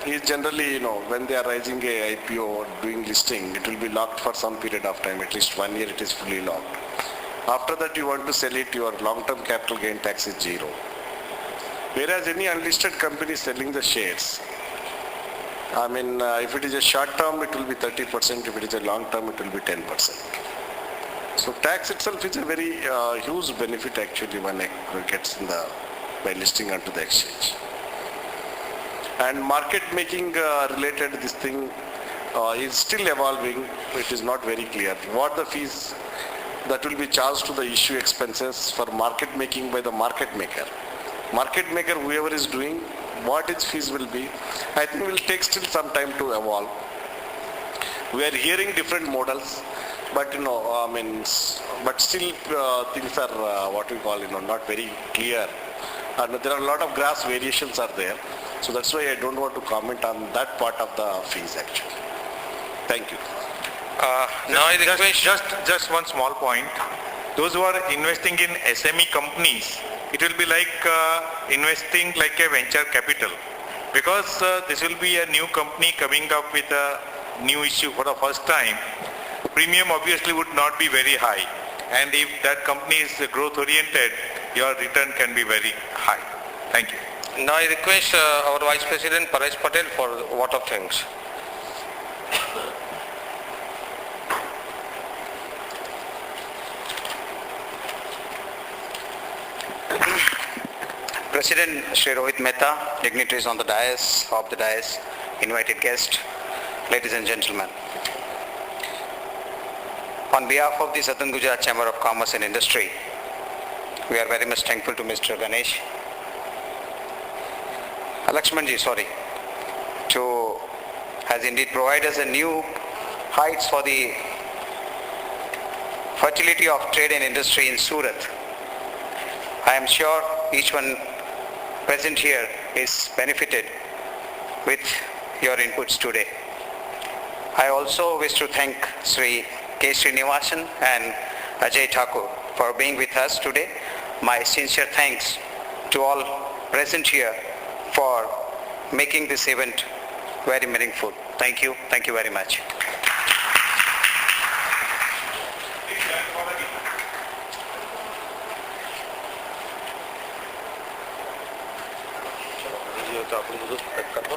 is generally, when they are raising a IPO or doing listing, it will be locked for some period of time, at least 1 year it is fully locked. After that you want to sell it, your long-term capital gain tax is 0. Whereas any unlisted company selling the shares, if it is a short term, it will be 30%. If it is a long term, it will be 10%. So tax itself is a very huge benefit actually one gets by listing onto the exchange. And market making related this thing is still evolving. It is not very clear. What the fees that will be charged to the issue expenses for market making by the market maker. Market maker, whoever is doing, what its fees will be, I think will take still some time to evolve. We are hearing different models, but but still things are what we call not very clear, and there are a lot of grass variations are there. So that's why I don't want to comment on that part of the fees actually. Thank you. Now I request just one small point. Those who are investing in SME companies, it will be like investing like a venture capital, because this will be a new company coming up with a new issue for the first time. Premium obviously would not be very high, and if that company is growth oriented, your return can be very high. Thank you. Now I request our Vice President Paresh Patel for vote of thanks. President Shri Rohit Mehta, dignitaries on the dais, invited guests, ladies and gentlemen. On behalf of the Southern Gujarat Chamber of Commerce and Industry, we are very much thankful to Mr. Ganesh, Lakshmanji, has indeed provided us a new heights for the fertility of trade and industry in Surat. I am sure each one present here is benefited with your inputs today. I also wish to thank Sri K. Srinivasan and Ajay Thakur for being with us today. My sincere thanks to all present here for making this event very meaningful. Thank you very much. तो आप लोग कर दो